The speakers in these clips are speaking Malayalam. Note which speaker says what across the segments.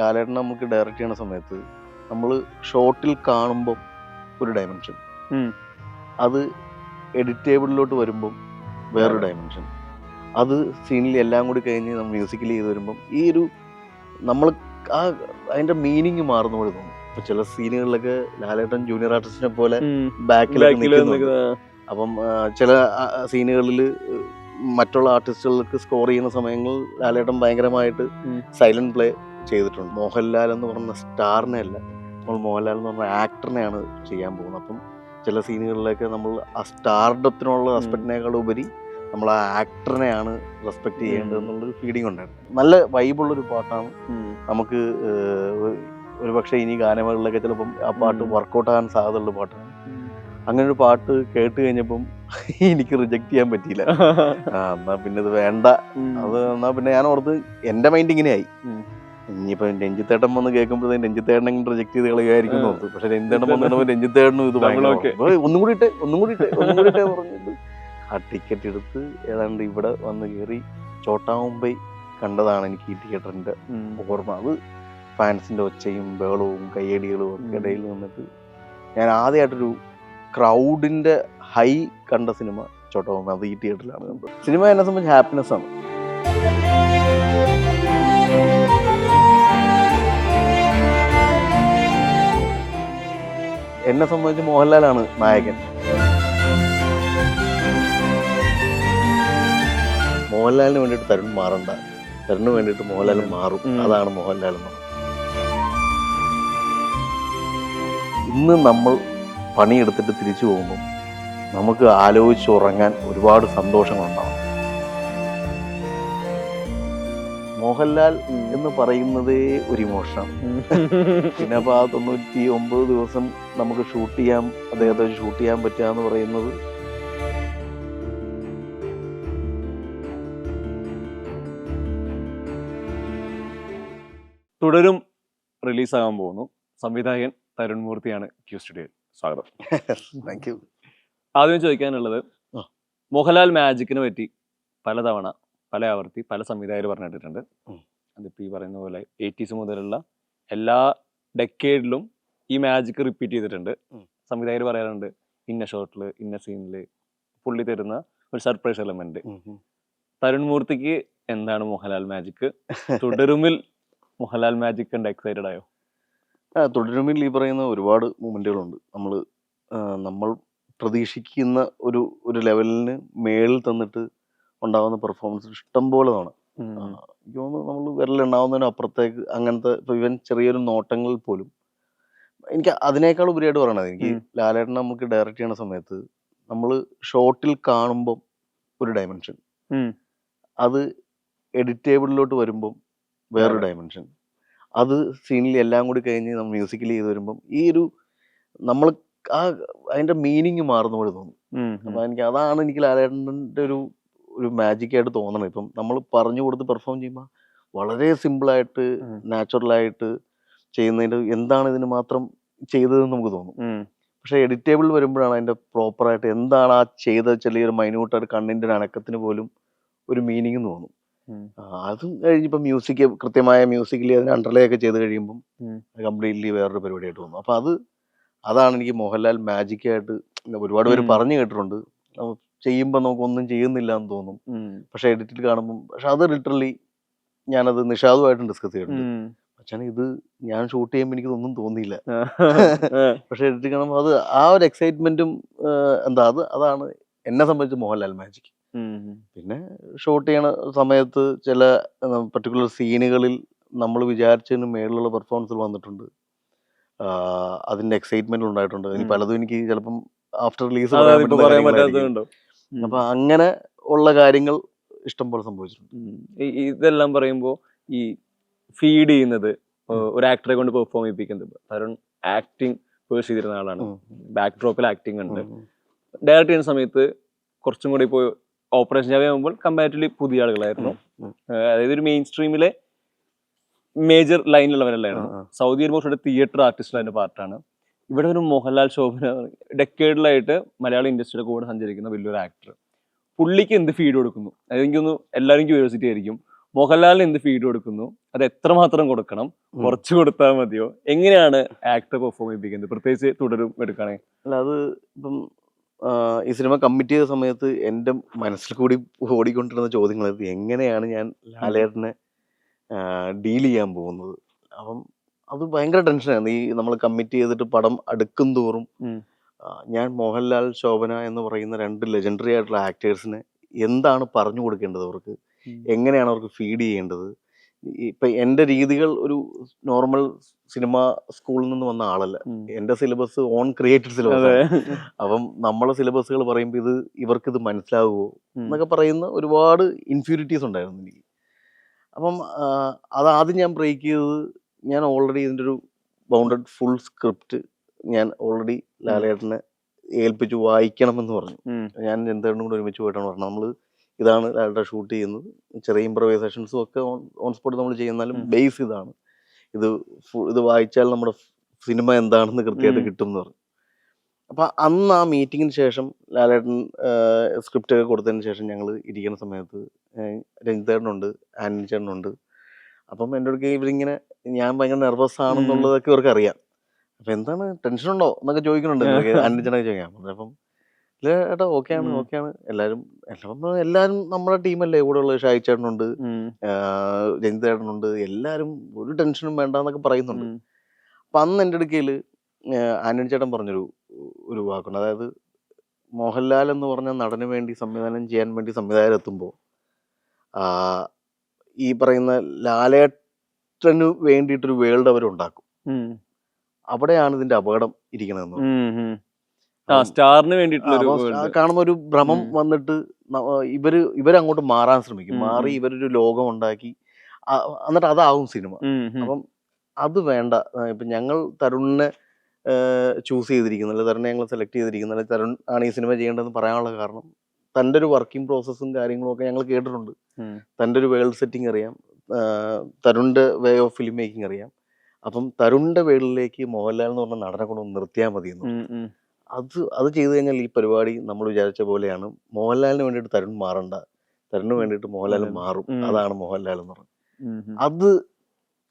Speaker 1: ലാലേട്ടനെ നമുക്ക് ഡയറക്റ്റ് ചെയ്യുന്ന സമയത്ത് നമ്മൾ ഷോട്ടിൽ കാണുമ്പോൾ ഒരു ഡയമെൻഷൻ, അത് എഡിറ്റേബിളിലോട്ട് വരുമ്പം വേറൊരു ഡയമെൻഷൻ, അത് സീനിൽ എല്ലാം കൂടി കഴിഞ്ഞ് നമ്മൾ മ്യൂസിക്കലി ചെയ്ത് വരുമ്പം ഈ ഒരു നമ്മൾ ആ അതിന്റെ മീനിങ് മാറുന്ന പോലെ തോന്നും. ഇപ്പൊ ചില സീനുകളിലൊക്കെ ലാലേട്ടൻ ജൂനിയർ ആർട്ടിസ്റ്റിനെ പോലെ ബാക്കിലൊക്കെ നിൽക്കുന്നുണ്ട്. അപ്പം ചില സീനുകളിൽ മറ്റുള്ള ആർട്ടിസ്റ്റുകൾക്ക് സ്കോർ ചെയ്യുന്ന സമയങ്ങളിൽ ലാലേട്ടൻ ഭയങ്കരമായിട്ട് സൈലന്റ് പ്ലേ ചെയ്തിട്ടുണ്ട്. മോഹൻലാൽ എന്ന് പറഞ്ഞ സ്റ്റാറിനെ അല്ല, നമ്മൾ മോഹൻലാൽ എന്ന് പറഞ്ഞ ആക്ടറിനെയാണ് ചെയ്യാൻ പോകുന്നത്. അപ്പം ചില സീനുകളിലൊക്കെ നമ്മൾ ആ സ്റ്റാർഡത്തിനുള്ള റെസ്പെക്റ്റിനേക്കാൾ ഉപരി നമ്മൾ ആ ആക്ടറിനെയാണ് റെസ്പെക്ട് ചെയ്യേണ്ടത് എന്നുള്ളൊരു ഫീലിംഗ് ഉണ്ടായിരുന്നു. നല്ല വൈബുള്ളൊരു പാട്ടാണ്. നമുക്ക് ഒരു പക്ഷേ ഇനി ഗാനമേളകളിലൊക്കെ ചിലപ്പം ആ പാട്ട് വർക്കൗട്ട് ആകാൻ സാധ്യതയുള്ള പാട്ടാണ്. അങ്ങനെ ഒരു പാട്ട് കേട്ട് കഴിഞ്ഞപ്പം എനിക്ക് റിജക്ട് ചെയ്യാൻ പറ്റിയില്ല. എന്നാ പിന്നെ ഇത് വേണ്ട, അത് എന്നാ പിന്നെ ഞാൻ ഓർത്ത് എന്റെ മൈൻഡ് ഇങ്ങനെയായി. ഇനിയിപ്പോ രഞ്ജിത്തേട്ടൻ വന്ന് കേൾക്കുമ്പോഴത്തേക്കും രഞ്ജിത്തേട്ടനെ റിജക്ട് ചെയ്ത് കളയുമായിരിക്കും ഓർത്തു. പക്ഷെ രഞ്ജിത്തേട്ടൻ വന്നിട്ട് രഞ്ജിത്തേട്ടനും ഇത് ഒന്നും കൂടി ഇട്ടേ പറഞ്ഞിട്ട് ആ ടിക്കറ്റ് എടുത്ത് ഏതാണ്ട് ഇവിടെ വന്ന് കയറി ചോട്ടാ മുംബൈ കണ്ടതാണ് എനിക്ക് ഈ തിയേറ്ററിന്റെ ഓർമ്മ. അത് ഫാൻസിന്റെ ഒച്ചയും ബഹളവും കയ്യടികളും ഒക്കെ ഇടയിൽ നിന്നിട്ട് ഞാൻ ആദ്യമായിട്ടൊരു ക്രൗഡിന്റെ ഹൈ കണ്ട സിനിമ ചോട്ടാ മുംബൈ. അത് ഈ തിയേറ്ററിലാണ് കണ്ടത്. സിനിമ എന്നെ സംബന്ധിച്ച് ഹാപ്പിനെസ് ആണ്. എന്നെ സംബന്ധിച്ച് മോഹൻലാലാണ് നായകൻ. മോഹൻലാലിന് വേണ്ടിയിട്ട് തരുൺ മാറണ്ട, തരുണിന് വേണ്ടിയിട്ട് മോഹൻലാൽ മാറും. അതാണ് മോഹൻലാൽ എന്ന്. ഇന്ന് നമ്മൾ പണിയെടുത്തിട്ട് തിരിച്ചു പോകുമ്പോൾ നമുക്ക് ആലോചിച്ച് ഉറങ്ങാൻ ഒരുപാട് സന്തോഷങ്ങളുണ്ടാവും. മോഹൻലാൽ എന്ന് പറയുന്നതേ ഒരു ഇമോഷനാണ്. പിന്നെ അപ്പോൾ ആ 99 ദിവസം നമുക്ക് ഷൂട്ട് ചെയ്യാൻ, അദ്ദേഹത്തെ ഷൂട്ട് ചെയ്യാൻ പറ്റുക എന്ന് പറയുന്നത്
Speaker 2: തുടരും റിലീസാകാൻ പോകുന്നു. സംവിധായകൻ തരുൺ മൂർത്തിയാണ് ക്യൂ സ്റ്റുഡിയോയിൽ. സ്വാഗതം.
Speaker 1: Thank you.
Speaker 2: ആദ്യം ചോദിക്കാനുള്ളത്, മോഹൻലാൽ മാജിക്കിനെ പറ്റി പലതവണ പല ആവർത്തി പല സംവിധായകർ പറഞ്ഞിട്ടുണ്ട്. അതിപ്പോൾ ഈ പറയുന്ന പോലെ 80s മുതലുള്ള എല്ലാ ഡെക്കേഡിലും ഈ മാജിക് റിപ്പീറ്റ് ചെയ്തിട്ടുണ്ട്. സംവിധായകർ പറയാറുണ്ട് ഇന്ന ഷോട്ടിൽ ഇന്ന സീനിൽ പുള്ളി തരുന്ന ഒരു സർപ്രൈസ് എലമെന്റ്. തരുൺ മൂർത്തിക്ക് എന്താണ് മോഹൻലാൽ മാജിക്? തുടരുമിൽ മോഹൻലാൽ മാജിക് കണ്ട് എക്സൈറ്റഡ് ആയോ?
Speaker 1: തുടരുമിൽ ഈ പറയുന്ന ഒരുപാട് മൂമെന്റുകളുണ്ട്. നമ്മൾ പ്രതീക്ഷിക്കുന്ന ഒരു ലെവലിന് മേളിൽ തന്നിട്ട് ഉണ്ടാകുന്ന പെർഫോമൻസ് ഇഷ്ടം പോലെ തവണ. എനിക്ക് തോന്നുന്നു നമ്മൾ വിരലുണ്ടാവുന്നതിന് അപ്പുറത്തേക്ക് അങ്ങനത്തെ ഇവൻ ചെറിയൊരു നോട്ടങ്ങളിൽ പോലും എനിക്ക് അതിനേക്കാൾ ഉപരിയായിട്ട് പറയണത്, എനിക്ക് ലാലേട്ടനെ നമുക്ക് ഡയറക്റ്റ് ചെയ്യുന്ന സമയത്ത് നമ്മൾ ഷോട്ടിൽ കാണുമ്പം ഒരു ഡയമെൻഷൻ, അത് എഡിറ്റേബിളിലോട്ട് വരുമ്പം വേറൊരു ഡയമെൻഷൻ, അത് സീനിൽ എല്ലാം കൂടി കഴിഞ്ഞ് നമ്മൾ മ്യൂസിക്കലി ചെയ്ത് വരുമ്പം ഈ ഒരു നമ്മൾ ആ അതിന്റെ മീനിങ് മാറുന്ന പോലെ തോന്നും. അപ്പൊ അതാണ് എനിക്ക് ലാലേട്ടൻ്റെ ഒരു മാജിക്കായിട്ട് തോന്നണം. ഇപ്പം നമ്മൾ പറഞ്ഞു കൊടുത്ത് പെർഫോം ചെയ്യുമ്പോൾ വളരെ സിമ്പിളായിട്ട് നാച്ചുറലായിട്ട് ചെയ്യുന്നതിൻ്റെ എന്താണ് ഇതിന് മാത്രം ചെയ്തതെന്ന് നമുക്ക് തോന്നും. പക്ഷെ എഡിറ്റേബിൾ വരുമ്പോഴാണ് അതിന്റെ പ്രോപ്പറായിട്ട് എന്താണ് ആ ചെയ്ത ചെറിയൊരു മൈന്യൂട്ടായിട്ട് കണ്ണിന്റെ ഒരു അനക്കത്തിന് പോലും ഒരു മീനിങ് തോന്നും. അതും കഴിഞ്ഞിപ്പോ മ്യൂസിക് കൃത്യമായ മ്യൂസിക്കലി അതിന് അണ്ടർലേ ഒക്കെ ചെയ്ത് കഴിയുമ്പം കംപ്ലീറ്റ്ലി വേറൊരു പരിപാടിയായിട്ട് തോന്നും. അപ്പൊ അതാണ് എനിക്ക് മോഹൻലാൽ മാജിക്കായിട്ട് ഒരുപാട് പേര് പറഞ്ഞു കേട്ടിട്ടുണ്ട്. ചെയ്യുമ്പോൾ നമുക്കൊന്നും ചെയ്യുന്നില്ല എന്ന് തോന്നും, പക്ഷെ എഡിറ്റിൽ കാണുമ്പോൾ. പക്ഷെ അത് ലിറ്ററലി ഞാനത് നിഷാദുമായിട്ടും ഡിസ്കസ് ചെയ്തിട്ടുണ്ട്. പക്ഷേ ഇത് ഞാൻ ഷൂട്ട് ചെയ്യുമ്പോൾ എനിക്കൊന്നും തോന്നിയില്ല. പക്ഷെ എഡിറ്റ് കാണുമ്പോൾ അത് ആ ഒരു എക്സൈറ്റ്മെന്റും അതാണ് എന്നെ സംബന്ധിച്ച് മോഹൻലാൽ മാജിക്. പിന്നെ ഷൂട്ട് ചെയ്യണ സമയത്ത് ചില പർട്ടിക്കുലർ സീനുകളിൽ നമ്മൾ വിചാരിച്ചതിന് മേളിലുള്ള പെർഫോമൻസിൽ വന്നിട്ടുണ്ട്. അതിന്റെ എക്സൈറ്റ്മെന്റ് ഉണ്ടായിട്ടുണ്ട്. ഇനി പലതും എനിക്ക് ചിലപ്പം ആഫ്റ്റർ റിലീസ് അപ്പൊ അങ്ങനെ ഉള്ള കാര്യങ്ങൾ ഇഷ്ടം പോലെ സംഭവിച്ചിട്ടുണ്ട്.
Speaker 2: ഇതെല്ലാം പറയുമ്പോൾ ഈ ഫീഡ് ചെയ്യുന്നത് ഒരു ആക്ടറെ കൊണ്ട് പെർഫോം ചെയ്യിപ്പിക്കുന്നത്, തരുൺ ആക്ടിങ് പേഴ്സ് ചെയ്തിരുന്ന ആളാണ്, ബാക്ക് ഡ്രോപ്പിൽ ആക്ടിങ് ഉണ്ട്. ഡയറക്റ്റ് ചെയ്യുന്ന സമയത്ത് കുറച്ചും കൂടി ഇപ്പോൾ ഓപ്പറേഷൻ ജാവ ആകുമ്പോൾ കമ്പാരിറ്റീവ്ലി പുതിയ ആളുകളായിരുന്നു. അതായത് ഒരു മെയിൻ സ്ട്രീമിലെ മേജർ ലൈനിലുള്ളവരല്ലായിരുന്നു. സൗദി ഒരു തിയേറ്റർ ആർട്ടിസ്റ്റ് അതിന്റെ പാർട്ടാണ്. ഇവിടെ ഒരു മോഹൻലാൽ ശോഭന ഡെക്കേഡിലായിട്ട് മലയാള ഇൻഡസ്ട്രിയുടെ കൂടെ സഞ്ചരിക്കുന്ന വലിയൊരു ആക്ടർ. പുള്ളിക്ക് എന്ത് ഫീഡ് കൊടുക്കുന്നു? അതെനിക്കൊന്ന് എല്ലാവരും ക്യൂരിയോസിറ്റി ആയിരിക്കും. മോഹൻലാലിന് എന്ത് ഫീഡ് കൊടുക്കുന്നു, അത് എത്രമാത്രം കൊടുക്കണം, കുറച്ച് കൊടുത്താൽ മതിയോ, എങ്ങനെയാണ് ആക്ടർ പെർഫോം ചെയ്യിപ്പിക്കുന്നത്, പ്രത്യേകിച്ച് തുടരും എടുക്കുകയാണെങ്കിൽ?
Speaker 1: അല്ല അത് ഇപ്പം ഈ സിനിമ കമ്മിറ്റ് ചെയ്ത സമയത്ത് എൻ്റെ മനസ്സിൽ കൂടി ഓടിക്കൊണ്ടിരുന്ന ചോദ്യങ്ങൾ എങ്ങനെയാണ് ഞാൻ ലാലേട്ടനെ ഡീൽ ചെയ്യാൻ പോകുന്നത്. അപ്പം അത് ഭയങ്കര ടെൻഷനായിരുന്നു. ഈ നമ്മൾ കമ്മിറ്റ് ചെയ്തിട്ട് പടം അടുക്കും തോറും ഞാൻ മോഹൻലാൽ, ശോഭന എന്ന് പറയുന്ന 2 ലെജൻഡറി ആയിട്ടുള്ള ആക്ടേഴ്സിനെ എന്താണ് പറഞ്ഞു കൊടുക്കേണ്ടത്, അവർക്ക് എങ്ങനെയാണ് അവർക്ക് ഫീഡ് ചെയ്യേണ്ടത്. ഇപ്പം എൻ്റെ രീതികൾ ഒരു നോർമൽ സിനിമ സ്കൂളിൽ നിന്ന് വന്ന ആളല്ല. എൻ്റെ സിലബസ് ഓൺ ക്രിയേറ്റഡ് സിലബസ്. അപ്പം നമ്മളെ സിലബസുകൾ പറയുമ്പോൾ ഇവർക്കിത് മനസ്സിലാവുമോ എന്നൊക്കെ പറയുന്ന ഒരുപാട് ഇൻഫ്യൂരിറ്റീസ് ഉണ്ടായിരുന്നു എനിക്ക്. അപ്പം അതാദ്യം ഞാൻ ബ്രേക്ക് ചെയ്തത്, ഞാൻ ഓൾറെഡി ഇതിൻ്റെ ഒരു ബൗണ്ടഡ് ഫുൾ സ്ക്രിപ്റ്റ് ഞാൻ ഓൾറെഡി ലാലേട്ടനെ ഏൽപ്പിച്ചു വായിക്കണമെന്ന് പറഞ്ഞു. ഞാൻ ജനതേട്ടനും കൂടെ ഒരുമിച്ച് പോയിട്ടാണ് പറഞ്ഞത്, നമ്മൾ ഇതാണ് ലാലേട്ടൻ ഷൂട്ട് ചെയ്യുന്നത്, ചെറിയ ഇംപ്രവൈസേഷൻസും ഒക്കെ ഓൺ സ്പോട്ട് നമ്മൾ ചെയ്യുന്നാലും ബേസ് ഇതാണ്, ഇത് വായിച്ചാൽ നമ്മുടെ സിനിമ എന്താണെന്ന് കൃത്യമായിട്ട് കിട്ടും എന്ന് പറഞ്ഞു. അപ്പം അന്ന് ആ മീറ്റിങ്ങിന് ശേഷം ലാലേട്ടൻ സ്ക്രിപ്റ്റ് ഒക്കെ കൊടുത്തതിന് ശേഷം ഞങ്ങൾ ഇരിക്കുന്ന സമയത്ത് രഞ്ജിത്തേട്ടനുണ്ട്, ആന്റണി ചേട്ടനുണ്ട്. അപ്പം എൻ്റെ അടുത്ത് ഇവരിങ്ങനെ ഞാൻ ഭയങ്കര നെർവസ് ആണെന്നുള്ളതൊക്കെ ഇവർക്ക് അറിയാം. അപ്പം എന്താണ് ടെൻഷൻ ഉണ്ടോ എന്നൊക്കെ ചോദിക്കുന്നുണ്ട് ആന്റണി ചേട്ടനൊക്കെ ചോദിക്കാം. അപ്പം ഇല്ല ഏട്ടാ ഓക്കെയാണ് എല്ലാവരും നമ്മുടെ ടീമല്ലേ കൂടെ ഉള്ളത്, ഷായി ചേട്ടനുണ്ട്, രഞ്ജിത്തേട്ടനുണ്ട്, എല്ലാവരും ഒരു ടെൻഷനും വേണ്ടെന്നൊക്കെ പറയുന്നുണ്ട്. അപ്പം അന്ന് എൻ്റെ അടുക്കൽ ആന്റണി ചേട്ടൻ പറഞ്ഞൊരു വാക്കുണ്ട്. അതായത് മോഹൻലാൽ എന്ന് പറഞ്ഞ നടന് വേണ്ടി സംവിധാനം ചെയ്യാൻ വേണ്ടി സംവിധായകരെത്തുമ്പോൾ ഈ പറയുന്ന ലാലേട്ടന് വേണ്ടിയിട്ടൊരു വേൾഡ് അവരുണ്ടാക്കും. അവിടെയാണ് ഇതിന്റെ അപകടം ഇരിക്കണതെന്ന് പറഞ്ഞു.
Speaker 2: സ്റ്റാറിന് വേണ്ടിയിട്ടുള്ള
Speaker 1: കാണുമ്പോൾ ഒരു ഭ്രമം വന്നിട്ട് ഇവരങ്ങോട്ട് മാറാൻ ശ്രമിക്കും. മാറി ഇവരൊരു ലോകം ഉണ്ടാക്കി എന്നിട്ട് അതാവും സിനിമ. അപ്പം അത് വേണ്ട. ഇപ്പം ഞങ്ങൾ തരുണിനെ ചൂസ് ചെയ്തിരിക്കുന്നത്, തരുണിനെ ഞങ്ങൾ സെലക്ട് ചെയ്തിരിക്കുന്നത്, തരുൺ ആണ് ഈ സിനിമ ചെയ്യേണ്ടതെന്ന് പറയാനുള്ള കാരണം തൻ്റെ ഒരു വർക്കിംഗ് പ്രോസസ്സും കാര്യങ്ങളും ഒക്കെ ഞങ്ങൾ കേട്ടിട്ടുണ്ട്. തൻ്റെ ഒരു വേൾഡ് സെറ്റിംഗ് അറിയാം, തരുണിൻ്റെ വേ ഓഫ് ഫിലിം മേക്കിംഗ് അറിയാം. അപ്പം തരുണിൻ്റെ വേൾഡിലേക്ക് മോഹൻലാൽ എന്ന് പറഞ്ഞ നടനെ കൊണ്ടൊന്ന് നിർത്തിയാൽ മതിയെന്ന്. അത് ചെയ്തു കഴിഞ്ഞാൽ ഈ പരിപാടി നമ്മൾ വിചാരിച്ച പോലെയാണ്. മോഹൻലാലിന് വേണ്ടിയിട്ട് തരുൺ മാറണ്ട, തരുണിന് വേണ്ടിയിട്ട് മോഹൻലാൽ മാറും, അതാണ് മോഹൻലാൽ എന്ന് പറഞ്ഞത്. അത്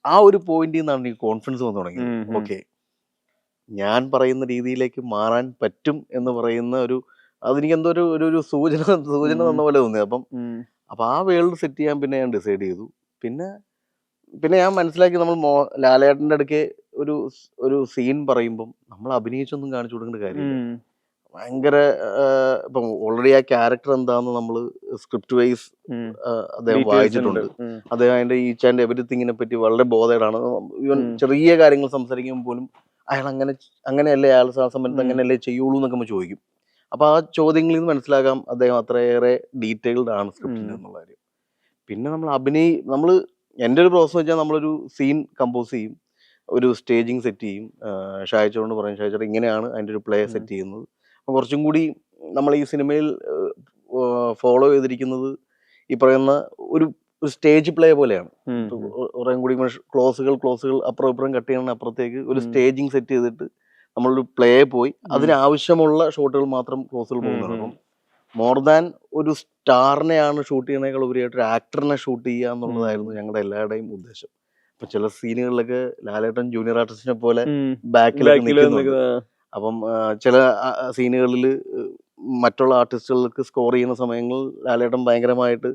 Speaker 1: ആ ഒരു പോയിന്റിൽ നിന്നാണ് എനിക്ക് കോൺഫിഡൻസ് വന്നു തുടങ്ങിയത്. ഓക്കെ, ഞാൻ പറയുന്ന രീതിയിലേക്ക് മാറാൻ പറ്റും എന്ന് പറയുന്ന അതെനിക്ക് എന്തോ ഒരു സൂചന തന്ന പോലെ തോന്നി. അപ്പം ആ വേൾഡ് സെറ്റ് ചെയ്യാൻ പിന്നെ ഞാൻ ഡിസൈഡ് ചെയ്തു. പിന്നെ ഞാൻ മനസ്സിലാക്കി, നമ്മൾ ലാലേട്ടൻ്റെ അടുക്കെ ഒരു സീൻ പറയുമ്പം നമ്മൾ അഭിനയിച്ചൊന്നും കാണിച്ചു കൊടുക്കേണ്ട കാര്യമില്ല. ഭയങ്കര ഇപ്പം ഓൾറെഡി ആ ക്യാരക്ടർ എന്താന്ന് നമ്മൾ സ്ക്രിപ്റ്റ് വൈസ് അദ്ദേഹം വായിച്ചിട്ടുണ്ട്. അദ്ദേഹം അതിന്റെ ഈച്ച് ആൻഡ് എവരിത്തിങ്ങിനെ പറ്റി വളരെ ബോധേഡാണ്. ഈവൻ ചെറിയ കാര്യങ്ങൾ സംസാരിക്കുമ്പോൾ പോലും അയാൾ അങ്ങനെയല്ലേ, അയാൾ ആ സമയത്ത് അങ്ങനെയല്ലേ ചെയ്യുള്ളൂ എന്നൊക്കെ നമ്മൾ ചോദിക്കും. അപ്പൊ ആ ചോദ്യങ്ങളിൽ നിന്ന് മനസ്സിലാക്കാം അദ്ദേഹം അത്രയേറെ ഡീറ്റെയിൽഡ് ആണ് സ്ക്രിപ്റ്റിൽ എന്നുള്ള കാര്യം. പിന്നെ നമ്മൾ എൻ്റെ ഒരു പ്രോസസ് വെച്ചാൽ നമ്മളൊരു സീൻ കമ്പോസ് ചെയ്യും, ഒരു സ്റ്റേജിങ് സെറ്റ് ചെയ്യും. ഷായിച്ചോണ്ട് പറയും, ഷായിച്ചോട് ഇങ്ങനെയാണ് അതിൻ്റെ ഒരു പ്ലേ സെറ്റ് ചെയ്യുന്നത്. അപ്പം കുറച്ചും കൂടി നമ്മൾ ഈ സിനിമയിൽ ഫോളോ ചെയ്തിരിക്കുന്നത് ഈ പറയുന്ന ഒരു സ്റ്റേജ് പ്ലേ പോലെയാണ്. കുറേ കൂടി ക്ലോസുകൾ അപ്പുറം ഇപ്പുറം കട്ട് ചെയ്യണ അപ്പുറത്തേക്ക് ഒരു സ്റ്റേജിങ് സെറ്റ് ചെയ്തിട്ട് നമ്മളൊരു പ്ലേ പോയി അതിനാവശ്യമുള്ള ഷോട്ടുകൾ മാത്രം ക്ലോസുകൾ പോകുന്നതാണ്. അപ്പം മോർ ദാൻ ഒരു സ്റ്റാറിനെയാണ് ഷൂട്ട് ചെയ്യുന്നതിനേക്കാൾ ഉപരിയായിട്ട് ഒരു ആക്ടറിനെ ഷൂട്ട് ചെയ്യുക എന്നുള്ളതായിരുന്നു ഞങ്ങളുടെ എല്ലാവരുടെയും ഉദ്ദേശം. അപ്പൊ ചില സീനുകളിലൊക്കെ ലാലേട്ടൻ ജൂനിയർ ആർട്ടിസ്റ്റിനെ പോലെ ബാക്കിലേക്ക് നിൽക്കുന്നുണ്ട്. അപ്പം ചില സീനുകളിൽ മറ്റുള്ള ആർട്ടിസ്റ്റുകൾക്ക് സ്കോർ ചെയ്യുന്ന സമയങ്ങളിൽ ലാലേട്ടൻ ഭയങ്കരമായിട്ട്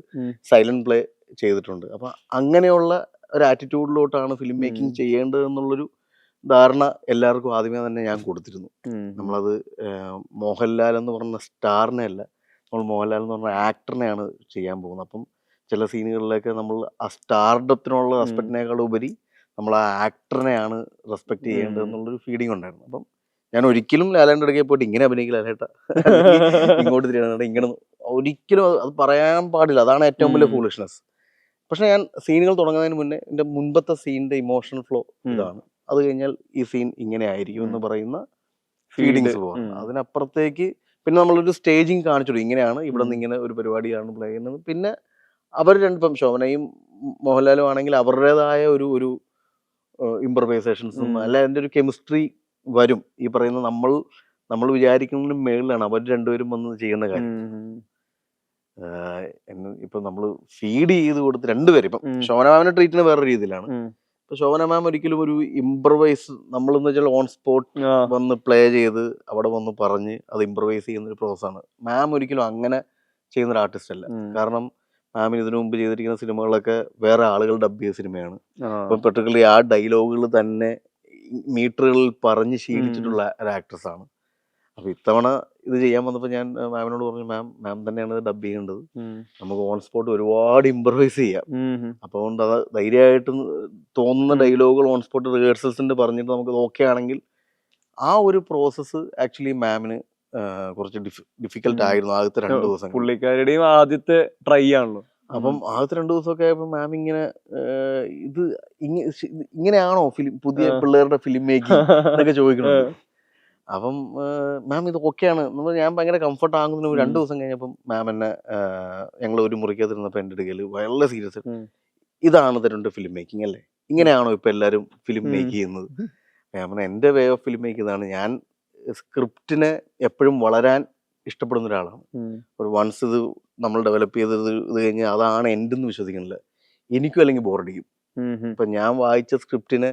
Speaker 1: സൈലന്റ് പ്ലേ ചെയ്തിട്ടുണ്ട്. അപ്പൊ അങ്ങനെയുള്ള ഒരു ആറ്റിറ്റ്യൂഡിലോട്ടാണ് ഫിലിം മേക്കിംഗ് ചെയ്യേണ്ടത് എന്നുള്ളൊരു ധാരണ എല്ലാവർക്കും ആദ്യമേ തന്നെ ഞാൻ കൊടുത്തിരുന്നു. നമ്മളത് മോഹൻലാൽ എന്ന് പറഞ്ഞ സ്റ്റാറിനെ അല്ല, നമ്മൾ മോഹൻലാൽ എന്ന് പറഞ്ഞ ആക്ടറിനെയാണ് ചെയ്യാൻ പോകുന്നത്. അപ്പം ചില സീനുകളിലൊക്കെ നമ്മൾ ആ സ്റ്റാർഡത്തിനുള്ള റെസ്പെക്റ്റിനേക്കാൾ ഉപരി നമ്മൾ ആ ആക്ടറിനെയാണ് റെസ്പെക്ട് ചെയ്യേണ്ടത് എന്നുള്ളൊരു ഫീലിംഗ് ഉണ്ടായിരുന്നു. അപ്പം ഞാൻ ഒരിക്കലും ലാലേട്ടൻ്റെ അടുക്കൽ പോയിട്ട് ഇങ്ങനെ അഭിനയിക്കില്ല ലാലേട്ടാ, ഇങ്ങോട്ട് തിരിയണം, ഇങ്ങനെ ഒരിക്കലും അത് പറയാൻ പാടില്ല. അതാണ് ഏറ്റവും വലിയ ഫൂളിഷ്നെസ്. പക്ഷെ ഞാൻ സീനുകൾ തുടങ്ങുന്നതിന് മുന്നേ എൻ്റെ മുൻപത്തെ സീനിന്റെ ഇമോഷണൽ ഫ്ലോ ഇതാണ്, അത് കഴിഞ്ഞാൽ ഈ സീൻ ഇങ്ങനെ ആയിരിക്കും എന്ന് പറയുന്ന ഫീലിങ്സ് പോകണം. അതിനപ്പുറത്തേക്ക് പിന്നെ നമ്മളൊരു സ്റ്റേജിങ് കാണിച്ചു, ഇങ്ങനെയാണ് ഇവിടെ നിന്ന് ഇങ്ങനെ ഒരു പരിപാടിയാണ് പ്ലേ ചെയ്യുന്നത്. പിന്നെ അവർ രണ്ടിപ്പം ശോഭനയും മോഹൻലാലും ആണെങ്കിൽ അവരുടേതായ ഒരു ഇംപ്രവൈസേഷൻസും അല്ല അതിൻ്റെ ഒരു കെമിസ്ട്രി വരും. ഈ പറയുന്ന നമ്മൾ വിചാരിക്കുന്നതിന് മേളിലാണ് അവർ രണ്ടുപേരും വന്ന് ചെയ്യുന്ന കാര്യം. ഇപ്പൊ നമ്മൾ ഫീഡ് ചെയ്ത് കൊടുത്ത് രണ്ടുപേരും ഇപ്പം ശോഭന മാമിനെ ട്രീറ്റ് ചെയ്യുന്ന വേറെ രീതിയിലാണ്. ഇപ്പൊ ശോഭന മാം ഒരിക്കലും ഒരു ഇംപ്രവൈസ് നമ്മളെന്ന് വെച്ചാൽ ഓൺ സ്പോട്ട് വന്ന് പ്ലേ ചെയ്ത് അവിടെ വന്ന് പറഞ്ഞ് അത് ഇംപ്രവൈസ് ചെയ്യുന്ന ഒരു പ്രോസസ്സാണ്. മാം ഒരിക്കലും അങ്ങനെ ചെയ്യുന്ന ഒരു ആർട്ടിസ്റ്റ് അല്ല. കാരണം മാമിന് ഇതിനു മുമ്പ് ചെയ്തിരിക്കുന്ന സിനിമകളൊക്കെ വേറെ ആളുകൾ ഡബ് ചെയ്ത സിനിമയാണ്. ഇപ്പൊ പെർട്ടിക്കുലർലി ആ ഡയലോഗുകൾ തന്നെ മീറ്ററുകളിൽ പറഞ്ഞ് ശീലിച്ചിട്ടുള്ള ഒരു ആക്ട്രസ് ആണ്. അപ്പൊ ഇത്തവണ ഇത് ചെയ്യാൻ വന്നപ്പോൾ ഞാൻ മാമിനോട് പറഞ്ഞു, മാം തന്നെയാണ് ഡബ് ചെയ്യേണ്ടത്, നമുക്ക് ഓൺ സ്പോട്ട് ഒരുപാട് ഇംപ്രവൈസ് ചെയ്യാം. അപ്പൊ അതുകൊണ്ട് അത് ധൈര്യമായിട്ട് തോന്നുന്ന ഡയലോഗുകൾ ഓൺ സ്പോട്ട് റിഹേഴ്സൽസിന്റെ പറഞ്ഞിട്ട് നമുക്ക് ഓക്കെ ആണെങ്കിൽ ആ ഒരു പ്രോസസ്സ് ആക്ച്വലി മാമിന് കുറച്ച് ഡിഫിക്കൽട്ട് ആയിരുന്നു ആദ്യത്തെ 2 ദിവസം.
Speaker 2: പുള്ളിക്കാരുടെയും ആദ്യത്തെ ട്രൈ ആണല്ലോ.
Speaker 1: അപ്പം ആദ്യത്തെ 2 ദിവസമൊക്കെ ആയപ്പോൾ മാം ഇങ്ങനെ ഇത് ഇങ്ങനെയാണോ പുതിയ പിള്ളേരുടെ ഫിലിം മേക്കിംഗ് എന്നൊക്കെ ചോദിക്കണത്. അപ്പം മാം ഇത് ഓക്കെയാണ്. ഞാൻ ഭയങ്കര കംഫർട്ട് ആകുന്നതിന് 2 ദിവസം കഴിഞ്ഞപ്പം മാം എന്നെ ഞങ്ങൾ ഒരു മുറിക്കകത്തിരുന്നപ്പോൾ എൻ്റെ അടുക്കൽ വളരെ സീരിയസ്, ഇതാണ് തരുണ്ട് ഫിലിം മേക്കിംഗ് അല്ലേ, ഇങ്ങനെയാണോ ഇപ്പൊ എല്ലാവരും ഫിലിം മേക്ക് ചെയ്യുന്നത്? മാം എൻ്റെ വേ ഓഫ് ഫിലിം മേക്ക് ഇതാണ്. ഞാൻ സ്ക്രിപ്റ്റിനെ എപ്പോഴും വളരാൻ ഇഷ്ടപ്പെടുന്ന ഒരാളാണ്. ഒരു വൺസ് ഇത് നമ്മൾ ഡെവലപ്പ് ചെയ്തത് ഇത് കഴിഞ്ഞാൽ അതാണ് എൻ്റെ എന്ന് വിശ്വസിക്കുന്നില്ല. എനിക്കും അല്ലെങ്കിൽ ബോറടിക്കും. ഇപ്പൊ ഞാൻ വായിച്ച സ്ക്രിപ്റ്റിനെ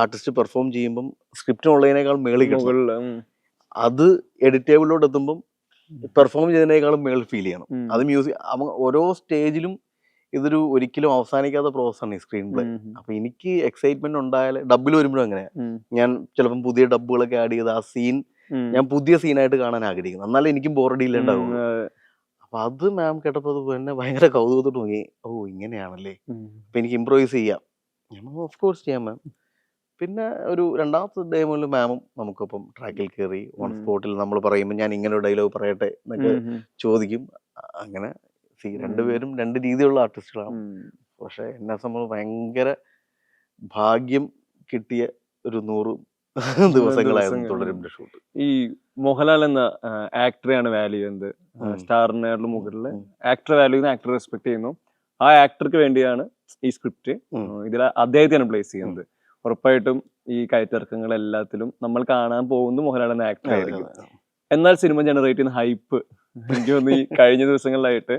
Speaker 1: ആർട്ടിസ്റ്റ് പെർഫോം ചെയ്യുമ്പം സ്ക്രിപ്റ്റിനുള്ളതിനേക്കാൾ മേളിൽ കിട്ടണം. അത് എഡിറ്റേബിളിലോട്ട് എത്തുമ്പം പെർഫോം ചെയ്തതിനേക്കാളും മേളിൽ ഫീൽ ചെയ്യണം. അത് മ്യൂസിക് ഓരോ സ്റ്റേജിലും ഇതൊരു ഒരിക്കലും അവസാനിക്കാത്ത പ്രോസസ്സാണ് ഈ സ്ക്രീൻ പ്ലേ. അപ്പൊ എനിക്ക് എക്സൈറ്റ്മെന്റ് ഉണ്ടായാൽ ഡബിൽ വരുമ്പോഴും അങ്ങനെയാ. ഞാൻ ചിലപ്പം പുതിയ ഡബുകളൊക്കെ ആഡ് ചെയ്ത് ആ സീൻ ഞാൻ പുതിയ സീനായിട്ട് കാണാൻ ആഗ്രഹിക്കുന്നു, എന്നാലും എനിക്കും ബോറടി ഇല്ലാണ്ടാവും. അപ്പൊ അത് മാം കേട്ടപ്പോൾ എന്നെ ഭയങ്കര കൗതുകത്തോട്ട് തോന്നി. ഓ ഇങ്ങനെയാണല്ലേ, അപ്പൊ എനിക്ക് ഇംപ്രൂവൈസ് ചെയ്യാം. ഓഫ് കോഴ്സ് ചെയ്യാം മാം. പിന്നെ ഒരു 2ാമത്തെ ഡേ മുതൽ മാമും നമുക്കൊപ്പം ട്രാക്കിൽ കയറി ഓൺ സ്പോട്ടിൽ നമ്മൾ പറയുമ്പോൾ ഞാൻ ഇങ്ങനെ ഒരു ഡയലോഗ് പറയട്ടെ എന്നൊക്കെ ചോദിക്കും. അങ്ങനെ രണ്ടുപേരും 2 രീതിയിലുള്ള ആർട്ടിസ്റ്റുകളാണ്. പക്ഷെ എന്നെ സംബന്ധിച്ച് ഭയങ്കര ഭാഗ്യം കിട്ടിയ ഒരു 100 ദിവസങ്ങളായിരുന്നു തുടരുമ്പോൾ ഷൂട്ട്.
Speaker 2: ഈ മോഹൻലാൽ എന്ന ആക്ടറെയാണ് വാല്യൂ ചെയ്യുന്നത്. സ്റ്റാറിനേക്കാളും മുകളിൽ ആക്ടർ വാല്യൂ ചെയ്യുന്നു, ആക്ടർ റെസ്പെക്ട് ചെയ്യുന്നു. ആ ആക്ടർക്ക് വേണ്ടിയാണ് ഈ സ്ക്രിപ്റ്റ് ഇതിൽ അദ്ദേഹത്തെയാണ് പ്ലേസ് ചെയ്യുന്നത്. ഉറപ്പായിട്ടും ഈ കയറ്റിറക്കങ്ങൾ എല്ലാത്തിലും നമ്മൾ കാണാൻ പോകുന്ന മോഹൻലാൽ എന്ന ആക്ടർ ആയിരിക്കും. എന്നാൽ സിനിമ ജനറേറ്റ് ചെയ്യുന്ന ഹൈപ്പ് എനിക്ക് തോന്നുന്നു ഈ കഴിഞ്ഞ ദിവസങ്ങളിലായിട്ട്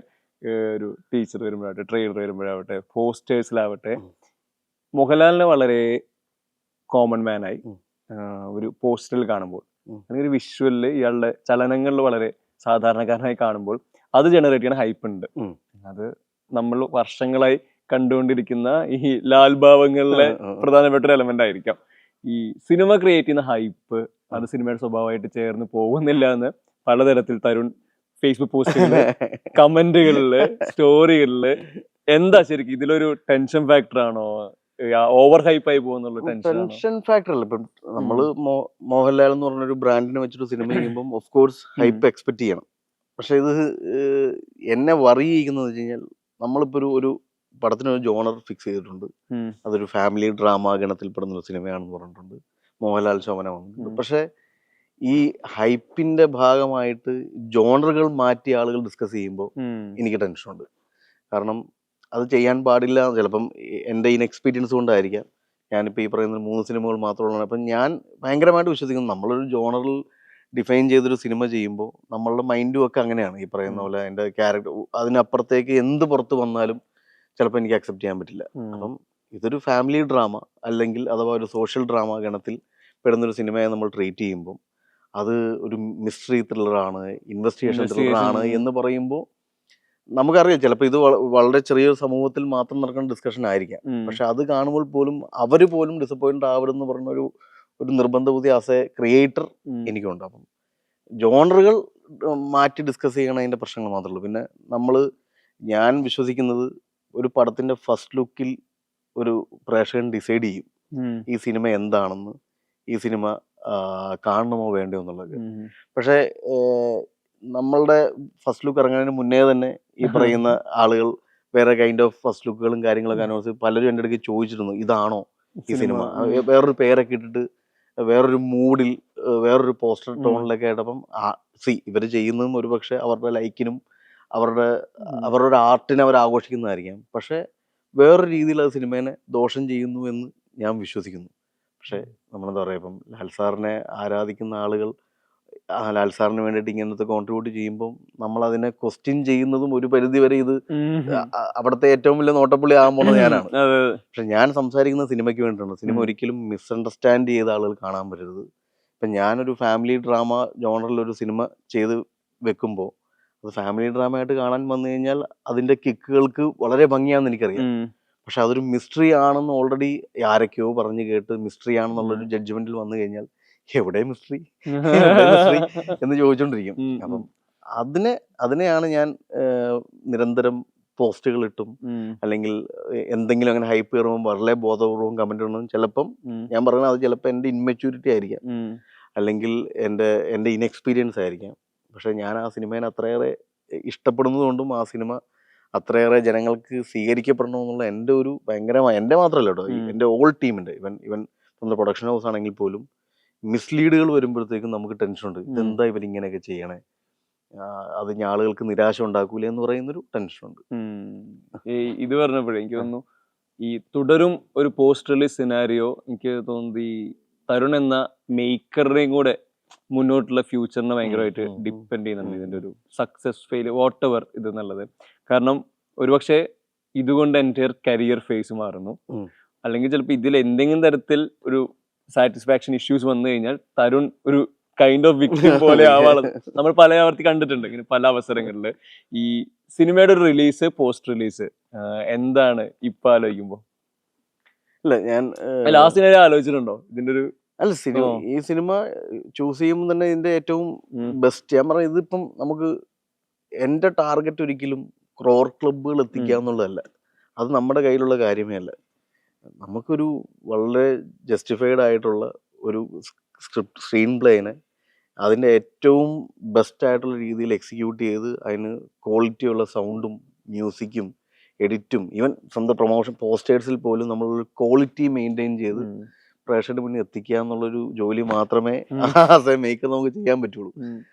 Speaker 2: ഒരു ടീച്ചർ വരുമ്പോഴാവട്ടെ, ട്രെയിലർ വരുമ്പോഴാവട്ടെ, പോസ്റ്റേഴ്സിലാവട്ടെ, മോഹൻലാലിനെ വളരെ കോമൺ മാനായി ഒരു പോസ്റ്ററിൽ കാണുമ്പോൾ അല്ലെങ്കിൽ ഒരു വിഷ്വലില് ഇയാളുടെ ചലനങ്ങളിൽ വളരെ സാധാരണക്കാരനായി കാണുമ്പോൾ അത് ജനറേറ്റ് ചെയ്യുന്ന ഹൈപ്പ് ഉണ്ട്. അത് നമ്മൾ വർഷങ്ങളായി കണ്ടുകൊണ്ടിരിക്കുന്ന ഈ ലാൽ ഭാവങ്ങളിലെ പ്രധാനപ്പെട്ട ഒരു എലമെന്റ് ആയിരിക്കാം. ഈ സിനിമ ക്രിയേറ്റ് ചെയ്യുന്ന ഹൈപ്പ് അത് സിനിമയുടെ സ്വഭാവമായിട്ട് ചേർന്ന് പോകുന്നില്ല എന്ന് പലതരത്തിൽ തരുൺ ഫേസ്ബുക്ക് പോസ്റ്റുകളില്, കമന്റുകളില്, സ്റ്റോറികളില്, എന്താ ശരിക്കും ഇതിലൊരു ടെൻഷൻ ഫാക്ടർ ആണോ, ഓവർ ഹൈപ്പായി പോകുന്നുള്ള
Speaker 1: ടെൻഷൻ ഫാക്ടർ അല്ല? ഇപ്പം നമ്മള് മോഹൻലാൽ എന്ന് പറഞ്ഞൊരു ബ്രാൻഡിനെ വെച്ചിട്ട് സിനിമ ചെയ്യുമ്പോൾ ഓഫ് കോഴ്സ് ഹൈപ്പ് എക്സ്പെക്ട് ചെയ്യണം. പക്ഷെ ഇത് എന്നെ വറി ചെയ്യിക്കുന്നത് വെച്ച് കഴിഞ്ഞാൽ നമ്മളിപ്പോ ഒരു പടത്തിനൊരു ജോണർ ഫിക്സ് ചെയ്തിട്ടുണ്ട്, അതൊരു ഫാമിലി ഡ്രാമ ഗണത്തിൽപ്പെടുന്ന ഒരു സിനിമയാണെന്ന് പറഞ്ഞിട്ടുണ്ട്, മോഹൻലാൽ ശോഭന വന്നിട്ടുണ്ട്. പക്ഷെ ഈ ഹൈപ്പിന്റെ ഭാഗമായിട്ട് ജോണറുകൾ മാറ്റി ആളുകൾ ഡിസ്കസ് ചെയ്യുമ്പോൾ എനിക്ക് ടെൻഷനുണ്ട്. കാരണം അത് ചെയ്യാൻ പാടില്ല. ചിലപ്പം എൻ്റെ ഇൻഎക്സ്പീരിയൻസ് കൊണ്ടായിരിക്കാം. ഞാനിപ്പോൾ ഈ പറയുന്ന 3 സിനിമകൾ മാത്രമുള്ളതാണ്. അപ്പം ഞാൻ ഭയങ്കരമായിട്ട് വിശ്വസിക്കുന്നു നമ്മളൊരു ജോണറിൽ ഡിഫൈൻ ചെയ്തൊരു സിനിമ ചെയ്യുമ്പോൾ നമ്മളുടെ മൈൻഡും ഒക്കെ അങ്ങനെയാണ്. ഈ പറയുന്ന പോലെ എൻ്റെ ക്യാരക്ടർ അതിനപ്പുറത്തേക്ക് എന്ത് പുറത്ത് വന്നാലും ചിലപ്പോൾ എനിക്ക് അക്സെപ്റ്റ് ചെയ്യാൻ പറ്റില്ല. അപ്പം ഇതൊരു ഫാമിലി ഡ്രാമ അല്ലെങ്കിൽ അഥവാ ഒരു സോഷ്യൽ ഡ്രാമ ഗണത്തിൽ പെടുന്നൊരു സിനിമയെ നമ്മൾ ട്രീറ്റ് ചെയ്യുമ്പോൾ അത് ഒരു മിസ്റ്ററി ത്രില്ലറാണ്, ഇൻവെസ്റ്റിഗേഷൻ ത്രില്ലറാണ് എന്ന് പറയുമ്പോൾ നമുക്കറിയാം ചിലപ്പോൾ ഇത് വളരെ ചെറിയൊരു സമൂഹത്തിൽ മാത്രം നടക്കുന്ന ഡിസ്കഷൻ ആയിരിക്കാം. പക്ഷെ അത് കാണുമ്പോൾ പോലും അവർ പോലും ഡിസപ്പോയിന്റ് ആവരുതെന്ന് പറഞ്ഞ ഒരു നിർബന്ധ ബുദ്ധി ആസ് എ ക്രിയേറ്റർ എനിക്കുണ്ട്. അപ്പം ജോണറുകൾ മാറ്റി ഡിസ്കസ് ചെയ്യണതിൻ്റെ പ്രശ്നങ്ങൾ മാത്രമേ ഉള്ളൂ. പിന്നെ ഞാൻ വിശ്വസിക്കുന്നത് ഒരു പടത്തിന്റെ ഫസ്റ്റ് ലുക്കിൽ ഒരു പ്രേക്ഷകൻ ഡിസൈഡ് ചെയ്യും ഈ സിനിമ എന്താണെന്ന്, ഈ സിനിമ കാണണമോ വേണ്ടയോ എന്നുള്ളത്. പക്ഷേ നമ്മളുടെ ഫസ്റ്റ് ലുക്ക് ഇറങ്ങുന്നതിന് മുന്നേ തന്നെ ഈ പറയുന്ന ആളുകൾ വേറെ കൈൻഡ് ഓഫ് ഫസ്റ്റ് ലുക്കുകളും കാര്യങ്ങളൊക്കെ അനൗൺസ് പലരും എൻ്റെ അടുത്ത് ചോദിച്ചിരുന്നു, ഇതാണോ ഈ സിനിമ? വേറൊരു പേരൊക്കെ ഇട്ടിട്ട് വേറൊരു മൂഡിൽ വേറൊരു പോസ്റ്റർ ടോണിലൊക്കെ ആയിട്ടപ്പം ഇവർ ചെയ്യുന്നതും ഒരു പക്ഷെ അവരുടെ ലൈക്കിനും അവരുടെ ആർട്ടിനെ അവർ ആഘോഷിക്കുന്നതായിരിക്കാം. പക്ഷെ വേറൊരു രീതിയിൽ അത് സിനിമേനെ ദോഷം ചെയ്യുന്നു എന്ന് ഞാൻ വിശ്വസിക്കുന്നു. പക്ഷെ നമ്മളെന്താ പറയുക, ഇപ്പം ലാൽ സാറിനെ ആരാധിക്കുന്ന ആളുകൾ ലാൽ സാറിന് വേണ്ടിയിട്ട് ഇങ്ങനത്തെ കോൺട്രിബ്യൂട്ട് ചെയ്യുമ്പോൾ നമ്മൾ അതിനെ ക്വസ്റ്റ്യൻ ചെയ്യുന്നതും ഒരു പരിധി വരെ ഇത് അവിടുത്തെ ഏറ്റവും വലിയ നോട്ടപ്പുള്ളി ആകാൻ പോകുന്നത് ഞാനാണ്. പക്ഷെ ഞാൻ സംസാരിക്കുന്ന സിനിമയ്ക്ക് വേണ്ടിയിട്ടുണ്ട്. സിനിമ ഒരിക്കലും മിസ്അണ്ടർസ്റ്റാൻഡ് ചെയ്ത ആളുകൾ കാണാൻ പറ്റരുത്. ഇപ്പം ഞാനൊരു ഫാമിലി ഡ്രാമ ജോണറിലൊരു സിനിമ ചെയ്ത് വെക്കുമ്പോൾ അത് ഫാമിലി ഡ്രാമയായിട്ട് കാണാൻ വന്നു കഴിഞ്ഞാൽ അതിൻ്റെ കിക്കുകൾക്ക് വളരെ ഭംഗിയാണെന്ന് എനിക്കറിയാം. പക്ഷെ അതൊരു മിസ്റ്ററി ആണെന്ന് ഓൾറെഡി ആരൊക്കെയോ പറഞ്ഞു കേട്ട് മിസ്റ്ററി ആണെന്നുള്ളൊരു ജഡ്ജ്മെന്റിൽ വന്നു കഴിഞ്ഞാൽ എവിടെ മിസ്റ്ററി എന്ന് ചോദിച്ചോണ്ടിരിക്കും. അപ്പം അതിനെയാണ് ഞാൻ നിരന്തരം പോസ്റ്റുകൾ ഇട്ടും അല്ലെങ്കിൽ എന്തെങ്കിലും അങ്ങനെ ഹൈപ്പ് കയറുമ്പോൾ വളരെ ബോധപൂർവ്വം കമന്റ് ഇടണം. ചിലപ്പം ഞാൻ പറയുന്നത് അത് ചിലപ്പോൾ എൻ്റെ ഇൻമെച്യൂരിറ്റി ആയിരിക്കാം, അല്ലെങ്കിൽ എൻ്റെ ഇൻഎക്സ്പീരിയൻസ് ആയിരിക്കാം. പക്ഷെ ഞാൻ ആ സിനിമേനെ അത്രയേറെ ഇഷ്ടപ്പെടുന്നതുകൊണ്ടും ആ സിനിമ അത്രയേറെ ജനങ്ങൾക്ക് സ്വീകരിക്കപ്പെടണമെന്നുള്ള എൻ്റെ ഒരു ഭയങ്കരമായ, എൻ്റെ മാത്രമല്ല കേട്ടോ, എൻ്റെ ഓൾ ടീമിൻ്റെ, ഇവൻ നമ്മുടെ പ്രൊഡക്ഷൻ ഹൗസ് ആണെങ്കിൽ പോലും മിസ്ലീഡുകൾ വരുമ്പോഴത്തേക്കും നമുക്ക് ടെൻഷനുണ്ട്. ഇതെന്താ ഇവരിങ്ങനെയൊക്കെ ചെയ്യണേ, അത് ആളുകൾക്ക് നിരാശ ഉണ്ടാക്കൂലേ എന്ന് പറയുന്നൊരു ടെൻഷനുണ്ട്.
Speaker 2: ഇത് പറഞ്ഞപ്പോഴേ എനിക്ക് തോന്നുന്നു ഈ തുടരും ഒരു പോസ്റ്റ് റിലീസ് സിനാരിയോ എനിക്ക് തോന്നുന്നത് ഈ തരുൺ എന്ന മേക്കറുടെയും കൂടെ മുന്നോട്ടുള്ള ഫ്യൂച്ചറിനെ ഭയങ്കരമായിട്ട് ഡിപ്പെൻഡ് ചെയ്യുന്നുണ്ട്, ഇതിൻ്റെ ഒരു സക്സസ് ഫെയിൽ വാട്ട് എവർ ഇത് എന്നുള്ളത്. കാരണം ഒരുപക്ഷെ ഇതുകൊണ്ട് എൻ്റെ കരിയർ ഫേസ് മാറുന്നു, അല്ലെങ്കിൽ ചിലപ്പോൾ ഇതിൽ എന്തെങ്കിലും തരത്തിൽ ഒരു സാറ്റിസ്ഫാക്ഷൻ ഇഷ്യൂസ് വന്നു കഴിഞ്ഞാൽ തരുൺ ഒരു കൈൻഡ് ഓഫ് വിക്ടിം പോലെ ആവാളത് നമ്മൾ പല ആവർത്തി കണ്ടിട്ടുണ്ട് ഇങ്ങനെ പല അവസരങ്ങളിൽ. ഈ സിനിമയുടെ ഒരു റിലീസ് പോസ്റ്റ് റിലീസ് എന്താണ് ഇപ്പൊ ആലോചിക്കുമ്പോ?
Speaker 1: അല്ല, ഞാൻ
Speaker 2: ലാസ്റ്റ് നേരെ ആലോചിച്ചിട്ടുണ്ടോ ഇതിന്റെ ഒരു?
Speaker 1: അല്ല, ഈ സിനിമ ചൂസ് ചെയ്യുമ്പോൾ തന്നെ ഇതിന്റെ ഏറ്റവും ബെസ്റ്റ് ഞാൻ പറഞ്ഞ, ഇതിപ്പം നമുക്ക് എൻ്റെ ടാർഗറ്റ് ഒരിക്കലും ക്രോർ ക്ലബ്ബുകൾ എത്തിക്കുക എന്നുള്ളതല്ല. അത് നമ്മുടെ കയ്യിലുള്ള കാര്യമേ അല്ല. നമുക്കൊരു വളരെ ജസ്റ്റിഫൈഡ് ആയിട്ടുള്ള ഒരു സ്ക്രീൻ പ്ലേനെ അതിൻ്റെ ഏറ്റവും ബെസ്റ്റ് ആയിട്ടുള്ള രീതിയിൽ എക്സിക്യൂട്ട് ചെയ്ത് അതിന് ക്വാളിറ്റിയുള്ള സൗണ്ടും മ്യൂസിക്കും എഡിറ്റും ഈവൻ സ്വന്തം പ്രൊമോഷൻ പോസ്റ്റേഴ്സിൽ പോലും നമ്മളൊരു ക്വാളിറ്റി മെയിൻറ്റെയിൻ ചെയ്ത് പ്രേക്ഷകരുടെ മുന്നിൽ എത്തിക്കുക എന്നുള്ളൊരു ജോലി മാത്രമേ ആസ് എ മേക്കർ നമുക്ക് ചെയ്യാൻ പറ്റുള്ളൂ.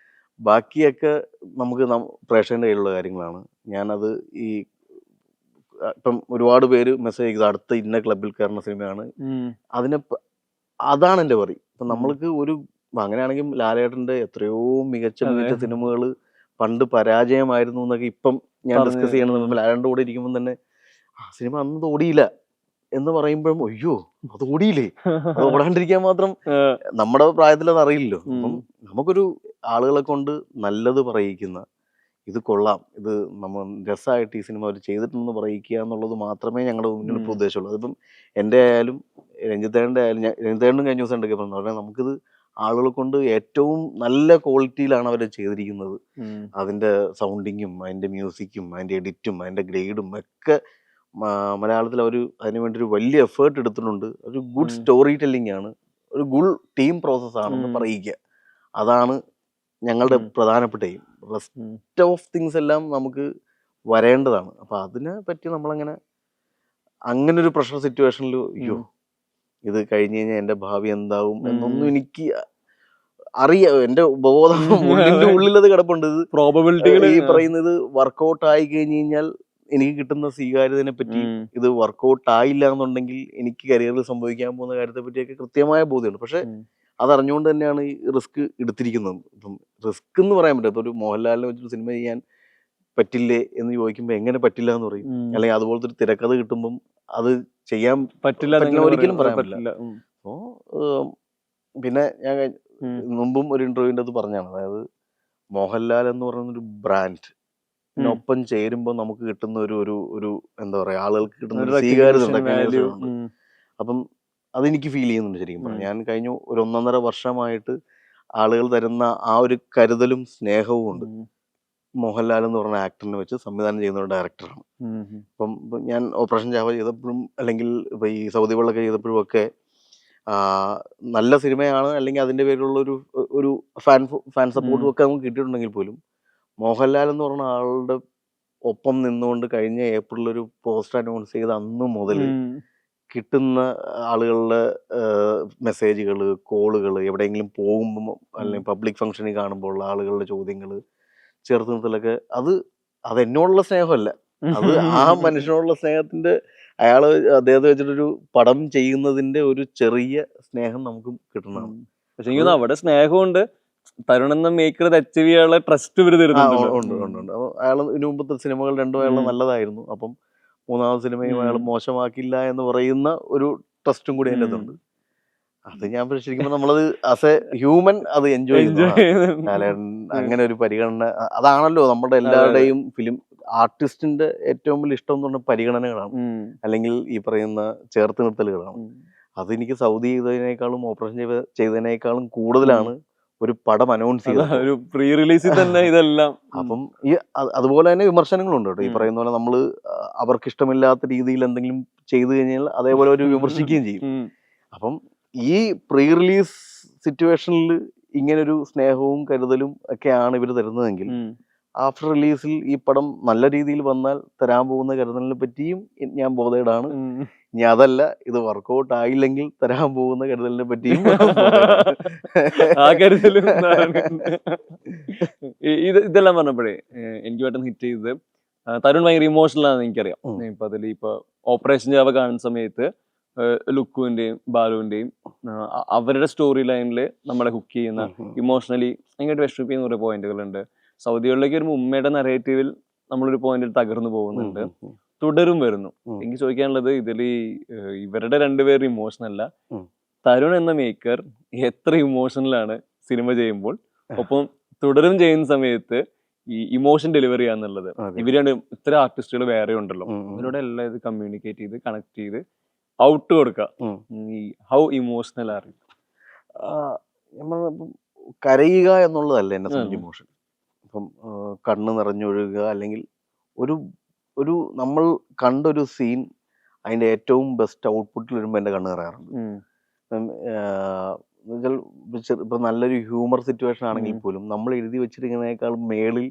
Speaker 1: ബാക്കിയൊക്കെ നമുക്ക് പ്രേക്ഷകൻ്റെ കയ്യിലുള്ള കാര്യങ്ങളാണ്. ഞാനത് ഈ ഇപ്പം ഒരുപാട് പേര് മെസ്സേജ് ചെയ്ത് അടുത്ത ഇന്ന ക്ലബിൽ കയറുന്ന സിനിമയാണ്, അതാണ് എൻ്റെ പറയും. ഇപ്പം നമ്മൾക്ക് ഒരു അങ്ങനെയാണെങ്കിൽ ലാലേട്ടൻ്റെ എത്രയോ മികച്ച സിനിമകൾ പണ്ട് പരാജയമായിരുന്നു എന്നൊക്കെ ഇപ്പം ഞാൻ ഡിസ്കസ് ചെയ്യണമെന്ന് ലാലേട്ടൻ്റെ കൂടെ ഇരിക്കുമ്പോൾ തന്നെ ആ സിനിമ അന്ന് ഓടിയില്ല എന്ന് പറയുമ്പോഴും അയ്യോ അത് ഓടിയില്ലേ, അത് ഓടാണ്ടിരിക്കാൻ മാത്രം നമ്മുടെ പ്രായത്തിൽ അത് അറിയില്ലല്ലോ. അപ്പം നമുക്കൊരു ആളുകളെ കൊണ്ട് നല്ലത് പറയിക്കുന്ന, ഇത് കൊള്ളാം, ഇത് നമ്മൾ രസമായിട്ട് ഈ സിനിമ അവർ ചെയ്തിട്ടുണ്ടെന്ന് പറയിക്കുക എന്നുള്ളത് മാത്രമേ ഞങ്ങളുടെ മുന്നിൽ ഇപ്പോൾ ഉദ്ദേശമുള്ളൂ. അതിപ്പം എൻ്റെ ആയാലും രഞ്ജിത്തേൻ്റെ ആയാലും, രഞ്ജിത്തേണ്ടും കഴിഞ്ഞ ദിവസം ഉണ്ടൊക്കെ പറഞ്ഞു പറഞ്ഞാൽ നമുക്കിത് ആളുകളെ കൊണ്ട് ഏറ്റവും നല്ല ക്വാളിറ്റിയിലാണ് അവർ ചെയ്തിരിക്കുന്നത്. അതിൻ്റെ സൗണ്ടിങ്ങും അതിൻ്റെ മ്യൂസിക്കും അതിൻ്റെ എഡിറ്റും അതിൻ്റെ ഗ്രേഡും ഒക്കെ മലയാളത്തിൽ അവർ അതിനു വേണ്ടി ഒരു വലിയ എഫേർട്ട് എടുത്തിട്ടുണ്ട്. ഒരു ഗുഡ് സ്റ്റോറി ടെല്ലിംഗ് ആണ്, ഒരു ഗുഡ് ടീം പ്രോസസ്സാണെന്ന് പറയിക്കുക. അതാണ് ഞങ്ങളുടെ പ്രധാനപ്പെട്ട എയിം. റെസ്റ്റ് ഓഫ് തിങ്സ് എല്ലാം നമുക്ക് വരേണ്ടതാണ്. അപ്പം അതിനെ പറ്റി നമ്മളങ്ങനെ അങ്ങനെ ഒരു പ്രഷർ സിറ്റുവേഷനിൽ അയ്യോ ഇത് കഴിഞ്ഞ് കഴിഞ്ഞാൽ എൻ്റെ ഭാവി എന്താവും എന്നൊന്നും എനിക്ക് അറിയാം. എൻ്റെ ഉപബോധം ഉള്ളിൻ്റെ ഉള്ളിലത് കിടപ്പുണ്ട്. ഇത്
Speaker 2: പ്രോബബിലിറ്റികൾ
Speaker 1: ഈ പറയുന്നത് വർക്കൗട്ട് ആയി കഴിഞ്ഞ് കഴിഞ്ഞാൽ എനിക്ക് കിട്ടുന്ന സ്വീകാര്യതയെ പറ്റി, ഇത് വർക്കൗട്ട് ആയില്ല എന്നുണ്ടെങ്കിൽ എനിക്ക് കരിയറിൽ സംഭവിക്കാൻ പോകുന്ന കാര്യത്തെ പറ്റിയൊക്കെ കൃത്യമായ ബോധ്യമുണ്ട്. പക്ഷെ അതറിഞ്ഞുകൊണ്ട് തന്നെയാണ് ഈ റിസ്ക് എടുത്തിരിക്കുന്നത്. ഇപ്പം റിസ്ക് എന്ന് പറയാൻ പറ്റും. ഇപ്പോൾ ഒരു മോഹൻലാലിനെ വെച്ചൊരു സിനിമ ചെയ്യാൻ പറ്റില്ലേ എന്ന് ചോദിക്കുമ്പോൾ എങ്ങനെ പറ്റില്ല എന്ന് പറയും, അല്ലെങ്കിൽ അതുപോലത്തെ ഒരു തിരക്കഥ കിട്ടുമ്പം അത് ചെയ്യാൻ പറ്റില്ല ഒരിക്കലും പറയാൻ പറ്റില്ല. അപ്പോൾ പിന്നെ ഞാൻ മുമ്പും ഒരു ഇന്റർവ്യൂവിൻ്റെ അത് പറഞ്ഞാണ്, അതായത് മോഹൻലാൽ എന്ന് പറയുന്നൊരു ബ്രാൻഡിനൊപ്പം ചേരുമ്പോൾ നമുക്ക് കിട്ടുന്ന ഒരു എന്താ പറയുക, ആളുകൾക്ക് കിട്ടുന്ന ഒരു സ്വീകാര്യത. അപ്പം അതെനിക്ക് ഫീൽ ചെയ്യുന്നുണ്ട് ശരിക്കും പറഞ്ഞാൽ. ഞാൻ കഴിഞ്ഞ ഒരു 1.5 വർഷമായിട്ട് ആളുകൾ തരുന്ന ആ ഒരു കരുതലും സ്നേഹവും ഉണ്ട്. മോഹൻലാൽ എന്ന് പറഞ്ഞ ആക്ടറിനെ വെച്ച് സംവിധാനം ചെയ്യുന്ന ഒരു ഡയറക്ടറാണ്. അപ്പം ഞാൻ ഓപ്പറേഷൻ ജാവ ചെയ്തപ്പോഴും അല്ലെങ്കിൽ ഇപ്പം ഈ സൗദി വെള്ളമൊക്കെ ചെയ്തപ്പോഴും ഒക്കെ നല്ല സിനിമയാണ്, അല്ലെങ്കിൽ അതിൻ്റെ പേരിലുള്ള ഒരു ഫാൻ സപ്പോർട്ടും ഒക്കെ നമുക്ക് കിട്ടിയിട്ടുണ്ടെങ്കിൽ പോലും മോഹൻലാൽ എന്ന് പറഞ്ഞ ആളുടെ ഒപ്പം നിന്നുകൊണ്ട് കഴിഞ്ഞ ഏപ്രിലിൽ ഒരു പോസ്റ്റർ അനൗൺസ് ചെയ്ത അന്ന് മുതൽ കിട്ടുന്ന ആളുകളുടെ മെസ്സേജുകൾ, കോളുകൾ, എവിടെയെങ്കിലും പോകുമ്പോൾ അല്ലെങ്കിൽ പബ്ലിക് ഫംഗ്ഷനിൽ കാണുമ്പോൾ ഉള്ള ആളുകളുടെ ചോദ്യങ്ങൾ, ചേർത്ത് നിർത്തലൊക്കെ അത് എന്നോടുള്ള സ്നേഹമല്ല, അത് ആ മനുഷ്യനോടുള്ള സ്നേഹത്തിന്റെ, അദ്ദേഹത്തെ വെച്ചിട്ടൊരു പടം ചെയ്യുന്നതിന്റെ ഒരു ചെറിയ സ്നേഹം നമുക്ക് കിട്ടണം.
Speaker 2: പക്ഷെ അവിടെ സ്നേഹമുണ്ട്, തരുൺ എന്ന മേക്കർ അത് അച്ചീവ് ചെയ്യാനുള്ള ട്രസ്റ്റ് ഇവര്
Speaker 1: ഉണ്ട്
Speaker 2: തരുന്നുണ്ടല്ലോ.
Speaker 1: ഉണ്ട് ഉണ്ട്. അപ്പോൾ അയാൾ ഇതിനു മുമ്പത്തെ സിനിമകൾ രണ്ടും അയാൾ നല്ലതായിരുന്നു. അപ്പം മൂന്നാമത് സിനിമയും അയാൾ മോശമാക്കില്ല എന്ന് പറയുന്ന ഒരു ട്രസ്റ്റും കൂടി അതിൻ്റെ അതുണ്ട്. അത് ഞാൻ ശരിക്കും നമ്മളത് ആസ് എ ഹ്യൂമൻ അത് എൻജോയ് ചെയ്യുന്നു. അങ്ങനെ ഒരു പരിഗണന അതാണല്ലോ നമ്മുടെ എല്ലാവരുടെയും ഫിലിം ആർട്ടിസ്റ്റിന്റെ ഏറ്റവും വലിയ ഇഷ്ടം എന്ന് പറഞ്ഞാൽ പരിഗണനകളാണ്, അല്ലെങ്കിൽ ഈ പറയുന്ന ചേർത്ത് നിർത്തലുകളാണ്. അതെനിക്ക് സൗദി ചെയ്തതിനേക്കാളും ഓപ്പറേഷൻ ചെയ്തതിനേക്കാളും കൂടുതലാണ് ഒരു പടം അനൗൺസ് ചെയ്തത്,
Speaker 2: ഒരു പ്രീ റിലീസിൽ തന്നെ ഇതെല്ലാം.
Speaker 1: അപ്പം ഈ അതുപോലെ തന്നെ വിമർശനങ്ങളുണ്ട് കേട്ടോ. ഈ പറയുന്ന പോലെ നമ്മൾ അവർക്ക് ഇഷ്ടമില്ലാത്ത രീതിയിൽ എന്തെങ്കിലും ചെയ്തു കഴിഞ്ഞാൽ അതേപോലെ ഒരു വിമർശിക്കുകയും ചെയ്യും. അപ്പം ഈ പ്രീ റിലീസ് സിറ്റുവേഷനിൽ ഇങ്ങനൊരു സ്നേഹവും കരുതലും ഒക്കെയാണ് ഇവർ തരുന്നതെങ്കിൽ ആഫ്റ്റർ റിലീസിൽ ഈ പടം നല്ല രീതിയിൽ വന്നാൽ തരാൻ പോകുന്ന കരുതലിനെ പറ്റിയും ഞാൻ ബോധേഡാണ്. ഇനി അതല്ല, ഇത് വർക്കൗട്ട് ആയില്ലെങ്കിൽ തരാൻ പോകുന്ന കരുതലിനെ പറ്റിയും
Speaker 2: ആ കരുതലും ഇതെല്ലാം പറഞ്ഞപ്പോഴേ എനിക്ക് പെട്ടെന്ന് ഹിറ്റ് ചെയ്തത് തരുൺ ഭയങ്കര ഇമോഷണൽ ആണെന്ന് എനിക്കറിയാം. ഇപ്പൊ അതിൽ ഇപ്പൊ ഓപ്പറേഷൻ ജാവ കാണുന്ന സമയത്ത് ലുക്കുവിന്റെയും ബാലുവിന്റെയും അവരുടെ സ്റ്റോറി ലൈനിൽ നമ്മളെ ഹുക്ക് ചെയ്യുന്ന ഇമോഷണലി ഭയങ്കര വിഷമിപ്പിക്കുന്ന കുറെ പോയിന്റുകളുണ്ട്. സൗദികളിലേക്ക് ഒരു ഉമ്മയുടെ നറേറ്റീവിൽ നമ്മളൊരു പോയിന്റിൽ തകർന്നു പോകുന്നുണ്ട്. തുടരും വരുന്നു. എനിക്ക് ചോദിക്കാനുള്ളത് ഇതിൽ ഇവരുടെ രണ്ടുപേരും ഇമോഷണൽ അല്ല, തരുൺ എന്ന മേക്കർ എത്ര ഇമോഷണലാണ് സിനിമ ചെയ്യുമ്പോൾ, ഒപ്പം തുടരും ചെയ്യുന്ന സമയത്ത് ഈ ഇമോഷൻ ഡെലിവറി ചെയ്യാന്നുള്ളത്. ഇവരാണ് ഇത്ര ആർട്ടിസ്റ്റുകൾ വേറെ ഉണ്ടല്ലോ, ഇവരോട് എല്ലാം ഇത് കമ്മ്യൂണിക്കേറ്റ് ചെയ്ത് കണക്ട് ചെയ്ത് ഔട്ട് കൊടുക്കുക. ഈ ഹൗ ഇമോഷണൽ ആണ്
Speaker 1: കരയുക എന്നുള്ളതല്ല എന്നെ സംബന്ധിച്ച് ഇമോഷൻ. ഇപ്പം കണ്ണ് നിറഞ്ഞൊഴുകുക, അല്ലെങ്കിൽ ഒരു ഒരു നമ്മൾ കണ്ടൊരു സീൻ അതിൻ്റെ ഏറ്റവും ബെസ്റ്റ് ഔട്ട്പുട്ടിൽ വരുമ്പോൾ എൻ്റെ കണ്ണ് നിറയാറുണ്ട്. ഇപ്പം നല്ലൊരു ഹ്യൂമർ സിറ്റുവേഷൻ ആണെങ്കിൽ പോലും നമ്മൾ എഴുതി വെച്ചിരിക്കുന്നതിനേക്കാളും മേളിൽ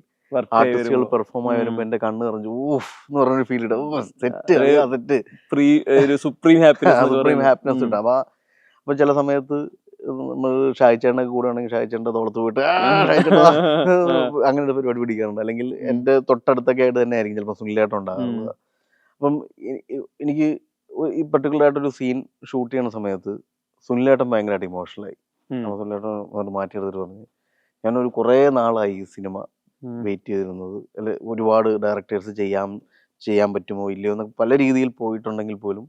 Speaker 1: ആർട്ടിസ്റ്റുകൾ പെർഫോം ആയി വരുമ്പോൾ എൻ്റെ കണ്ണ് നിറഞ്ഞു ഊഫ് എന്ന് പറഞ്ഞൊരു ഫീൽ ഇടും. സെറ്റ്
Speaker 2: സുപ്രീം
Speaker 1: ഹാപ്പിനെസ് ഉണ്ട്. അപ്പൊ ചില സമയത്ത് നമ്മൾ ഷായിച്ചേട്ടനൊക്കെ കൂടെ ആണെങ്കിൽ ഷായിച്ചേട്ടൻ്റെ തോളത്ത് പോയിട്ട് അങ്ങനെ ഒരു പരിപാടി പിടിക്കാറുണ്ട്. അല്ലെങ്കിൽ എൻ്റെ തൊട്ടടുത്തൊക്കെ ആയിട്ട് തന്നെ ആയിരിക്കും ചിലപ്പോൾ സുനിലേട്ടൻ ഉണ്ടാകാറുള്ളത്. അപ്പം എനിക്ക് ഈ പെർട്ടിക്കുലർ ആയിട്ടൊരു സീൻ ഷൂട്ട് ചെയ്യുന്ന സമയത്ത് സുനിലേട്ടൻ ഭയങ്കരമായിട്ട് ഇമോഷണലായി. സുനിലേട്ടൻ മാറ്റിയെടുത്തിട്ട് പറഞ്ഞു, ഞാനൊരു കുറേ നാളായി ഈ സിനിമ വെയിറ്റ് ചെയ്തിരുന്നത്, അല്ലെ ഒരുപാട് ഡയറക്ടേഴ്സ് ചെയ്യാൻ പറ്റുമോ ഇല്ലയോ എന്നൊക്കെ പല രീതിയിൽ പോയിട്ടുണ്ടെങ്കിൽ പോലും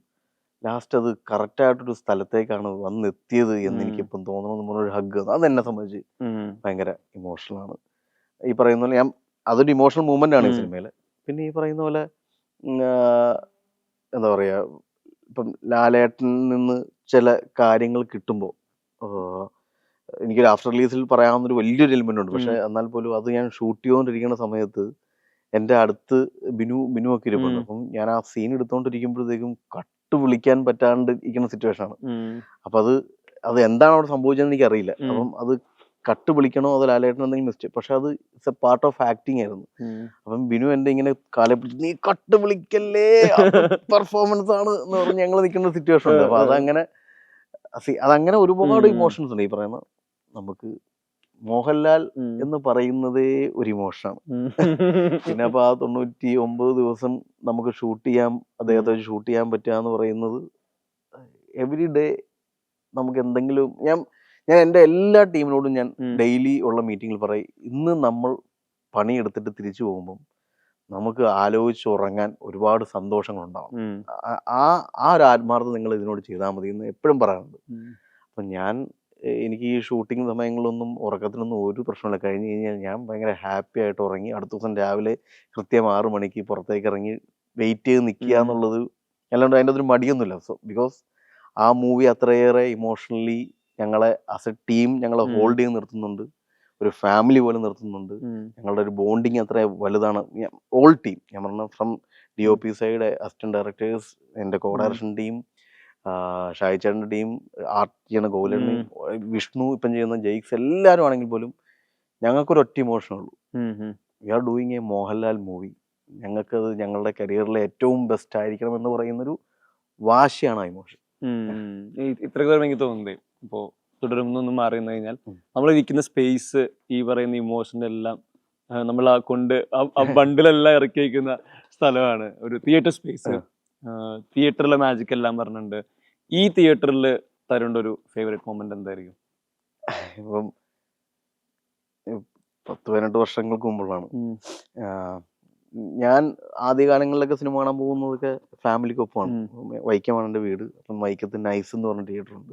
Speaker 1: ലാസ്റ്റ് അത് കറക്റ്റായിട്ടൊരു സ്ഥലത്തേക്കാണ് വന്നെത്തിയത് എന്ന് എനിക്കിപ്പം തോന്നണമെന്ന് പറഞ്ഞൊരു ഹഗ്. അതെന്നെ സംബന്ധിച്ച് ഭയങ്കര ഇമോഷണലാണ്. ഈ പറയുന്ന പോലെ അതൊരു ഇമോഷണൽ മൂവ്മെൻ്റ് ആണ് ഈ സിനിമയിൽ. പിന്നെ ഈ പറയുന്ന പോലെ എന്താ പറയുക, ഇപ്പം ലാലേട്ടനിൽ നിന്ന് ചില കാര്യങ്ങൾ കിട്ടുമ്പോൾ എനിക്കൊരു ആഫ്റ്റർ റിലീസിൽ പറയാവുന്നൊരു വലിയൊരു എലിമെൻ്റ് ഉണ്ട്. പക്ഷേ എന്നാൽ പോലും അത് ഞാൻ ഷൂട്ട് ചെയ്തുകൊണ്ടിരിക്കുന്ന സമയത്ത് എൻ്റെ അടുത്ത് ബിനു ഒക്കെ ഇരിപ്പുണ്ട്. അപ്പം ഞാൻ ആ സീൻ എടുത്തുകൊണ്ടിരിക്കുമ്പോഴത്തേക്കും കട്ട് വിളിക്കാൻ പറ്റാണ്ട് ഇരിക്കുന്ന സിറ്റുവേഷനാണ്. അപ്പം അത് എന്താണ് അവിടെ സംഭവിച്ചതെന്ന് എനിക്കറിയില്ല. അപ്പം അത് കട്ട് വിളിക്കണോ അത് ലാലേട്ടൻ എന്തെങ്കിലും മിസ്റ്റേക്ക്, പക്ഷെ അത് it's A part of acting ആയിരുന്നു. അപ്പം ബിനു എൻ്റെ ഇങ്ങനെ കാലെ പിടിച്ച് നീ കട്ട് വിളിക്കല്ലേ, പെർഫോമൻസ് ആണ് എന്ന് പറഞ്ഞ് ഞങ്ങൾ നിൽക്കുന്ന സിറ്റുവേഷൻ ഉണ്ട്. അപ്പം അതങ്ങനെ ഒരുപാട് ഇമോഷൻസ് ഉണ്ട്. ഈ പറയുന്ന നമുക്ക് മോഹൻലാൽ എന്ന് പറയുന്നതേ ഒരു ഇമോഷനാണ്. പിന്നെ അപ്പൊ ആ 99 ദിവസം നമുക്ക് അദ്ദേഹത്തെ ഷൂട്ട് ചെയ്യാൻ പറ്റുക എന്ന് പറയുന്നത് എവറി ഡേ നമുക്ക് എന്തെങ്കിലും. ഞാൻ എൻ്റെ എല്ലാ ടീമിനോടും ഞാൻ ഡെയിലി ഉള്ള മീറ്റിങ്ങിൽ പറയും, ഇന്ന് നമ്മൾ പണിയെടുത്തിട്ട് തിരിച്ചു പോകുമ്പം നമുക്ക് ആലോചിച്ച് ഉറങ്ങാൻ ഒരുപാട് സന്തോഷങ്ങളുണ്ടാവും. ആ ഒരു ആത്മാർത്ഥത നിങ്ങൾ ഇതിനോട് ചെയ്താൽ മതി എന്ന് എപ്പോഴും പറയാറുണ്ട്. അപ്പം എനിക്ക് ഈ ഷൂട്ടിംഗ് സമയങ്ങളിലൊന്നും ഉറക്കത്തിനൊന്നും ഒരു പ്രശ്നമില്ല. കഴിഞ്ഞ് കഴിഞ്ഞാൽ ഞാൻ ഭയങ്കര ഹാപ്പി ആയിട്ട് ഉറങ്ങി അടുത്ത ദിവസം രാവിലെ കൃത്യം 6 മണിക്ക് പുറത്തേക്ക് ഇറങ്ങി വെയിറ്റ് ചെയ്ത് നിൽക്കുക എന്നുള്ളത്, അല്ലാണ്ട് അതിൻ്റെ ഒരു മടിയൊന്നുമില്ല. സോ ബിക്കോസ് ആ മൂവി അത്രയേറെ ഇമോഷണലി ഞങ്ങളെ ആസ് എ ടീം ഞങ്ങളെ ഹോൾഡ് ചെയ്ത് നിർത്തുന്നുണ്ട്, ഒരു ഫാമിലി പോലെ നിർത്തുന്നുണ്ട്. ഞങ്ങളുടെ ഒരു ബോണ്ടിങ് അത്ര വലുതാണ്. ഓൾ ടീം, ഞാൻ പറഞ്ഞ from DOP side, assistant directors, എൻ്റെ കോ ഡയറക്ഷൻ ടീം, ഷായിച്ചേട്ടൻ്റെ ടീം, ആർട്ട് ചെയ്യുന്ന ഗോകുലണ്ണയും, വിഷ്ണു ഇപ്പം ചെയ്യുന്ന ജെയ്ക്സ്, എല്ലാവരും ആണെങ്കിൽ പോലും ഞങ്ങൾക്കൊരു ഒറ്റ ഇമോഷൻ ഉള്ളൂ, we are doing a Mohanlal movie. ഞങ്ങൾക്കത് ഞങ്ങളുടെ കരിയറിലെ ഏറ്റവും ബെസ്റ്റ് ആയിരിക്കണം എന്ന് പറയുന്നൊരു വാശിയാണ് ആ ഇമോഷൻ.
Speaker 2: ഇത്രയൊക്കെ എനിക്ക് തോന്നുന്നത് ഇപ്പോൾ തുടരുന്നൊന്നും മാറി നിന്ന് കഴിഞ്ഞാൽ നമ്മൾ ഇരിക്കുന്ന സ്പേസ്, ഈ പറയുന്ന ഇമോഷൻ്റെ എല്ലാം നമ്മൾ ആ കൊണ്ട് ആ ബണ്ടിലെല്ലാം ഇറക്കി വയ്ക്കുന്ന സ്ഥലമാണ് ഒരു തിയേറ്റർ സ്പേസ്. തിയേറ്ററിലെ മാജിക് എല്ലാം പറഞ്ഞിട്ടുണ്ട്. ഈ തിയേറ്ററിൽ തരുണ്ട ഒരു ഫേവറേറ്റ് മൊമെന്റ് എന്തായിരിക്കും?
Speaker 1: ഇപ്പം 10-18 വർഷങ്ങൾക്ക് മുമ്പുള്ളതാണ്. ഞാൻ ആദ്യകാലങ്ങളിലൊക്കെ സിനിമ കാണാൻ പോകുന്നതൊക്കെ ഫാമിലിക്കൊപ്പമാണ്. വൈക്കമാണ് എൻ്റെ വീട്. അപ്പം വൈക്കത്ത് നൈസ് എന്ന് പറഞ്ഞ തിയേറ്ററുണ്ട്.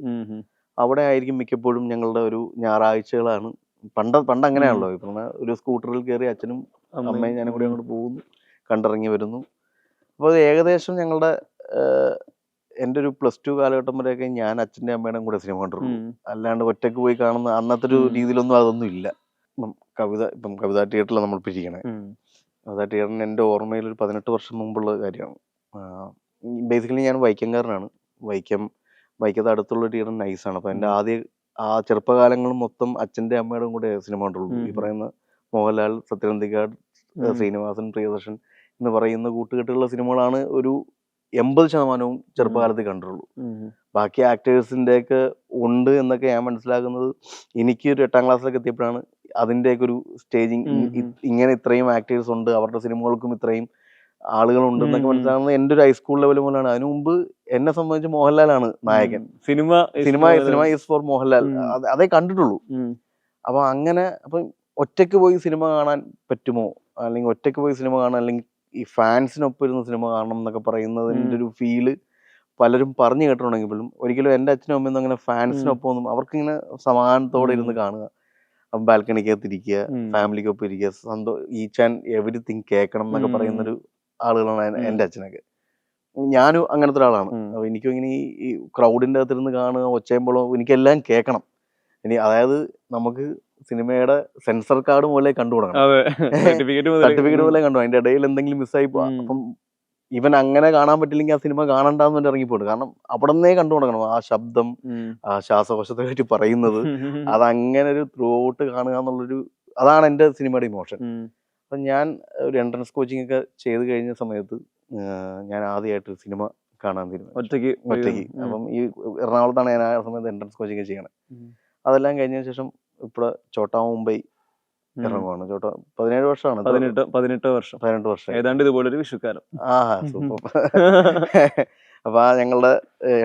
Speaker 1: അവിടെ ആയിരിക്കും മിക്കപ്പോഴും ഞങ്ങളുടെ ഒരു ഞായറാഴ്ചകളാണ്. പണ്ട് അങ്ങനെയാണല്ലോ. ഇപ്പം ഒരു സ്കൂട്ടറിൽ കയറി അച്ഛനും അമ്മയും ഞാനും കൂടി അങ്ങോട്ട് പോകുന്നു, കണ്ടിറങ്ങി വരുന്നു. അപ്പോൾ അത് ഏകദേശം ഞങ്ങളുടെ എൻ്റെ ഒരു +2 കാലഘട്ടം വരെയൊക്കെ ഞാൻ അച്ഛൻ്റെ അമ്മയുടെയും കൂടെ സിനിമ കണ്ടിട്ടുള്ളൂ. അല്ലാണ്ട് ഒറ്റയ്ക്ക് പോയി കാണുന്ന അന്നത്തെ ഒരു രീതിയിലൊന്നും അതൊന്നും ഇല്ല. ഇപ്പം കവിത തിയേറ്ററിലാണ് നമ്മൾ പിരിക്കണേ. കവിത തിയേറ്ററിന് എൻ്റെ ഓർമ്മയിൽ ഒരു 18 വർഷം മുമ്പുള്ള കാര്യമാണ്. ബേസിക്കലി ഞാൻ വൈക്കംകാരനാണ്. വൈക്കത്ത് അടുത്തുള്ള തിയേറ്റർ നൈസാണ്. അപ്പം എൻ്റെ ആ ചെറുപ്പകാലങ്ങളും മൊത്തം അച്ഛൻ്റെ അമ്മയുടെയും കൂടെ സിനിമ കണ്ടുള്ളൂ. ഈ പറയുന്ന മോഹൻലാൽ, സത്യനന്ദിക്കാട്, ശ്രീനിവാസൻ, പ്രിയദർശൻ എന്ന് പറയുന്ന കൂട്ടുകെട്ടുള്ള സിനിമകളാണ് ഒരു 80% ചെറുപ്പകാലത്ത് കണ്ടിട്ടുള്ളൂ. ബാക്കി ആക്ടേഴ്സിൻ്റെ ഒക്കെ ഉണ്ട് എന്നൊക്കെ ഞാൻ മനസ്സിലാക്കുന്നത് എനിക്ക് ഒരു 8ാം ക്ലാസ്സിലൊക്കെ എത്തിയപ്പോഴാണ്. അതിൻ്റെയൊക്കെ ഒരു സ്റ്റേജിങ്, ഇങ്ങനെ ഇത്രയും ആക്ടേഴ്സ് ഉണ്ട്, അവരുടെ സിനിമകൾക്കും ഇത്രയും ആളുകളുണ്ടെന്നൊക്കെ മനസ്സിലാകുന്നത് എൻ്റെ ഒരു ഹൈസ്കൂൾ ലെവൽ മുതലാണ്. അതിനു മുമ്പ് എന്നെ സംബന്ധിച്ച് മോഹൻലാലാണ് നായകൻ. സിനിമ ഈസ് ഫോർ മോഹൻലാൽ, അതേ കണ്ടിട്ടുള്ളൂ. അപ്പം ഒറ്റയ്ക്ക് പോയി സിനിമ കാണാൻ പറ്റുമോ, അല്ലെങ്കിൽ ഒറ്റയ്ക്ക് പോയി സിനിമ കാണാൻ, അല്ലെങ്കിൽ ഈ ഫാൻസിനൊപ്പം ഇരുന്ന് സിനിമ കാണണം എന്നൊക്കെ പറയുന്നതിൻ്റെ ഒരു ഫീല് പലരും പറഞ്ഞു കേട്ടിട്ടുണ്ടെങ്കിൽ പോലും ഒരിക്കലും എൻ്റെ അച്ഛനും അമ്മയൊന്നും അങ്ങനെ ഫാൻസിനൊപ്പം ഒന്നും, അവർക്കിങ്ങനെ സമാധാനത്തോടെ ഇരുന്ന് കാണുക, ബാൽക്കണിക്കകത്തിരിക്കുക, ഫാമിലിക്കൊപ്പം ഇരിക്കുക, ഈച്ച് ആൻഡ് എവരിത്തിങ് കേൾക്കണം എന്നൊക്കെ പറയുന്നൊരു ആളുകളാണ് എൻ്റെ അച്ഛനൊക്കെ. ഞാനും അങ്ങനത്തെ ഒരാളാണ്. അപ്പോൾ എനിക്കും ഇങ്ങനെ ഈ ക്രൗഡിൻ്റെ അകത്തിരുന്ന് കാണുക, ഒച്ചയുമ്പോഴോ എനിക്കെല്ലാം കേൾക്കണം. അതായത് നമുക്ക് സിനിമയുടെ സെൻസർ കാർഡ് പോലെ കണ്ടു തുടങ്ങണം, സർട്ടിഫിക്കറ്റ് പോലെ കണ്ടു. അതിൻ്റെ ഇടയിൽ എന്തെങ്കിലും മിസ്സായി പോവാം. അപ്പം ഇവൻ അങ്ങനെ കാണാൻ പറ്റില്ലെങ്കിൽ ആ സിനിമ കാണണ്ടെന്ന് പറഞ്ഞ് ഇറങ്ങിപ്പോട്ട്. കാരണം അവിടെ നിന്നേ കണ്ടു തുടങ്ങണം. ആ ശബ്ദം, ആ ശ്വാസകോശത്തെ പറ്റി പറയുന്നത്, അതങ്ങനെ ഒരു ത്രൂ ഔട്ട് കാണുക എന്നുള്ളൊരു, അതാണ് എൻ്റെ സിനിമയുടെ ഇമോഷൻ. അപ്പം ഞാൻ ഒരു എൻട്രൻസ് കോച്ചിങ് ഒക്കെ ചെയ്ത് കഴിഞ്ഞ സമയത്ത് ഞാൻ ആദ്യമായിട്ട് സിനിമ കാണാൻ തീരുമാനിച്ചു, ഒറ്റയ്ക്ക്. അപ്പം ഈ എറണാകുളത്താണ് ഞാൻ ആ സമയത്ത് എൻട്രൻസ് കോച്ചിങ് ചെയ്യണേ. അതെല്ലാം കഴിഞ്ഞതിന് ശേഷം ഇപ്പോൾ ചോട്ടാ മുംബൈ ഇറങ്ങുവാണ്. 17 വർഷമാണ്.
Speaker 2: 18 വർഷം ഏതാണ്ട് ഇതുപോലൊരു വിഷുക്കാലം.
Speaker 1: സൂപ്പർ. അപ്പൊ ഞങ്ങളുടെ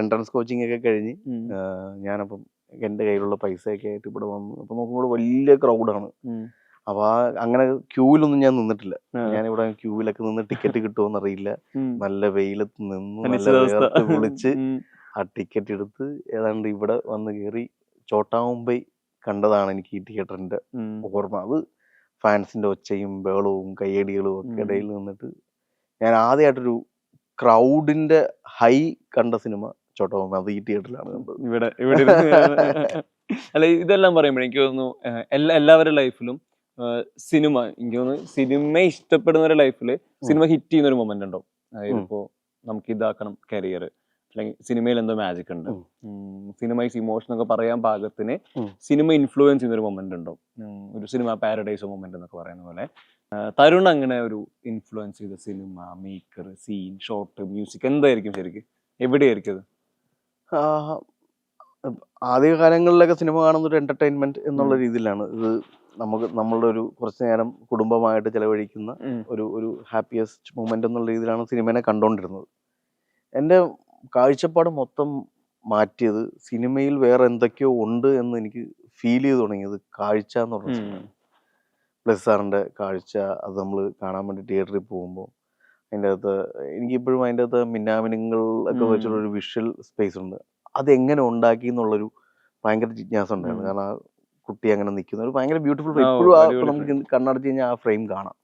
Speaker 1: എൻട്രൻസ് കോച്ചിങ് ഒക്കെ കഴിഞ്ഞ് ഞാനപ്പം എൻ്റെ കയ്യിലുള്ള പൈസയൊക്കെ ആയിട്ട് ഇവിടെ വന്നു. അപ്പൊ നോക്കുമ്പോൾ വലിയ ക്രൗഡാണ്. അപ്പൊ അങ്ങനെ ക്യൂവിലൊന്നും ഞാൻ നിന്നിട്ടില്ല. ഞാനിവിടെ ക്യൂവിലൊക്കെ നിന്ന് ടിക്കറ്റ് കിട്ടുമോന്ന് അറിയില്ല. നല്ല വെയിലത്ത് നിന്ന് നല്ല വേർത്ത് കുളിച്ച് ആ ടിക്കറ്റ് എടുത്ത് ഏതാണ്ട് ഇവിടെ വന്ന് കയറി ചോട്ടാ മുംബൈ കണ്ടതാണ് എനിക്ക് ഈ തിയേറ്ററിന്റെ ഓർമ്മ. അത് ഫാൻസിന്റെ ഒച്ചയും ബഹളവും കയ്യടികളും ഒക്കെ ഇടയിൽ നിന്നിട്ട് ഞാൻ ആദ്യമായിട്ടൊരു ക്രൗഡിന്റെ ഹൈ കണ്ട സിനിമ ചോട്ടാ മുംബൈ. അത് ഈ തിയേറ്ററിലാണ് കണ്ടത്.
Speaker 2: ഇവിടെ അല്ല, ഇതെല്ലാം പറയുമ്പോൾ എനിക്ക് തോന്നുന്നു എല്ലാവരുടെ ലൈഫിലും സിനിമ, എനിക്ക് തോന്നുന്നു സിനിമ ഇഷ്ടപ്പെടുന്നവരുടെ ലൈഫിൽ സിനിമ ഹിറ്റ് ചെയ്യുന്ന ഒരു മൊമെന്റ് ഉണ്ടാവും. അതായത് ഇപ്പോൾ നമുക്ക് ഇതാക്കണം കരിയർ, അല്ലെങ്കിൽ സിനിമയിൽ എന്തോ മാജിക് ഉണ്ട്, സിനിമൈസ് ഇമോഷൻ ഒക്കെ പറയാൻ പാകത്തിന് സിനിമ ഇൻഫ്ലുവൻസ് ചെയ്യുന്ന ഒരു മൊമെന്റ് ഉണ്ടാവും. ഒരു സിനിമ പാരഡൈസ് മൊമെന്റ് എന്നൊക്കെ പറയുന്ന പോലെ തരുൺ അങ്ങനെ ഒരു ഇൻഫ്ലുവൻസ് ചെയ്ത cinema, maker, scene, shot, music എന്തായിരിക്കും ശരിക്കും? എവിടെയായിരിക്കും അത്?
Speaker 1: ആദ്യകാലങ്ങളിലൊക്കെ സിനിമ കാണുന്ന ഒരു എന്റർടൈൻമെന്റ് എന്നുള്ള രീതിയിലാണ് ഇത്. നമ്മളുടെ ഒരു കുറച്ചു നേരം കുടുംബമായിട്ട് ചെലവഴിക്കുന്ന ഒരു ഹാപ്പിയസ്റ്റ് മൊമെന്റ് എന്നുള്ള രീതിയിലാണ് സിനിമയെ കണ്ടുകൊണ്ടിരുന്നത്. എൻ്റെ കാഴ്ചപ്പാട് മൊത്തം മാറ്റിയത് സിനിമയിൽ വേറെ എന്തൊക്കെയോ ഉണ്ട് എന്ന് എനിക്ക് ഫീൽ ചെയ്ത് തുടങ്ങിയത് കാഴ്ച എന്ന് പറഞ്ഞ സിനിമയാണ്. പ്ലസ് സാറിൻ്റെ കാഴ്ച. അത് നമ്മൾ കാണാൻ വേണ്ടി തിയേറ്ററിൽ പോകുമ്പോൾ അതിൻ്റെ അകത്ത് എനിക്കിപ്പോഴും അതിൻ്റെ അകത്ത് മിന്നാമിനുങ്ങളൊക്കെ വെച്ചിട്ടുള്ളൊരു വിഷ്വൽ സ്പേസ് ഉണ്ട്. അതെങ്ങനെ ഉണ്ടാക്കി എന്നുള്ളൊരു ഭയങ്കര ജിജ്ഞാസ ഉണ്ടായിരുന്നു. കാരണം ആ കുട്ടി അങ്ങനെ നിൽക്കുന്ന ഒരു ഭയങ്കര ബ്യൂട്ടിഫുൾ ഫ്രെയിം. ഇപ്പോഴും നമുക്ക് കണ്ണടച്ച് കഴിഞ്ഞാൽ ആ ഫ്രെയിം കാണാം.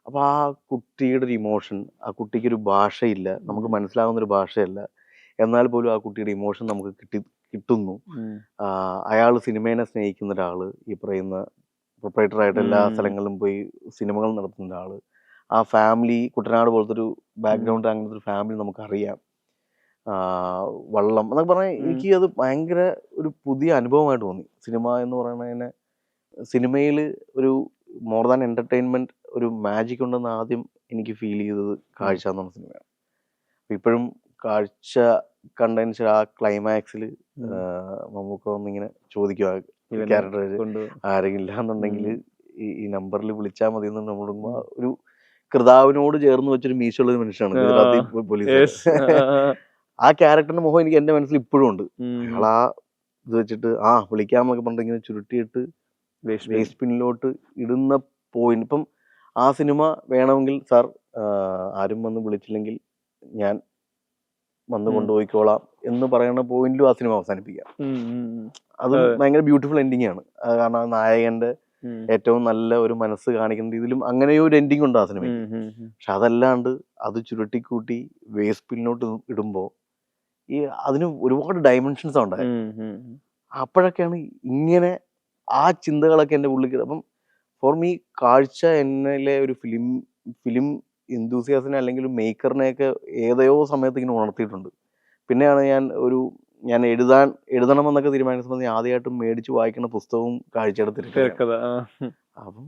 Speaker 1: അപ്പോൾ ആ കുട്ടിയുടെ ഒരു ഇമോഷൻ, ആ കുട്ടിക്കൊരു ഭാഷയില്ല, നമുക്ക് മനസ്സിലാവുന്നൊരു ഭാഷയല്ല, എന്നാൽ പോലും ആ കുട്ടിയുടെ ഇമോഷൻ നമുക്ക് കിട്ടുന്നു. അയാൾ സിനിമേനെ സ്നേഹിക്കുന്ന ഒരാൾ, ഈ പറയുന്ന പ്രൊപ്പറേറ്ററായിട്ട് എല്ലാ സ്ഥലങ്ങളിലും പോയി സിനിമകൾ നടത്തുന്ന ഒരാൾ, ആ ഫാമിലി കുട്ടനാട് പോലത്തെ ഒരു ബാക്ക്ഗ്രൗണ്ട്, അങ്ങനത്തെ ഒരു ഫാമിലി നമുക്കറിയാം. വള്ളം എന്നൊക്കെ പറഞ്ഞാൽ എനിക്ക് അത് ഭയങ്കര ഒരു പുതിയ അനുഭവമായിട്ട് തോന്നി. സിനിമ എന്ന് പറയുന്നതിനെ, സിനിമയിൽ ഒരു മോർ ദാൻ എൻ്റർടൈൻമെൻറ്റ് ഒരു മാജിക് ഉണ്ടെന്ന് ആദ്യം എനിക്ക് ഫീൽ ചെയ്തത് കാഴ്ച എന്ന് പറഞ്ഞ സിനിമയാണ്. ഇപ്പോഴും കാഴ്ച കണ്ടതിന് ശേഷം ആ ക്ലൈമാക്സിൽ മമ്മൂക്ക വന്നിങ്ങനെ ചോദിക്കുക ക്യാരക്ടർ ആരെങ്കിലും ഇല്ലാന്നുണ്ടെങ്കിൽ ഈ നമ്പറിൽ വിളിച്ചാൽ മതി എന്ന് നമ്മൾ ഒരു കൃതാവിനോട് ചേർന്ന് വെച്ചൊരു മീശുള്ളൊരു മനുഷ്യനാണ് ഗുജറാത്തി പോലീസ്. ആ ക്യാരക്ടറിന്റെ മുഖം എനിക്ക് എൻ്റെ മനസ്സിൽ ഇപ്പോഴും ഉണ്ട്. അയാൾ ആ ഇത് വെച്ചിട്ട് വിളിക്കാമെന്നൊക്കെ പറഞ്ഞിട്ട് ഇങ്ങനെ ചുരുട്ടിയിട്ട് വേസ്റ്റ് ബിന്നിലോട്ട് ഇടുന്ന പോയിന്റ്. ഇപ്പം ആ സിനിമ വേണമെങ്കിൽ സാർ ആരും വന്ന് വിളിച്ചില്ലെങ്കിൽ ഞാൻ വന്ന് കൊണ്ടുപോയിക്കോളാം എന്ന് പറയുന്ന പോയിന്റിലും ആ സിനിമ അവസാനിപ്പിക്കാം. അതും ഭയങ്കര ബ്യൂട്ടിഫുൾ എൻഡിങ് ആണ്. കാരണം ആ നായകന്റെ ഏറ്റവും നല്ല ഒരു മനസ്സ് കാണിക്കുന്ന രീതിയിലും അങ്ങനെ ഒരു എൻഡിങ് ഉണ്ട് ആ സിനിമയ്ക്ക്. പക്ഷെ അതല്ലാണ്ട് അത് ചുരുട്ടിക്കൂട്ടി വേസ്റ്റ് ബിന്നിലോട്ട് ഇടുമ്പോൾ ഈ അതിന് ഒരുപാട് ഡയമെൻഷൻസ് ഉണ്ടായി. അപ്പോഴൊക്കെയാണ് ഇങ്ങനെ ആ ചിന്തകളൊക്കെ എൻ്റെ ഉള്ളിൽ. അപ്പം ഫോർ മീ കാഴ്ച എന്നിലെ ഒരു ഫിലിം എന്തൂസിയാസിനെ അല്ലെങ്കിൽ മേക്കറിനെയൊക്കെ ഏതോ സമയത്ത് ഇങ്ങനെ ഉണർത്തിയിട്ടുണ്ട്. പിന്നെയാണ് ഞാൻ എഴുതണമെന്നൊക്കെ തീരുമാനിച്ച സമയത്ത് ആദ്യമായിട്ടും മേടിച്ച് വായിക്കുന്ന പുസ്തകവും കാഴ്ചയുടെ തിരക്കഥ. അപ്പം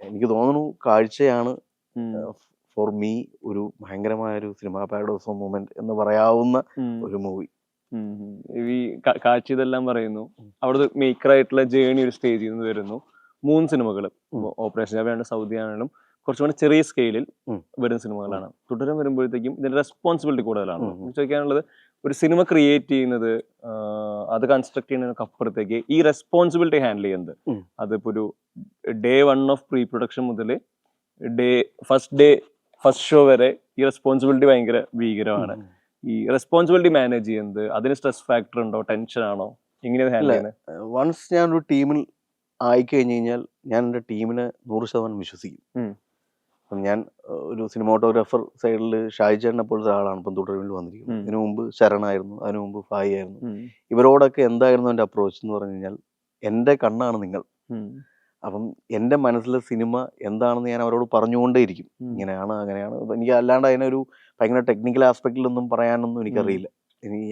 Speaker 1: എനിക്ക് തോന്നുന്നു കാഴ്ചയാണ് ഫോർ മീ ഒരു ഭയങ്കരമായ ഒരു സിനിമ പാരഡോസ് ഓഫ് മൂവ്മെന്റ് എന്ന് പറയാവുന്ന ഒരു മൂവി.
Speaker 2: ഈ കാഴ്ച ഇതെല്ലാം പറയുന്നു. അവിടുത്തെ മേക്കറായിട്ടുള്ള ജേണി ഒരു സ്റ്റേജിൽ നിന്ന് വരുന്നു. 3 സിനിമകൾ, ഓപ്പറേഷൻ ജാവയാണ്, സൗദി ആണെങ്കിലും കുറച്ചുകൂടി ചെറിയ സ്കെയിലിൽ വരുന്ന സിനിമകളാണ്. തുടരും വരുമ്പോഴത്തേക്കും ഇതിന്റെ റെസ്പോൺസിബിലിറ്റി കൂടുതലാണ്. ചോദിക്കാനുള്ളത്, ഒരു സിനിമ ക്രിയേറ്റ് ചെയ്യുന്നത്, അത് കൺസ്ട്രക്ട് ചെയ്യുന്നതിനൊക്കെ അപ്പുറത്തേക്ക് ഈ റെസ്പോൺസിബിലിറ്റി ഹാൻഡിൽ ചെയ്യുന്നത്, അതിപ്പോ ഒരു ഡേ 1 ഓഫ് പ്രീ പ്രൊഡക്ഷൻ മുതൽ ഫസ്റ്റ് ഷോ വരെ ഈ റെസ്പോൺസിബിലിറ്റി ഭയങ്കര ഭീകരമാണ്. ഈ റെസ്പോൺസിബിലിറ്റി മാനേജ് ചെയ്യുന്നത്, അതിന് സ്ട്രെസ് ഫാക്ടർ ഉണ്ടോ, ടെൻഷൻ ആണോ, എങ്ങനെയാണ് ഹാൻഡിൽ ചെയ്യുന്നത്?
Speaker 1: വൺസ് ഞാനൊരു ടീമിൽ ആയിക്കഴിഞ്ഞ് കഴിഞ്ഞാൽ ഞാൻ എൻ്റെ ടീമിനെ 100% വിശ്വസിക്കും. അപ്പം ഞാൻ ഒരു സിനിമാറ്റോഗ്രാഫർ സൈഡിൽ ഷായിച്ചേട്ടനെ പോലത്തെ ആളാണ് ഇപ്പം തുടർവിൽ വന്നിരിക്കുന്നത്. ഇതിനു മുമ്പ് ശരണായിരുന്നു, അതിനു മുമ്പ് ഫായി ആയിരുന്നു. ഇവരോടൊക്കെ എന്തായിരുന്നു എൻ്റെ അപ്രോച്ച് എന്ന് പറഞ്ഞു കഴിഞ്ഞാൽ, എൻ്റെ കണ്ണാണ് നിങ്ങൾ. അപ്പം എൻ്റെ മനസ്സിലെ സിനിമ എന്താണെന്ന് ഞാൻ അവരോട് പറഞ്ഞുകൊണ്ടേയിരിക്കും. ഇങ്ങനെയാണ് അങ്ങനെയാണ്. എനിക്ക് അല്ലാണ്ട് അതിനൊരു ഭയങ്കര ടെക്നിക്കൽ ആസ്പെക്റ്റിലൊന്നും പറയാനൊന്നും എനിക്കറിയില്ല.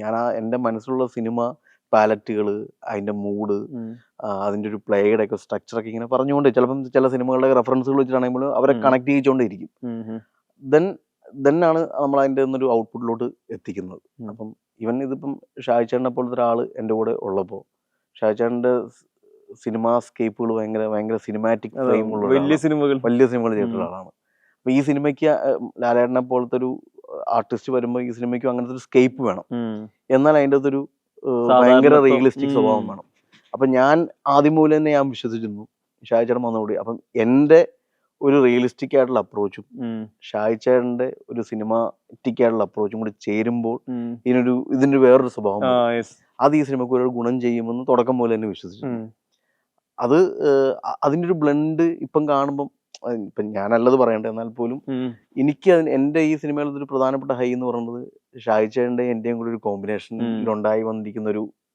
Speaker 1: ഞാൻ എൻ്റെ മനസ്സിലുള്ള സിനിമ പാലറ്റുകൾ, അതിൻ്റെ മൂഡ്, അതിൻ്റെ ഒരു പ്ലേയുടെ ഒക്കെ സ്ട്രക്ചറൊക്കെ ഇങ്ങനെ പറഞ്ഞുകൊണ്ട്, ചിലപ്പം ചില സിനിമകളുടെ റെഫറൻസുകൾ വെച്ചിട്ടാണെങ്കിൽ അവരെ കണക്ട് ചെയ്യിച്ചുകൊണ്ടേയിരിക്കും. ദെന്നാണ് നമ്മൾ അതിൻ്റെ ഒന്നൊരു ഔട്ട്പുട്ടിലോട്ട് എത്തിക്കുന്നത്. അപ്പം ഇതിപ്പം ഷായിച്ചേട്ടനെ പോലത്തെ ഒരാൾ എൻ്റെ കൂടെ ഉള്ളപ്പോൾ, ഷായിച്ചേട്ടൻ്റെ സിനിമാസ്കേപ്പുകൾ ഭയങ്കര സിനിമാറ്റിക് ഫ്രെയിമുള്ള വലിയ സിനിമകൾ ചെയ്തിട്ടുള്ള ആളാണ്. അപ്പോൾ ഈ സിനിമയ്ക്ക് ലാലേട്ടനെ പോലത്തെ ഒരു ആർട്ടിസ്റ്റ് വരുമ്പോൾ ഈ സിനിമയ്ക്കും അങ്ങനത്തെ ഒരു സ്കേപ്പ് വേണം. എന്നാൽ അതിൻ്റെ അകത്തൊരു ഭയങ്കര റിയലിസ്റ്റിക് സ്വഭാവം വേണം. അപ്പം ഞാൻ ആദ്യം മുതൽ തന്നെ ഞാൻ വിശ്വസിച്ചിരുന്നു ഷായിച്ചേട്ടൻ വന്നുകൂടി. അപ്പം എൻ്റെ ഒരു റിയലിസ്റ്റിക് ആയിട്ടുള്ള അപ്രോച്ചും ഷായിച്ചേട്ടൻ്റെ ഒരു സിനിമാറ്റിക് ആയിട്ടുള്ള അപ്രോച്ചും കൂടി ചേരുമ്പോൾ ഇതിൻ്റെ വേറൊരു സ്വഭാവം, അത് ഈ സിനിമയ്ക്ക് ഒരു ഗുണം ചെയ്യുമെന്ന് തുടക്കം പോലെ തന്നെ വിശ്വസിച്ചു. അതിൻ്റെ ഒരു ബ്ലെൻഡ് ഇപ്പം കാണുമ്പം, ഇപ്പം ഞാനല്ലത് പറയണ്ടേ, എന്നാൽ പോലും എനിക്ക് എൻ്റെ ഈ സിനിമയിൽ ഒരു പ്രധാനപ്പെട്ട ഹൈ എന്ന് പറയുന്നത് ഷായിച്ചേട്ടൻ്റെ എൻ്റെയും കൂടി ഒരു കോമ്പിനേഷനിലുണ്ടായി വന്നിരിക്കുന്ന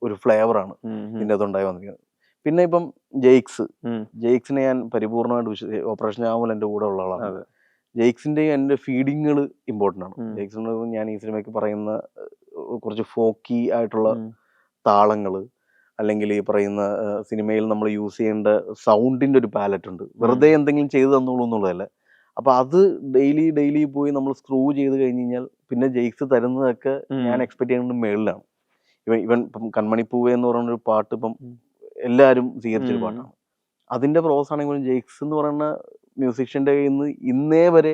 Speaker 1: ഒരു ഫ്ലേവറാണ് ഇതിൻ്റെ അകത്തുണ്ടായി വന്നിരിക്കുന്നത്. പിന്നെ ഇപ്പം ജെയ്ക്സിനെ ഞാൻ പരിപൂർണമായിട്ട് ഓപ്പറേഷൻ ജാവൽ എൻ്റെ കൂടെ ഉള്ള ആളാണ്. ജെയ്ക്സിൻ്റെയും എൻ്റെ ഫീഡിങ്ങുകൾ ഇമ്പോർട്ടൻ്റ് ആണ്. ജെയ്ക്സിന് ഞാൻ ഈ സിനിമയ്ക്ക് പറയുന്ന കുറച്ച് ഫോക്കി ആയിട്ടുള്ള താളങ്ങൾ, അല്ലെങ്കിൽ ഈ പറയുന്ന സിനിമയിൽ നമ്മൾ യൂസ് ചെയ്യേണ്ട സൗണ്ടിൻ്റെ ഒരു പാലറ്റ് ഉണ്ട്. വെറുതെ എന്തെങ്കിലും ചെയ്തു തന്നോളൂ എന്നുള്ളതല്ല. അപ്പോൾ അത് ഡെയിലി പോയി നമ്മൾ സ്ക്രൂ ചെയ്ത് കഴിഞ്ഞ് കഴിഞ്ഞാൽ പിന്നെ ജെയ്ക്സ് തരുന്നതൊക്കെ ഞാൻ എക്സ്പെക്ട് ചെയ്യുന്നത് മേളിലാണ്. ഇവൻ ഇപ്പം കൺമണിപ്പൂവേ എന്ന് പറയുന്നൊരു പാട്ട് ഇപ്പം എല്ലാവരും സ്വീകരിച്ചൊരു പാട്ടാണ്. അതിൻ്റെ പ്രോസസ് ആണെങ്കിലും ജെയ്ക്സ് എന്ന് പറയുന്ന മ്യൂസിഷ്യൻ്റെ കയ്യിൽ നിന്ന് ഇന്നേ വരെ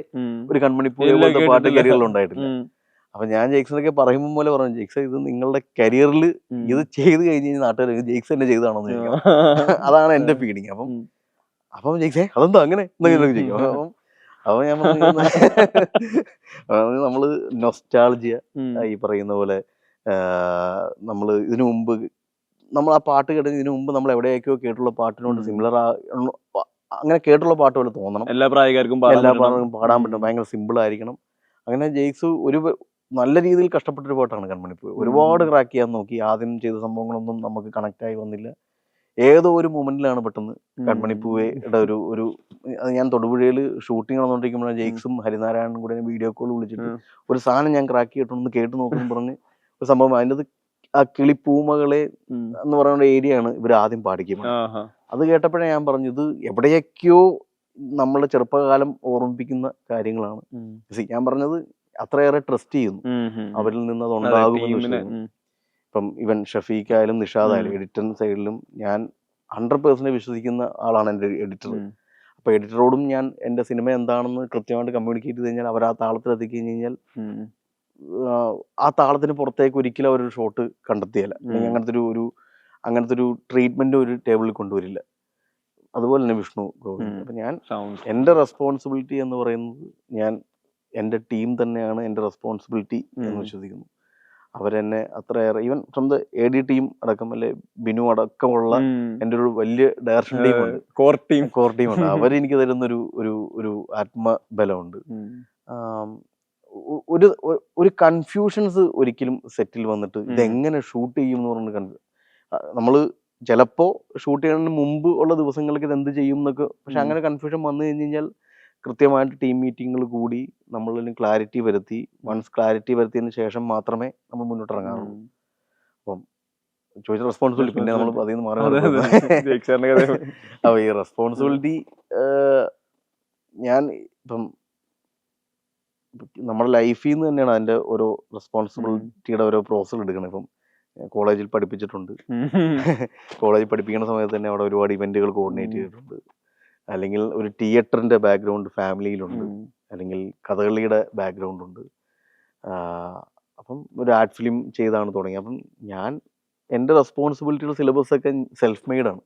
Speaker 1: ഒരു കൺമണിപ്പൂവേ പോലത്തെ പാട്ട് കരിയറിൽ ഉണ്ടായിട്ടില്ല. അപ്പൊ ഞാൻ ജെയ്ക്സിനൊക്കെ പറയുമ്പോൾ പോലെ പറഞ്ഞു, ജെയ്ക്സ് ഇത് നിങ്ങളുടെ കരിയറിൽ ഇത് ചെയ്ത് കഴിഞ്ഞ് കഴിഞ്ഞാൽ നാട്ടുകാർ ജെയ്ക്സ് തന്നെ ചെയ്താണോ എന്ന് ചോദിക്കാം. അതാണ് എൻ്റെ ഫീലിംഗ്. അപ്പം ജെയ്ക്സേ അതെന്താ അങ്ങനെ എന്തെങ്കിലും ചോദിക്കും. അപ്പൊ ഞാൻ നമ്മള് നൊസ്റ്റാൾജിയ ഈ പറയുന്ന പോലെ, നമ്മൾ ഇതിനു മുമ്പ് നമ്മൾ ആ പാട്ട് കേട്ടതിന് ഇതിനു മുമ്പ് നമ്മൾ എവിടെയൊക്കെയോ കേട്ടുള്ള പാട്ടിനോട് സിമിലർ അങ്ങനെ കേട്ടുള്ള പാട്ട് പോലെ തോന്നണം.
Speaker 2: എല്ലാ പ്രായക്കാർക്കും
Speaker 1: പാടാൻ പറ്റും, ഭയങ്കര സിമ്പിൾ ആയിരിക്കണം. അങ്ങനെ ജെയ്ക്സ് ഒരു നല്ല രീതിയിൽ കഷ്ടപ്പെട്ടൊരു പാട്ടാണ് കൺമണിപ്പൂവേ. ഒരുപാട് ക്രാക്ക് ചെയ്യാൻ നോക്കി. ആദ്യം ചെയ്ത സംഭവങ്ങളൊന്നും നമുക്ക് കണക്ട് ആയി വന്നില്ല. ഏതോ ഒരു മൊമെന്റിലാണ് പെട്ടെന്ന് കൺമണിപ്പൂവയുടെ ഒരു അത് ഞാൻ തൊടുപുഴയിൽ ഷൂട്ടിംഗ് നടന്നുകൊണ്ടിരിക്കുമ്പോഴാണ് ജെയ്ക്സും ഹരിനാരായണനും കൂടെ വീഡിയോ കോൾ വിളിച്ചിട്ട് ഒരു സാധനം ഞാൻ ക്രാക്ക് ചെയ്തിട്ടൊന്ന് കേട്ട് നോക്കുന്നു പറഞ്ഞ് ഒരു സംഭവം. അതിൻ്റെ അത് ആ കിളിപ്പൂമകളെ എന്ന് പറയുന്ന ഏരിയയാണ് ഇവർ ആദ്യം പാടിക്കുന്നത്. അത് കേട്ടപ്പോഴേ ഞാൻ പറഞ്ഞു, ഇത് എവിടെയൊക്കെയോ നമ്മളെ ചെറുപ്പകാലം ഓർമ്മിപ്പിക്കുന്ന കാര്യങ്ങളാണ്. ഞാൻ പറഞ്ഞത് അത്രയേറെ ട്രസ്റ്റ് ചെയ്യുന്നു അവരിൽ നിന്ന് അത് ഉണ്ടാകുമെന്ന്. ഇപ്പം ഇവൻ ഷഫീഖായാലും നിഷാദായാലും എഡിറ്റർ സൈഡിലും ഞാൻ 100% വിശ്വസിക്കുന്ന ആളാണ് എൻ്റെ എഡിറ്റർ. അപ്പോൾ എഡിറ്ററോടും ഞാൻ എൻ്റെ സിനിമ എന്താണെന്ന് കൃത്യമായിട്ട് കമ്മ്യൂണിക്കേറ്റ് ചെയ്ത് കഴിഞ്ഞാൽ അവർ ആ താളത്തിൽ എത്തിക്കഴിഞ്ഞ് കഴിഞ്ഞാൽ ആ താളത്തിന് പുറത്തേക്ക് ഒരിക്കലും അവരൊരു ഷോട്ട് കണ്ടെത്തിയല്ല, അല്ലെങ്കിൽ അങ്ങനത്തെ ഒരു ട്രീറ്റ്മെന്റ് ഒരു ടേബിളിൽ കൊണ്ടുവരില്ല. അതുപോലെ തന്നെ വിഷ്ണു ഗോവിന്ദ്. അപ്പം ഞാൻ
Speaker 2: സൗണ്ട്
Speaker 1: എൻ്റെ റെസ്പോൺസിബിലിറ്റി എന്ന് പറയുന്നത് ഞാൻ എൻ്റെ ടീം തന്നെയാണ് എൻ്റെ റെസ്പോൺസിബിലിറ്റി എന്ന് വിശ്വസിക്കുന്നു. അവരെന്നെ അത്രയേറെ even from the A D team അടക്കം അല്ലെ ബിനു അടക്കമുള്ള എൻ്റെ ഒരു വലിയ ഡയറക്ഷൻ ടീമുണ്ട്,
Speaker 2: കോർ
Speaker 1: ടീമുണ്ട്. അവരെനിക്ക് തരുന്നൊരു ഒരു ഒരു ആത്മബലമുണ്ട്. ഒരു ഒരു കൺഫ്യൂഷൻസ് ഒരിക്കലും സെറ്റിൽ വന്നിട്ട് ഇതെങ്ങനെ ഷൂട്ട് ചെയ്യും എന്ന് പറഞ്ഞിട്ട് നമ്മൾ ചിലപ്പോൾ ഷൂട്ട് ചെയ്യുന്നതിന് മുമ്പ് ഉള്ള ദിവസങ്ങൾക്ക് ഇത് എന്ത് ചെയ്യും എന്നൊക്കെ, പക്ഷെ അങ്ങനെ കൺഫ്യൂഷൻ വന്നു കഴിഞ്ഞ് കഴിഞ്ഞാൽ കൃത്യമായിട്ട് ടീം മീറ്റിങ്ങുകൾ കൂടി നമ്മളിൽ ക്ലാരിറ്റി വരുത്തി, വൺസ് ക്ലാരിറ്റി വരുത്തിയതിന് ശേഷം മാത്രമേ നമ്മൾ മുന്നോട്ട് ഇറങ്ങാറുള്ളൂ. അപ്പം ചോദിച്ച റെസ്പോൺസിബിലിറ്റി പിന്നെ നമ്മൾ അതിൽ നിന്ന് മാറി അപ്പോൾ ഈ റെസ്പോൺസിബിലിറ്റി ഞാൻ ഇപ്പം നമ്മുടെ ലൈഫിൽ നിന്ന് തന്നെയാണ് അതിൻ്റെ ഓരോ റെസ്പോൺസിബിലിറ്റിയുടെ ഓരോ പ്രോസസ് എടുക്കണം. ഇപ്പം കോളേജിൽ പഠിപ്പിച്ചിട്ടുണ്ട്, കോളേജിൽ പഠിപ്പിക്കുന്ന സമയത്ത് തന്നെ അവിടെ ഒരുപാട് ഇവന്റുകൾ കോർഡിനേറ്റ് ചെയ്തിട്ടുണ്ട്. അല്ലെങ്കിൽ ഒരു തിയേറ്ററിന്റെ ബാക്ക്ഗ്രൗണ്ട് ഫാമിലിയിലുണ്ട്, അല്ലെങ്കിൽ കഥകളിയുടെ ബാക്ക്ഗ്രൗണ്ട് ഉണ്ട്. അപ്പം ഒരു ആർട്ട് ഫിലിം ചെയ്താണ് തുടങ്ങി. അപ്പം ഞാൻ എൻ്റെ റെസ്പോൺസിബിലിറ്റിയുടെ സിലബസ് ഒക്കെ സെൽഫ് മെയ്ഡാണ്.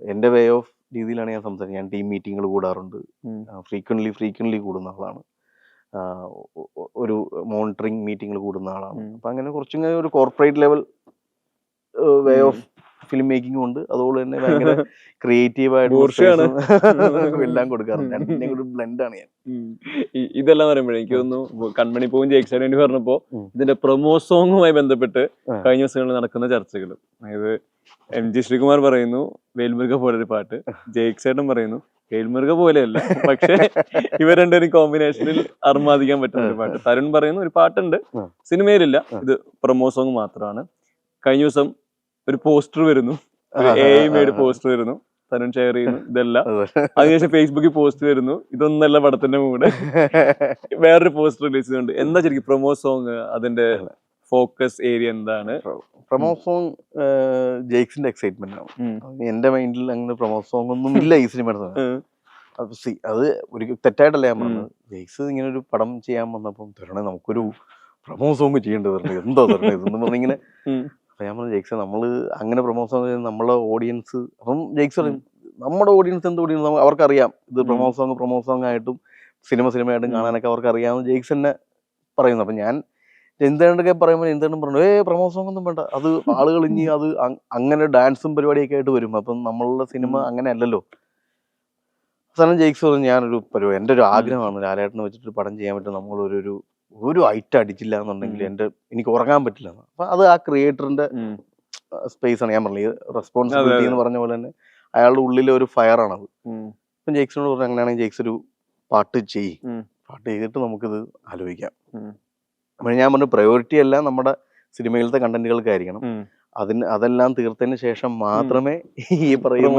Speaker 1: എൻ്റെ വേ ഓഫ് രീതിയിലാണ് ഞാൻ സംസാരിക്കുന്നത്. ഞാൻ ടീം മീറ്റിങ്ങുകൾ കൂടാറുണ്ട്, ഫ്രീക്വൻ്റ്ലി കൂടുന്ന ആളാണ്. ഒരു മോണിറ്ററിങ് മീറ്റിങ്ങിൽ കൂടുന്ന ആളാണ്. അപ്പം അങ്ങനെ കുറച്ചിങ്ങനെ ഒരു corporate level way of film making ഉണ്ട്. അതുപോലെ തന്നെ ഭയങ്കര ക്രിയേറ്റീവായിട്ട് എല്ലാം കൊടുക്കാറുണ്ട്. ഒരു ബ്ലെൻഡാണ് ഞാൻ.
Speaker 2: ഇതെല്ലാം പറയുമ്പോഴേ എനിക്ക് തോന്നുന്നു കൺമണി പൂവും ജയിക്സാൻ വേണ്ടി പറഞ്ഞപ്പോ ഇതിന്റെ പ്രൊമോ സോങ്ങുമായി ബന്ധപ്പെട്ട് കഴിഞ്ഞ ദിവസങ്ങളിൽ നടക്കുന്ന ചർച്ചകൾ, അതായത് എം ജി ശ്രീകുമാർ പറയുന്നു വേൽമുരുക പോലെ ഒരു പാട്ട്, ജയിക്സേട്ടൻ പറയുന്നു വേൽമുരുക പോലെയല്ല പക്ഷെ ഇവർ രണ്ടുപേരും കോമ്പിനേഷനിൽ അർമാദിക്കാൻ പറ്റുന്ന ഒരു പാട്ട്. തരുൺ പറയുന്നു ഒരു പാട്ടുണ്ട് സിനിമയിലില്ല, ഇത് പ്രൊമോ സോങ് മാത്രമാണ്. കഴിഞ്ഞ ദിവസം ഒരു പോസ്റ്റർ വരുന്നു, AI പോസ്റ്റർ വരുന്നു, തരുൺ ഷെയർ ചെയ്യുന്നു, ഇതല്ല. അതിനുശേഷം ഫേസ്ബുക്കിൽ പോസ്റ്റ് വരുന്നു, ഇതൊന്നല്ല പടത്തിന്റെ മൂഡ്, വേറൊരു പോസ്റ്റർ റിലീസ് ചെയ്യുന്നുണ്ട്. എന്താ ശരിക്കും പ്രൊമോ സോങ്, അതിന്റെ ഫോക്കസ് ഏരിയ എന്താണ്?
Speaker 1: പ്രൊമോ സോങ് ജെയ്ക്സിന്റെ എക്സൈറ്റ്മെന്റ് ആണ്. എന്റെ മൈൻഡിൽ അങ്ങനെ പ്രൊമോ സോങ് ഒന്നും ഇല്ല ഈ സിനിമയുടെ. അത് ഒരു തെറ്റായിട്ടല്ല ഞാൻ പറഞ്ഞത്. ജെയ്ക്സ് ഇങ്ങനെ ഒരു പടം ചെയ്യാൻ വന്നപ്പം തരണേ നമുക്കൊരു പ്രൊമോ സോങ് ചെയ്യേണ്ടി വരുന്നത്, എന്തോ തരണേ ഇതെന്ന് പറഞ്ഞിങ്ങനെ. അപ്പൊ ഞാൻ പറഞ്ഞു ജെയ്ക്സ് നമ്മള് അങ്ങനെ പ്രൊമോ സോങ് നമ്മളെ ഓഡിയൻസ്, അപ്പം ജെയ്ക്സ് പറയും നമ്മുടെ ഓഡിയൻസ് എന്ത് ഓഡിയൻസ്, അവർക്കറിയാം ഇത് പ്രൊമോ സോങ് ആയിട്ടും സിനിമയായിട്ടും കാണാനൊക്കെ അവർക്ക് അറിയാമെന്ന് ജെയ്ക്സ് തന്നെ പറയുന്നു. അപ്പൊ ഞാൻ ജനിതേണ്ടൊക്കെ പറയുമ്പോൾ ജനിതേണ്ടൻ പറഞ്ഞു പ്രൊമോ സോങ് ഒന്നും വേണ്ട, അത് ആളുകൾ ഇനി അത് അങ്ങനെ ഡാൻസും പരിപാടിയൊക്കെ ആയിട്ട് വരും, അപ്പം നമ്മളുടെ സിനിമ അങ്ങനെ അല്ലല്ലോ. അവസാനം ജെയ്ക്സ് പറഞ്ഞു ഞാനൊരു പരിപാടി, എൻ്റെ ഒരു ആഗ്രഹമാണ് ലാലേട്ടനെ വെച്ചിട്ട് പടം ചെയ്യാൻ പറ്റും, നമ്മളൊരു ഐറ്റം അടിച്ചില്ല എന്നുണ്ടെങ്കിൽ എനിക്ക് ഉറങ്ങാൻ പറ്റില്ല. അപ്പൊ അത് ആ ക്രിയേറ്ററിന്റെ സ്പേസ് ആണ്. ഞാൻ പറഞ്ഞത് റെസ്പോൺസിബിലിറ്റി എന്ന് പറഞ്ഞ പോലെ തന്നെ അയാളുടെ ഉള്ളിലെ ഒരു ഫയർ ആണത്. ഇപ്പം ജെയ്ക്സിനോട് പറഞ്ഞു അങ്ങനെയാണെങ്കിൽ ജെയ്ക്സ് ഒരു പാട്ട് ചെയ്തിട്ട് നമുക്കിത് ആലോചിക്കാം. അപ്പോൾ ഞാൻ പറഞ്ഞു പ്രയോറിറ്റി എല്ലാം നമ്മുടെ സിനിമയിലത്തെ കണ്ടന്റുകൾക്കായിരിക്കണം, അതെല്ലാം തീർത്തതിന് ശേഷം മാത്രമേ ഈ പറയുന്ന.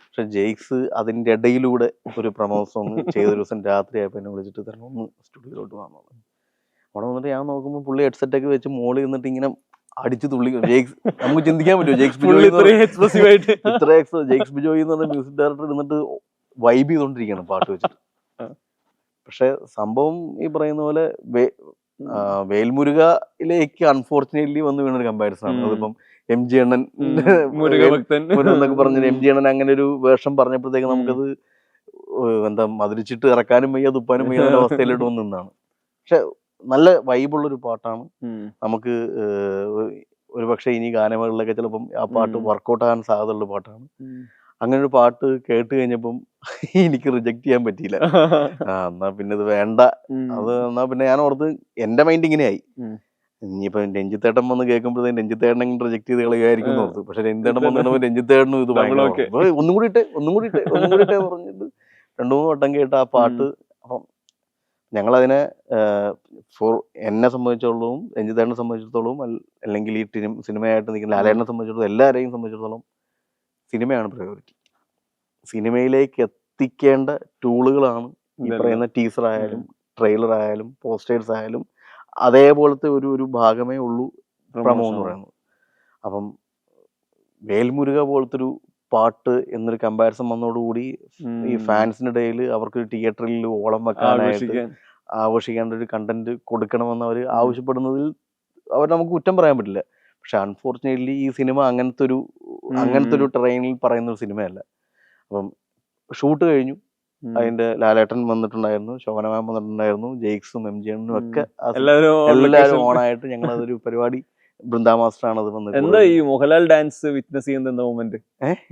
Speaker 1: പക്ഷെ ജെയ്ക്സ് അതിൻ്റെ ഇടയിലൂടെ ഒരു പ്രൊമോ സോങ് ചെയ്തൊരു ദിവസം രാത്രി ആയപ്പോൾ എന്നെ വിളിച്ചിട്ട് തരണം ഒന്ന് സ്റ്റുഡിയോയിലോട്ട് വന്നത്. അവിടെ വന്നിട്ട് ഞാൻ നോക്കുമ്പോൾ പുള്ളി ഹെഡ്സെറ്റൊക്കെ വെച്ച് മോളിൽ നിന്നിട്ട് ഇങ്ങനെ അടിച്ചു തുള്ളി. ജെയ്ക്സ് നമുക്ക് ചിന്തിക്കാൻ പറ്റുമോ ജെയ്ക്സ് ബിജോയ് എന്ന് പറഞ്ഞ മ്യൂസിക് ഡയറക്ടർ ഇരുന്നിട്ട് വൈബ് ചെയ്തോണ്ടിരിക്കുകയാണ് പാട്ട് വെച്ചിട്ട്. പക്ഷെ സംഭവം ഈ പറയുന്ന പോലെ വേൽമുരുകയിലേക്ക് അൺഫോർച്ചുനേറ്റ്ലി വന്ന് വീണൊരു കമ്പാരിസൺ ആണ്. അതിപ്പം എം ജി അണ്ണൻ എന്നൊക്കെ പറഞ്ഞ എം ജി അണ്ണൻ അങ്ങനെ ഒരു വേഷം പറഞ്ഞപ്പോഴത്തേക്ക് നമുക്കത് എന്താ മധുരിച്ചിട്ട് ഇറക്കാനും വയ്യ തുപ്പാനും വയ്യ എന്ന അവസ്ഥയിലോട്ട് വന്ന് നിന്നാണ്. പക്ഷെ നല്ല വൈബുള്ളൊരു പാട്ടാണ്. നമുക്ക് ഒരു പക്ഷെ ഇനി ഗാനമേളകളിലൊക്കെ ചിലപ്പം ആ പാട്ട് വർക്കൗട്ട് ആകാൻ സാധ്യതയുള്ള പാട്ടാണ്. അങ്ങനെ ഒരു പാട്ട് കേട്ട് കഴിഞ്ഞപ്പം എനിക്ക് റിജക്ട് ചെയ്യാൻ പറ്റിയില്ല. എന്നാ പിന്നെ ഇത് വേണ്ട, അത് എന്നാ പിന്നെ ഞാൻ ഓർത്ത് എന്റെ മൈൻഡ് ഇങ്ങനെയായി, ഇനിയിപ്പോ രഞ്ജിത്തേട്ടൻ വന്ന് കേൾക്കുമ്പോഴത്തേക്കും രഞ്ജിത്തേട്ടൻ റിജക്ട് ചെയ്ത് കളയുമായിരിക്കും ഓർത്ത്. പക്ഷെ രഞ്ജിത്തേട്ടൻ വന്നിട്ട് രഞ്ജിത്തേട്ടനും ഇത് ഒന്നും കൂടി ഇട്ടേ പറഞ്ഞിട്ട് 2-3 വട്ടം കേട്ട ആ പാട്ട്. അപ്പം ഞങ്ങളതിനെ എന്നെ സംബന്ധിച്ചിടത്തോളം രഞ്ജിത്തേട്ടനെ സംബന്ധിച്ചിടത്തോളം അല്ലെങ്കിൽ ഈ സിനിമയായിട്ട് നിൽക്കുന്ന ലാലേട്ടനെ സംബന്ധിച്ചിടത്തോളം എല്ലാവരെയും സംബന്ധിച്ചിടത്തോളം സിനിമയാണ് പ്രയോറിറ്റി. സിനിമയിലേക്ക് എത്തിക്കേണ്ട ടൂളുകളാണ് ഈ പറയുന്ന ടീസർ ആയാലും ട്രെയിലർ ആയാലും പോസ്റ്റേഴ്സ് ആയാലും അതേപോലത്തെ ഒരു ഭാഗമേ ഉള്ളൂ പ്രമോ എന്ന് പറയുന്നത്. അപ്പം വേൽമുരുക പോലത്തെ ഒരു പാട്ട് എന്നൊരു കമ്പാരിസൺ വന്നതോടുകൂടി ഈ ഫാൻസിനിടയിൽ അവർക്ക് തിയേറ്ററിൽ ഓളം വെക്കാനായിട്ട് ആഘോഷിക്കേണ്ട ഒരു കണ്ടന്റ് കൊടുക്കണമെന്ന് അവർ ആവശ്യപ്പെടുന്നതിൽ അവർ നമുക്ക് കുറ്റം പറയാൻ പറ്റില്ല. പക്ഷെ അൺഫോർച്ചുനേറ്റ്ലി ഈ സിനിമ അങ്ങനത്തെ ഒരു ട്രെയിനിൽ പറയുന്ന ഒരു സിനിമയല്ല. അപ്പം ഷൂട്ട് കഴിഞ്ഞു. അതിന്റെ ലാലേട്ടൻ വന്നിട്ടുണ്ടായിരുന്നു, ശോഭന മാം വന്നിട്ടുണ്ടായിരുന്നു, ജെയ്ക്സും MG ഒക്കെ എല്ലാവരും ഓണായിട്ട് ഞങ്ങൾ അതൊരു പരിപാടി. ബൃന്ദാ മാസ്റ്റർ ആണ് അത് വന്നത്.
Speaker 2: എന്താ ഈ മോഹൻലാൽ ഡാൻസ് വിറ്റ്നസ് ചെയ്യുന്നത് എന്താ മൊമെന്റ്?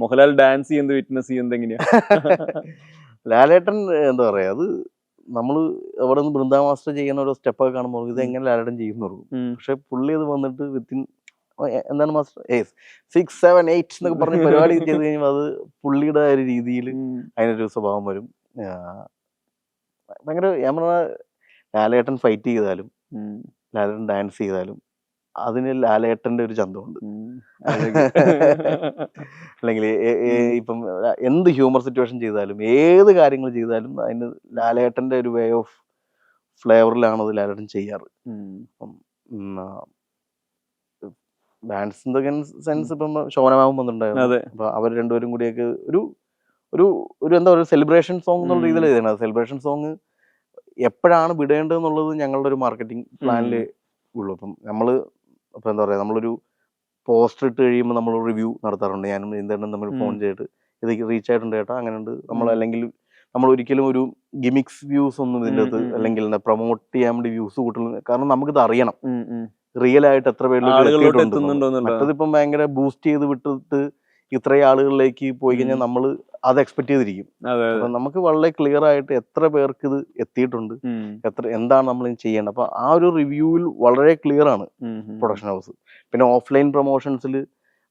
Speaker 2: മോഹൻലാൽ ഡാൻസ് ചെയ്യുന്നത് വിറ്റ്നസ് ചെയ്യുന്നത് എങ്ങനെയാ?
Speaker 1: ലാലേട്ടൻ എന്താ പറയാ, അത് നമ്മള് അവിടെ നിന്ന് ബൃന്ദാ മാസ്റ്റർ ചെയ്യുന്ന ഓരോ സ്റ്റെപ്പൊക്കെ കാണുമ്പോൾ ഇത് എങ്ങനെ ലാലേട്ടൻ ചെയ്യുന്നു പറയും. പക്ഷെ പുള്ളി അത് വന്നിട്ട് വിത്തിൻ എന്താണ് മാസ്റ്റർ 6, 7, 8 എന്നൊക്കെ പറഞ്ഞ് പരിപാടി ചെയ്ത് കഴിയുമ്പോൾ അത് പുള്ളിയുടെ ഒരു രീതിയിൽ അതിനൊരു സ്വഭാവം വരും. ഭയങ്കര ഞാൻ പറഞ്ഞ ലാലേട്ടൻ ഫൈറ്റ് ചെയ്താലും ലാലേട്ടൻ ഡാൻസ് ചെയ്താലും അതിന് ലാലേട്ടന്റെ ഒരു ചന്തമുണ്ട്. അല്ലെങ്കിൽ ഇപ്പം എന്ത് ഹ്യൂമർ സിറ്റുവേഷൻ ചെയ്താലും ഏത് കാര്യങ്ങൾ ചെയ്താലും അതിന് ലാലേട്ടന്റെ ഒരു വേ ഓഫ് ഫ്ലേവറിലാണ് അത് ലാലേട്ടൻ ചെയ്യാറ്. അപ്പം ഡാൻസിന്റെ സെൻസ് ഇപ്പം ശോഭനമാവും വന്നിട്ടുണ്ടായിരുന്നു. അപ്പൊ അവർ രണ്ടുപേരും കൂടിയൊക്കെ ഒരു ഒരു ഒരു എന്താ പറയുക സെലിബ്രേഷൻ സോങ് എന്നുള്ള രീതിയിൽ എഴുതണം. സെലിബ്രേഷൻ സോങ് എപ്പോഴാണ് വിടേണ്ടതെന്നുള്ളത് ഞങ്ങളുടെ ഒരു മാർക്കറ്റിംഗ് പ്ലാനിൽ ഉള്ളൂ. അപ്പം നമ്മള് ഇപ്പം എന്താ പറയുക, നമ്മളൊരു പോസ്റ്റർ ഇട്ട് കഴിയുമ്പോൾ നമ്മൾ റിവ്യൂ നടത്താറുണ്ട്. ഞാനും എന്താണ് നമ്മൾ ഫോൺ ചെയ്തിട്ട് ഇത് റീച്ച് ആയിട്ടുണ്ട് ചേട്ടാ, അങ്ങനെ ഉണ്ട്. നമ്മൾ അല്ലെങ്കിൽ നമ്മൾ ഒരിക്കലും ഒരു ഗിമിക്സ് വ്യൂസ് ഒന്നും ഇതിൻ്റെ അകത്ത് അല്ലെങ്കിൽ എന്താ പ്രൊമോട്ട് ചെയ്യാൻ വേണ്ടി വ്യൂസ് കൂട്ടുന്നത്. കാരണം നമുക്കിത് അറിയണം റിയൽ ആയിട്ട് എത്ര പേരിലേക്ക് എത്തിയിട്ടുണ്ട്. മറ്റതിപ്പം ഭയങ്കര ബൂസ്റ്റ് ചെയ്ത് വിട്ടിട്ട് ഇത്രയും ആളുകളിലേക്ക് പോയി കഴിഞ്ഞാൽ നമ്മൾ അത് എക്സ്പെക്ട് ചെയ്തിരിക്കും. അപ്പൊ നമുക്ക് വളരെ ക്ലിയർ ആയിട്ട് എത്ര പേർക്ക് ഇത് എത്തിയിട്ടുണ്ട്, എന്താണ് നമ്മൾ ചെയ്യേണ്ടത്. അപ്പൊ ആ ഒരു റിവ്യൂവിൽ വളരെ ക്ലിയർ ആണ് പ്രൊഡക്ഷൻ ഹൗസ്. പിന്നെ ഓഫ്ലൈൻ പ്രൊമോഷൻസിൽ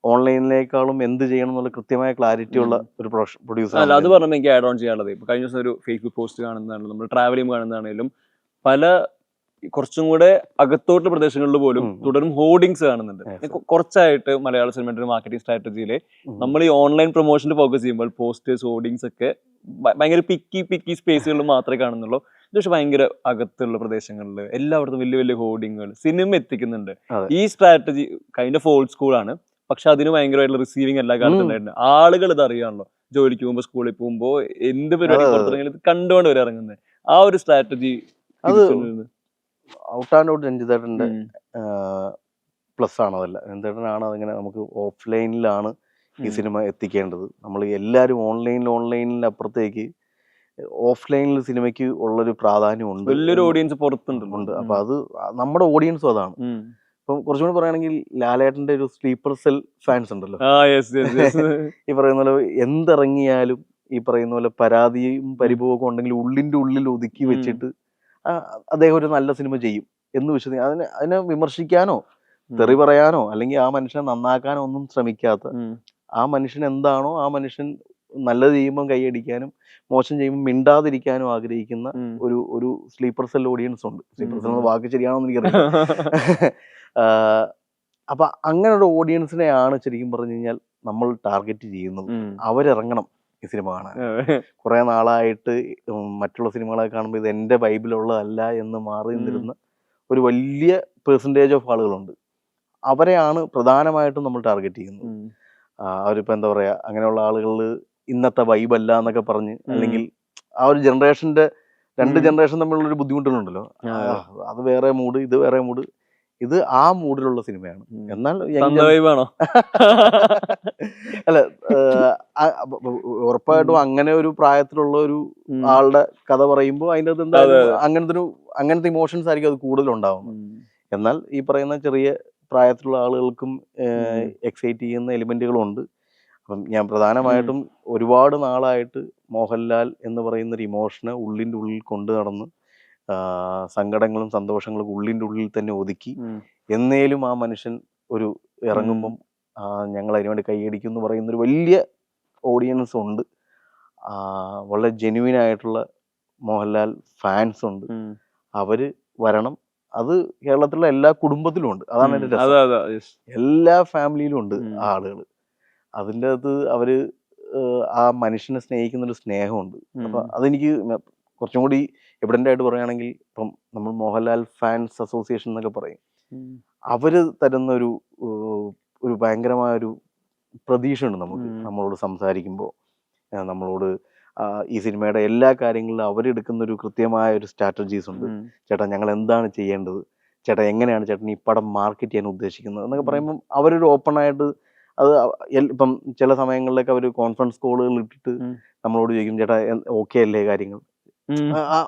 Speaker 1: ഓൺലൈനിലേക്കാളും എന്ത് ചെയ്യണം എന്നുള്ള കൃത്യമായ ക്ലാരിറ്റി ഉള്ള ഒരു പ്രൊഡ്യൂസർ.
Speaker 2: അല്ല, അത് പറഞ്ഞാൽ എനിക്ക് ആഡ് ഓൺ ചെയ്യാനുള്ളത്, ഇപ്പൊ കഴിഞ്ഞ ദിവസം ഒരു ഫേസ്ബുക്ക് പോസ്റ്റ് കാണുന്നതാണെങ്കിലും നമ്മൾ ട്രാവൽ ചെയ്യുമ്പോൾ കാണുന്നതാണെങ്കിലും പല കുറച്ചും കൂടെ അകത്തോട്ടുള്ള പ്രദേശങ്ങളിൽ പോലും തുടരും ഹോർഡിങ്സ് കാണുന്നുണ്ട്. കുറച്ചായിട്ട് മലയാള സിനിമയുടെ ഒരു മാർക്കറ്റിംഗ് സ്ട്രാറ്റജിയില് നമ്മൾ ഈ ഓൺലൈൻ പ്രൊമോഷനിൽ ഫോക്കസ് ചെയ്യുമ്പോൾ പോസ്റ്റേഴ്സ് ഹോർഡിങ്സ് ഒക്കെ ഭയങ്കര പിക്കി സ്പേസുകളിൽ മാത്രമേ കാണുന്നുള്ളൂ. പക്ഷെ ഭയങ്കര അകത്തുള്ള പ്രദേശങ്ങളിൽ എല്ലായിടത്തും വലിയ വലിയ ഹോർഡിങ്ങുകൾ സിനിമ എത്തിക്കുന്നുണ്ട്. ഈ strategy kind of old school ആണ്, പക്ഷെ അതിന് ഭയങ്കരമായിട്ടുള്ള റിസീവിങ് എല്ലാ കാലത്തും ഉണ്ടായിട്ടുണ്ട്. ആളുകൾ ഇത് അറിയാണല്ലോ, ജോലിക്ക് പോകുമ്പോൾ സ്കൂളിൽ പോകുമ്പോൾ എന്ത് പരിപാടി പുറത്തിറങ്ങിയാലും ഇത് കണ്ടുകൊണ്ട് വരെ ഇറങ്ങുന്നത്. ആ ഒരു സ്ട്രാറ്റജി
Speaker 1: ഔട്ട് ആൻഡ് ഔട്ട് രഞ്ജിത്തേട്ടൻ്റെ പ്ലസ് ആണ്. അതല്ല, രഞ്ജിത്തേട്ടനാണ് അതിങ്ങനെ നമുക്ക് ഓഫ്ലൈനിലാണ് ഈ സിനിമ എത്തിക്കേണ്ടത്. നമ്മൾ എല്ലാവരും ഓൺലൈനിൽ അപ്പുറത്തേക്ക് ഓഫ്ലൈനിൽ സിനിമയ്ക്ക് ഉള്ളൊരു പ്രാധാന്യം ഉണ്ട്, വലിയൊരു ഓഡിയൻസ് പുറത്തുണ്ട്. അപ്പൊ അത് നമ്മുടെ ഓഡിയൻസും അതാണ്. ഇപ്പം കുറച്ചുകൂടി പറയുകയാണെങ്കിൽ ലാലേട്ടന്റെ ഒരു സ്ലീപ്പർ സെൽ ഫാൻസ് ഉണ്ടല്ലോ. ഈ പറയുന്ന പോലെ എന്തിറങ്ങിയാലും ഈ പറയുന്ന പോലെ പരാതിയും പരിഭവമൊക്കെ ഉണ്ടെങ്കിൽ ഉള്ളിന്റെ ഉള്ളിൽ ഒതുക്കി വെച്ചിട്ട് അദ്ദേഹം ഒരു നല്ല സിനിമ ചെയ്യും എന്ന് വിശ്വസിക്കും. അതിനെ വിമർശിക്കാനോ തെറി പറയാനോ അല്ലെങ്കിൽ ആ മനുഷ്യനെ നന്നാക്കാനോ ഒന്നും ശ്രമിക്കാത്ത, ആ മനുഷ്യൻ എന്താണോ ആ മനുഷ്യൻ നല്ലത് ചെയ്യുമ്പോൾ കൈയടിക്കാനും മോശം ചെയ്യുമ്പോൾ മിണ്ടാതിരിക്കാനും ആഗ്രഹിക്കുന്ന ഒരു സ്ലീപ്പർ സെൽ ഓഡിയൻസ് ഉണ്ട്. സ്ലീപ്പർ സെൽ എന്ന വാക്ക് ശരിയാണോ എന്ന് എനിക്കറിയാം. അപ്പൊ അങ്ങനെ ഒരു ഓഡിയൻസിനെയാണ് ശരിക്കും പറഞ്ഞു കഴിഞ്ഞാൽ നമ്മൾ ടാർഗറ്റ് ചെയ്യുന്നത്. അവരിറങ്ങണം ഈ സിനിമ കാണാൻ. കുറെ നാളായിട്ട് മറ്റുള്ള സിനിമകളെ കാണുമ്പോൾ ഇത് എൻ്റെ ബൈബിളുള്ളതല്ല എന്ന് മാറി നിന്നിരുന്ന ഒരു വലിയ പെർസെൻറ്റേജ് ഓഫ് ആളുകളുണ്ട്. അവരെയാണ് പ്രധാനമായിട്ടും നമ്മൾ ടാർഗറ്റ് ചെയ്യുന്നത്. അവരിപ്പോൾ എന്താ പറയുക, അങ്ങനെയുള്ള ആളുകളിൽ ഇന്നത്തെ വൈബല്ല എന്നൊക്കെ പറഞ്ഞ്, അല്ലെങ്കിൽ ആ ഒരു ജനറേഷൻ്റെ രണ്ട് ജനറേഷൻ തമ്മിലുള്ളൊരു ബുദ്ധിമുട്ടുകളുണ്ടല്ലോ, അത് വേറെ മൂഡ് ഇത് വേറെ മൂഡ്. ഇത് ആ മൂഡിലുള്ള സിനിമയാണ്. എന്നാൽ അല്ല, ഉറപ്പായിട്ടും അങ്ങനെ ഒരു പ്രായത്തിലുള്ള ഒരു ആളുടെ കഥ പറയുമ്പോൾ അതിൻ്റെ അകത്ത് എന്തായാലും അങ്ങനത്തെ ഇമോഷൻസ് ആയിരിക്കും അത് കൂടുതൽ ഉണ്ടാവുന്നത്. എന്നാൽ ഈ പറയുന്ന ചെറിയ പ്രായത്തിലുള്ള ആളുകൾക്കും എക്സൈറ്റ് ചെയ്യുന്ന എലിമെന്റുകളും ഉണ്ട്. അപ്പം ഞാൻ പ്രധാനമായിട്ടും ഒരുപാട് നാളായിട്ട് മോഹൻലാൽ എന്ന് പറയുന്ന ഒരു ഇമോഷനെ ഉള്ളിൻ്റെ ഉള്ളിൽ കൊണ്ടു നടന്ന് സങ്കടങ്ങളും സന്തോഷങ്ങളും ഉള്ളിൻ്റെ ഉള്ളിൽ തന്നെ ഒതുക്കി എന്നേലും ആ മനുഷ്യൻ ഒരു ഇറങ്ങുമ്പം ഞങ്ങൾ അതിനുവേണ്ടി കൈയടിക്കും എന്ന് പറയുന്നൊരു വലിയ ഓഡിയൻസ് ഉണ്ട്. വളരെ ജെന്യുവിൻ ആയിട്ടുള്ള മോഹൻലാൽ ഫാൻസ് ഉണ്ട്. അവര് വരണം. അത് കേരളത്തിലുള്ള എല്ലാ കുടുംബത്തിലും ഉണ്ട്. അതാണ് എൻ്റെ രസം. എല്ലാ ഫാമിലിയിലും ഉണ്ട് ആ ആളുകൾ. അതിൻ്റെ അകത്ത് അവര് ആ മനുഷ്യനെ സ്നേഹിക്കുന്നൊരു സ്നേഹമുണ്ട്. അപ്പൊ അതെനിക്ക് കുറച്ചും കൂടി എവിഡൻ്റ് ആയിട്ട് പറയുകയാണെങ്കിൽ, ഇപ്പം നമ്മൾ മോഹൻലാൽ ഫാൻസ് അസോസിയേഷൻ എന്നൊക്കെ പറയും. അവര് തരുന്ന ഒരു ഭയങ്കരമായൊരു പ്രതീക്ഷയുണ്ട് നമുക്ക്. നമ്മളോട് സംസാരിക്കുമ്പോൾ നമ്മളോട് ഈ സിനിമയുടെ എല്ലാ കാര്യങ്ങളിലും അവരെടുക്കുന്ന ഒരു കൃത്യമായ ഒരു സ്ട്രാറ്റജീസ് ഉണ്ട്. ചേട്ടാ, ഞങ്ങൾ എന്താണ് ചെയ്യേണ്ടത്, ചേട്ടാ എങ്ങനെയാണ് ചേട്ടൻ ഈ പടം മാർക്കറ്റ് ചെയ്യാൻ ഉദ്ദേശിക്കുന്നത് എന്നൊക്കെ പറയുമ്പം അവരൊരു ഓപ്പൺ ആയിട്ട് അത് ഇപ്പം ചില സമയങ്ങളിലൊക്കെ അവർ കോൺഫറൻസ് കോളുകൾ ഇട്ടിട്ട് നമ്മളോട് ചോദിക്കും ചേട്ടാ ഓക്കെ അല്ലേ കാര്യങ്ങൾ.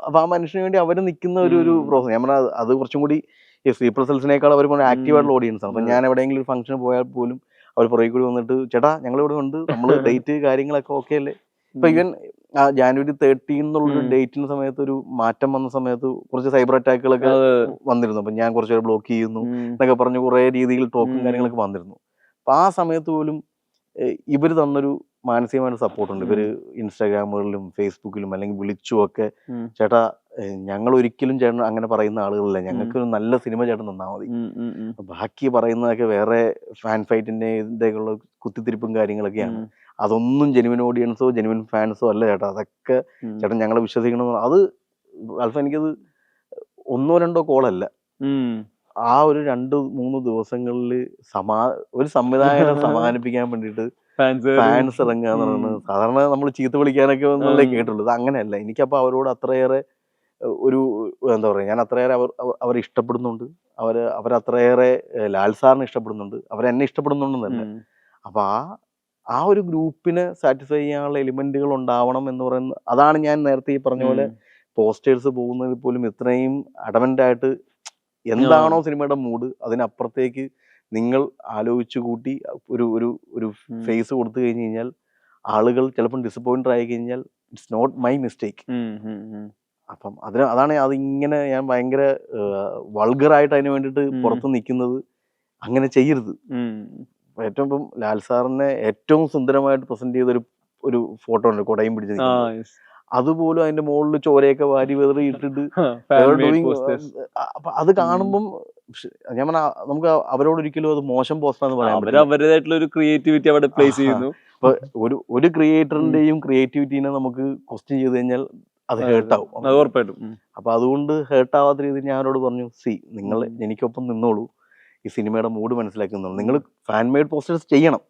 Speaker 1: അപ്പൊ ആ മനുഷ്യന് വേണ്ടി അവർ നിൽക്കുന്ന ഒരു പ്രോസസ്. ഞാൻ പറഞ്ഞാൽ അത് കുറച്ചും കൂടി ഈ സ്ലീപ്പർ സെൽസിനേക്കാൾ അവർ ആക്റ്റീവ് ആയിട്ടുള്ള ഓഡിയൻസ് ആണ്. അപ്പൊ ഞാൻ എവിടെയെങ്കിലും ഒരു ഫംഗ്ഷന് പോയാൽ പോലും അവർ പുറകെ കൂടി വന്നിട്ട് ചേട്ടാ ഞങ്ങളിവിടെ ഉണ്ട്, നമ്മൾ ഡേറ്റ് കാര്യങ്ങളൊക്കെ ഓക്കെ അല്ലേ. ഇപ്പൊ ഇവൻ ജാനുവരി 13 എന്നുള്ളൊരു ഡേറ്റിന് സമയത്ത് ഒരു മാറ്റം വന്ന സമയത്ത് കുറച്ച് സൈബർ അറ്റാക്കുകളൊക്കെ വന്നിരുന്നു. അപ്പൊ ഞാൻ കുറച്ചുപേർ ബ്ലോക്ക് ചെയ്യുന്നു എന്നൊക്കെ പറഞ്ഞ് കുറെ രീതിയിൽ ടോക്കും കാര്യങ്ങളൊക്കെ വന്നിരുന്നു. അപ്പൊ ആ സമയത്ത് പോലും ഇവർ തന്നൊരു മാനസികമായ സപ്പോർട്ടുണ്ട്. ഇവര് ഇൻസ്റ്റാഗ്രാമുകളിലും ഫേസ്ബുക്കിലും അല്ലെങ്കിൽ വിളിച്ചുമൊക്കെ ചേട്ടാ ഞങ്ങൾ ഒരിക്കലും ചേട്ടൻ അങ്ങനെ പറയുന്ന ആളുകളല്ല, ഞങ്ങൾക്ക് ഒരു നല്ല സിനിമ ചേട്ടൻ തന്നാൽ മതി, ബാക്കി പറയുന്നതൊക്കെ വേറെ ഫാൻ ഫൈറ്റിന്റെ ഇതിന്റെയൊക്കെയുള്ള കുത്തിത്തിരിപ്പും കാര്യങ്ങളൊക്കെയാണ്, അതൊന്നും ജെനുവിൻ ഓഡിയൻസോ ജെനുവിൻ ഫാൻസോ അല്ല ചേട്ടാ, അതൊക്കെ ചേട്ടൻ ഞങ്ങളെ വിശ്വസിക്കണം. അത് അൽഫ എനിക്കത് 1-2 കോളല്ല, ആ ഒരു 2-3 ദിവസങ്ങളിൽ ഒരു സംവിധായകനെ സമാധാനിപ്പിക്കാൻ വേണ്ടിയിട്ട് ഫാൻസ് ഇറങ്ങുക എന്ന് പറയുന്നത് സാധാരണ നമ്മൾ ചീത്ത വിളിക്കാനൊക്കെ ഒന്നല്ലേ കേട്ടുള്ളൂ. ഇത് അങ്ങനെയല്ല. എനിക്കപ്പോൾ അവരോട് അത്രയേറെ ഒരു എന്താ പറയുക, ഞാൻ അത്രയേറെ അവരെ ഇഷ്ടപ്പെടുന്നുണ്ട്, അവരത്രയേറെ ലാൽ സാറിനെ ഇഷ്ടപ്പെടുന്നുണ്ട്, അവരെന്നെ ഇഷ്ടപ്പെടുന്നുണ്ടെന്നല്ല. അപ്പൊ ആ ഒരു ഗ്രൂപ്പിനെ സാറ്റിസ്ഫൈ ചെയ്യാനുള്ള എലിമെന്റുകൾ ഉണ്ടാവണം എന്ന് പറയുന്നത്, അതാണ് ഞാൻ നേരത്തെ ഈ പറഞ്ഞ പോലെ പോസ്റ്റേഴ്സ് പോകുന്നതിൽ പോലും ഇത്രയും അഡമന്റ് ആയിട്ട് എന്താണോ സിനിമയുടെ മൂഡ് അതിനപ്പുറത്തേക്ക് നിങ്ങൾ ആലോചിച്ചു കൂട്ടി ഒരു ഫേസ് കൊടുത്തു കഴിഞ്ഞ് കഴിഞ്ഞാൽ ആളുകൾ ചിലപ്പോൾ ഡിസപ്പോയിന്റഡ് ആയി കഴിഞ്ഞാൽ ഇറ്റ്സ് നോട്ട് മൈ മിസ്റ്റേക്ക്. അപ്പം അതാണ് അതിങ്ങനെ ഞാൻ ഭയങ്കര വൾഗറായിട്ട് അതിന് വേണ്ടിയിട്ട് പുറത്ത് നിൽക്കുന്നത്. അങ്ങനെ ചെയ്യരുത്. ഏറ്റവും ഇപ്പം ലാൽ സാറിനെ ഏറ്റവും സുന്ദരമായിട്ട് പ്രസന്റ് ചെയ്ത ഒരു ഫോട്ടോ ഉണ്ട്, കൊടയും പിടിച്ച് നിൽക്കുന്നത്. അതുപോലും അതിന്റെ മുകളിൽ ചോരയൊക്കെ വാരി വെതറി ഇട്ടിട്ട് അപ്പൊ അത് കാണുമ്പം ഞാൻ പറഞ്ഞ നമുക്ക് അവരോട് ഒരിക്കലും അത് മോശം പോസ്റ്റാന്ന് പറയാൻ പറ്റില്ല.
Speaker 2: അവരുടേതായിട്ടുള്ള ഒരു ക്രിയേറ്റിവിറ്റി അവിടെ പ്ലേസ് ചെയ്യുന്നു.
Speaker 1: അപ്പൊ ഒരു ക്രിയേറ്ററിന്റെയും ക്രിയേറ്റിവിറ്റീനെ നമുക്ക് ക്വസ്റ്റ്യൻ ചെയ്ത് കഴിഞ്ഞാൽ അത് ഹേർട്ടാവും. അപ്പൊ അതുകൊണ്ട് ഹേർട്ടാവാത്ത രീതിയിൽ ഞാൻ അവരോട് പറഞ്ഞു, നിങ്ങൾ എനിക്കൊപ്പം നിന്നോളൂ, ഈ സിനിമയുടെ മൂഡ് മനസ്സിലാക്കുന്നുള്ളൂ, നിങ്ങൾ ഫാൻ മെയ്ഡ് പോസ്റ്റേഴ്സ് ചെയ്യണം.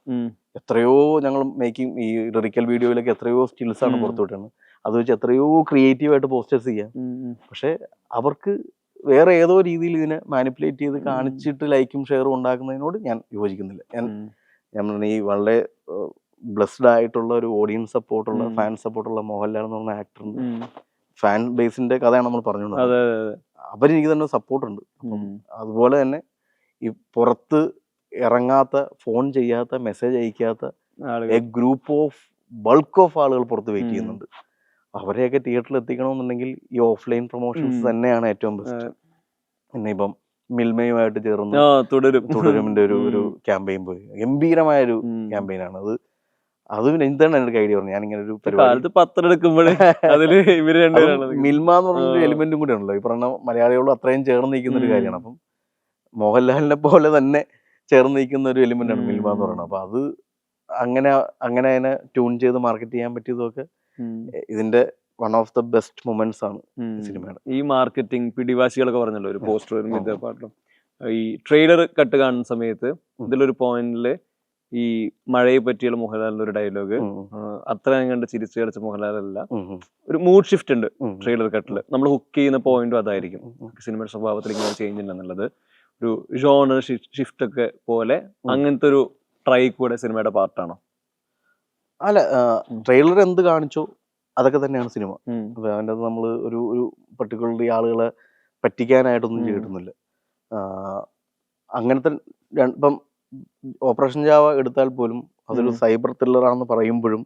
Speaker 1: എത്രയോ ഞങ്ങൾ മേക്കിംഗ് ഈ റിക്കൽ വീഡിയോയിലൊക്കെ എത്രയോ സ്റ്റിൽസ് ആണ് പുറത്തുവിട്ടാണ്, അത് വെച്ച് എത്രയോ ക്രിയേറ്റീവായിട്ട് പോസ്റ്റേഴ്സ് ചെയ്യാം. പക്ഷെ അവർക്ക് വേറെ ഏതോ രീതിയിൽ ഇതിനെ മാനിപ്പുലേറ്റ് ചെയ്ത് കാണിച്ചിട്ട് ലൈക്കും ഷെയറും ഉണ്ടാക്കുന്നതിനോട് ഞാൻ യോജിക്കുന്നില്ല. ഞാൻ പറഞ്ഞ ഈ വളരെ ബ്ലെസ്ഡ് ആയിട്ടുള്ള ഒരു ഓഡിയൻസ് സപ്പോർട്ടുള്ള ഫാൻ സപ്പോർട്ടുള്ള മോഹൻലാൽ എന്ന് പറഞ്ഞ ആക്ടറിന് ഫാൻ ബേസിന്റെ കഥയാണ് നമ്മൾ പറഞ്ഞുകൊണ്ടത്. അവരെനിക്ക് തന്നെ സപ്പോർട്ടുണ്ട്. അതുപോലെ തന്നെ ഈ പുറത്ത് ഇറങ്ങാത്ത, ഫോൺ ചെയ്യാത്ത, മെസ്സേജ് അയക്കാത്ത a group of bulk of ആളുകൾ പുറത്ത് വെയിറ്റ് ചെയ്യുന്നുണ്ട്. അവരെയൊക്കെ തിയേറ്ററിൽ എത്തിക്കണമെന്നുണ്ടെങ്കിൽ ഈ ഓഫ്ലൈൻ പ്രൊമോഷൻസ് തന്നെയാണ് ഏറ്റവും ബെസ്റ്റ്. പിന്നെ ഇപ്പം മിൽമയുമായിട്ട് ചേർന്ന് തുടരുമിന്റെ ഒരു ക്യാമ്പയിൻ പോയി, ഗംഭീരമായൊരു ക്യാമ്പയിനാണ് അത്. അതും എന്താണ് എനിക്ക് ഐഡിയ പറഞ്ഞു, ഞാനിങ്ങനെ ഒരു മിൽമ എന്ന് പറഞ്ഞൊരു എലിമെന്റും കൂടെ ഉണ്ടല്ലോ, ഈ പറഞ്ഞ മലയാളികളോട് അത്രയും ചേർന്ന് നിൽക്കുന്ന ഒരു കാര്യമാണ്. അപ്പം മോഹൻലാലിനെ പോലെ തന്നെ ചേർന്ന് നിൽക്കുന്ന ഒരു എലിമെന്റ് ആണ് മിൽമ എന്ന് പറയുന്നത്. അപ്പൊ അത് അങ്ങനെ അതിനെ ട്യൂൺ ചെയ്ത് മാർക്കറ്റ് ചെയ്യാൻ പറ്റിയതൊക്കെ ഇതിന്റെ one of the best moments ആണ് സിനിമയുടെ.
Speaker 2: ഈ മാർക്കറ്റിംഗ് പിടിവാശികളൊക്കെ പറഞ്ഞല്ലോ, ഒരു പോസ്റ്ററും പാട്ടും ഈ ട്രെയിലർ കട്ട് കാണുന്ന സമയത്ത് ഇതിലൊരു പോയിന്റില് ഈ മഴയെ പറ്റിയുള്ള മോഹൻലാലിന്റെ ഒരു ഡയലോഗ്, അത്ര കണ്ട് ചിരിച്ചു കളിച്ച മോഹൻലാലല്ല, ഒരു മൂഡ് ഷിഫ്റ്റ് ഉണ്ട് ട്രെയിലർ കട്ടില്. നമ്മൾ ഹുക്ക് ചെയ്യുന്ന പോയിന്റും അതായിരിക്കും, സിനിമയുടെ സ്വഭാവത്തിൽ ഇങ്ങനെ ചേഞ്ച് ഉണ്ടെന്നുള്ളത്. ഒരു ജോണർ ഷിഫ്റ്റ് ഒക്കെ പോലെ അങ്ങനത്തെ ഒരു ട്രൈ കൂടെ സിനിമയുടെ പാർട്ടാണോ?
Speaker 1: അല്ല, ട്രെയിലർ എന്ത് കാണിച്ചോ അതൊക്കെ തന്നെയാണ് സിനിമ. അതിൻ്റെ അത് നമ്മൾ ഒരു പർട്ടിക്കുലർലി ആളുകളെ പറ്റിക്കാനായിട്ടൊന്നും ചെയ്തിട്ടൊന്നുമില്ല. അങ്ങനത്തെ ഇപ്പം ഓപ്പറേഷൻ ജാവ എടുത്താൽ പോലും അതൊരു സൈബർ ത്രില്ലറാണെന്ന് പറയുമ്പോഴും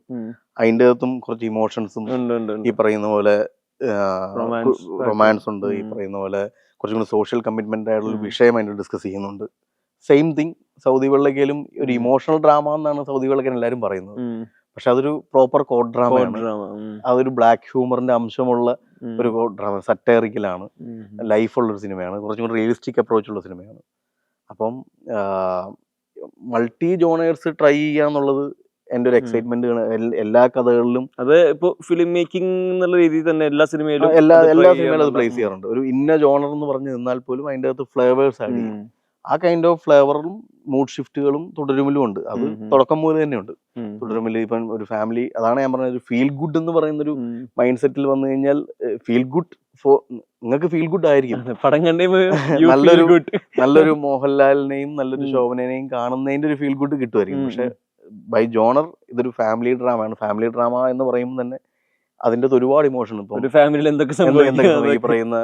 Speaker 1: അതിൻ്റെ അകത്തും കുറച്ച് ഇമോഷൻസും ഈ പറയുന്ന പോലെ റൊമാൻസ് ഉണ്ട്, ഈ പറയുന്ന പോലെ കുറച്ചും കൂടി സോഷ്യൽ കമ്മിറ്റ്മെന്റ് ആയിട്ടുള്ള വിഷയം അതിൻ്റെ ഡിസ്കസ് ചെയ്യുന്നുണ്ട്. സെയിം തിങ് സൗദി വെള്ളക്കയിലും ഒരു ഇമോഷണൽ ഡ്രാമ എന്നാണ് സൗദി വെള്ളക്കൻ എല്ലാവരും പറയുന്നത്. പക്ഷെ അതൊരു പ്രോപ്പർ കോഡ് ഡ്രാമയാണ്. അതൊരു ബ്ലാക്ക് ഹ്യൂമറിന്റെ അംശമുള്ള ഒരു കോഡ് ഡ്രാമ, സറ്റയറിക്കലാണ്, ലൈഫുള്ളൊരു സിനിമയാണ്, കുറച്ചും കൂടി റിയലിസ്റ്റിക് അപ്രോച്ചുള്ള സിനിമയാണ്. അപ്പം മൾട്ടി ജോണേഴ്സ് ട്രൈ ചെയ്യുക എന്നുള്ളത് എൻ്റെ ഒരു എക്സൈറ്റ്മെന്റ് ആണ്. എല്ലാ കഥകളിലും
Speaker 2: അത് ഇപ്പൊ ഫിലിം മേക്കിംഗ് എന്നുള്ള രീതിയിൽ തന്നെ എല്ലാ സിനിമയിലും
Speaker 1: എല്ലാ സിനിമയിലും അത് പ്ലേസ് ചെയ്യാറുണ്ട്. ഒരു ഇന്ന ജോണർ എന്ന് പറഞ്ഞ് നിന്നാൽ പോലും അതിൻ്റെ അകത്ത് ഫ്ലേവേഴ്സ് ആഡ് ചെയ്യും. ആ കൈൻഡ് ഓഫ് ഫ്ലേവറും മൂഡ് ഷിഫ്റ്റുകളും തുടരുമിലും ഉണ്ട്. അത് തുടക്കം മുതൽ തന്നെയുണ്ട്. തുടരുമിൽ ഇപ്പം ഒരു ഫാമിലി, അതാണ് ഞാൻ പറഞ്ഞത്, ഒരു ഫീൽ ഗുഡ് എന്ന് പറയുന്നൊരു മൈൻഡ് സെറ്റിൽ വന്നു കഴിഞ്ഞാൽ ഫീൽ ഗുഡ് നിങ്ങൾക്ക് ഫീൽ ഗുഡ് ആയിരിക്കും.
Speaker 2: പടം
Speaker 1: നല്ലൊരു മോഹൻലാലിനെയും നല്ലൊരു ശോഭനേനെയും കാണുന്നതിന്റെ ഒരു ഫീൽ ഗുഡ് കിട്ടുമായിരിക്കും. പക്ഷെ ബൈ ജോണർ ഇതൊരു ഫാമിലി ഡ്രാമയാണ്. ഫാമിലി ഡ്രാമ എന്ന് പറയുമ്പോൾ തന്നെ അതിൻ്റെ ഒരുപാട് ഇമോഷൻ, ഇപ്പം
Speaker 2: ഫാമിലിയിൽ എന്തൊക്കെ
Speaker 1: ഈ പറയുന്ന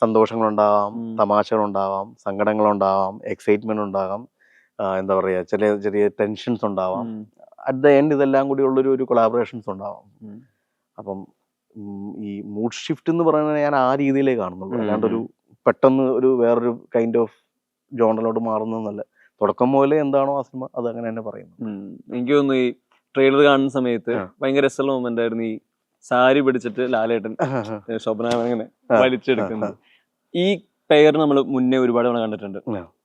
Speaker 1: സന്തോഷങ്ങളുണ്ടാവാം, തമാശകളുണ്ടാവാം, സങ്കടങ്ങളുണ്ടാവാം, എക്സൈറ്റ്മെന്റ് ഉണ്ടാകാം, എന്താ പറയുക, ചെറിയ ടെൻഷൻസ് ഉണ്ടാവാം. അറ്റ് ദ എൻഡ് ഇതെല്ലാം കൂടി ഉള്ളൊരു കൊളാബറേഷൻസ് ഉണ്ടാവാം. അപ്പം ഈ മൂഡ് ഷിഫ്റ്റ് എന്ന് പറയുന്നത് ഞാൻ ആ രീതിയിലേ കാണുന്നുള്ളൂ. അല്ലാണ്ട് ഒരു പെട്ടെന്ന് ഒരു വേറൊരു കൈൻഡ് ഓഫ് ജോണറിലോട്ട് മാറുന്നതല്ല. തുടക്കം മുതലേ എന്താണോ ആ സിനിമ അത് അങ്ങനെ തന്നെ പറയുന്നു.
Speaker 2: എനിക്ക് തോന്നുന്നു ഈ ട്രെയിലർ കാണുന്ന സമയത്ത് ഭയങ്കര രസമുള്ള മൊമെന്റ് ആയിരുന്നു ഈ സാരി പിടിച്ചിട്ട് ലാലേട്ടൻ ശോഭന അങ്ങനെ വലിച്ചെടുക്കുന്നത്. ഈ പെയർ നമ്മൾ മുന്നേ ഒരുപാട് തവണ കണ്ടിട്ടുണ്ട്,